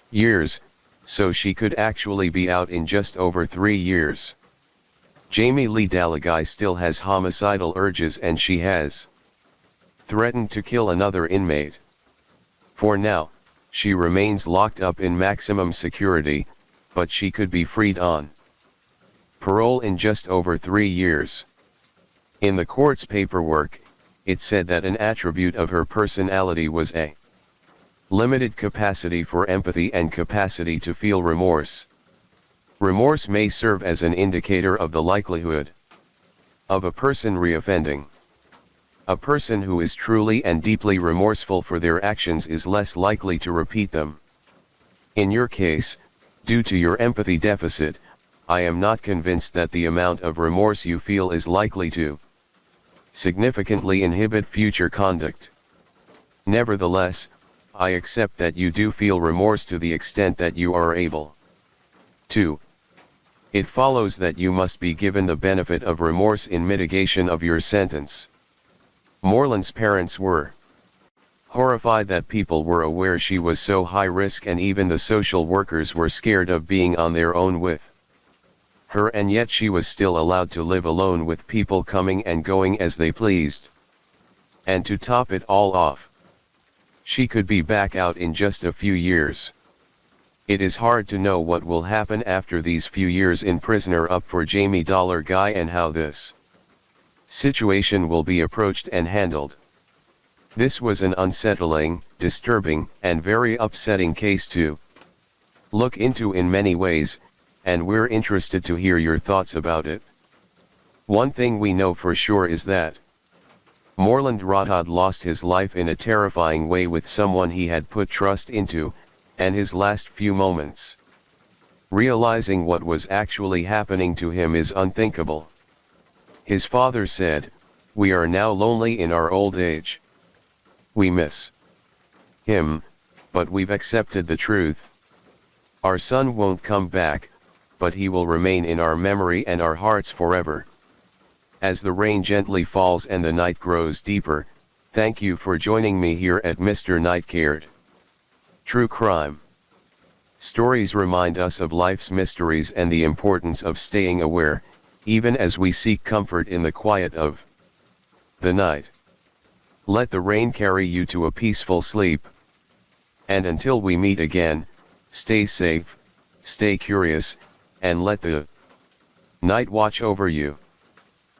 years, so she could actually be out in just over 3 years. Jamie Lee Dalagi still has homicidal urges and she has threatened to kill another inmate. For now, she remains locked up in maximum security, but she could be freed on parole in just over 3 years. In the court's paperwork, it said that an attribute of her personality was a limited capacity for empathy and capacity to feel remorse. Remorse may serve as an indicator of the likelihood of a person reoffending. A person who is truly and deeply remorseful for their actions is less likely to repeat them. In your case, due to your empathy deficit, I am not convinced that the amount of remorse you feel is likely to significantly inhibit future conduct. Nevertheless, I accept that you do feel remorse to the extent that you are able to. It follows that you must be given the benefit of remorse in mitigation of your sentence. Moreland's parents were horrified that people were aware she was so high risk and even the social workers were scared of being on their own with her, and yet she was still allowed to live alone with people coming and going as they pleased. And to top it all off, she could be back out in just a few years. It is hard to know what will happen after these few years in prisoner up for Jamie Dollar Guy and how this situation will be approached and handled. This was an unsettling, disturbing, and very upsetting case to look into in many ways, and we're interested to hear your thoughts about it. One thing we know for sure is that Moreland Rodhad lost his life in a terrifying way with someone he had put trust into, and his last few moments, realizing what was actually happening to him, is unthinkable. His father said, "We are now lonely in our old age. We miss him, but we've accepted the truth. Our son won't come back, but he will remain in our memory and our hearts forever. As the rain gently falls and the night grows deeper, thank you for joining me here at Mr. Nightcared. True crime stories remind us of life's mysteries and the importance of staying aware, even as we seek comfort in the quiet of the night. Let the rain carry you to a peaceful sleep. And until we meet again, stay safe, stay curious, and let the night watch over you."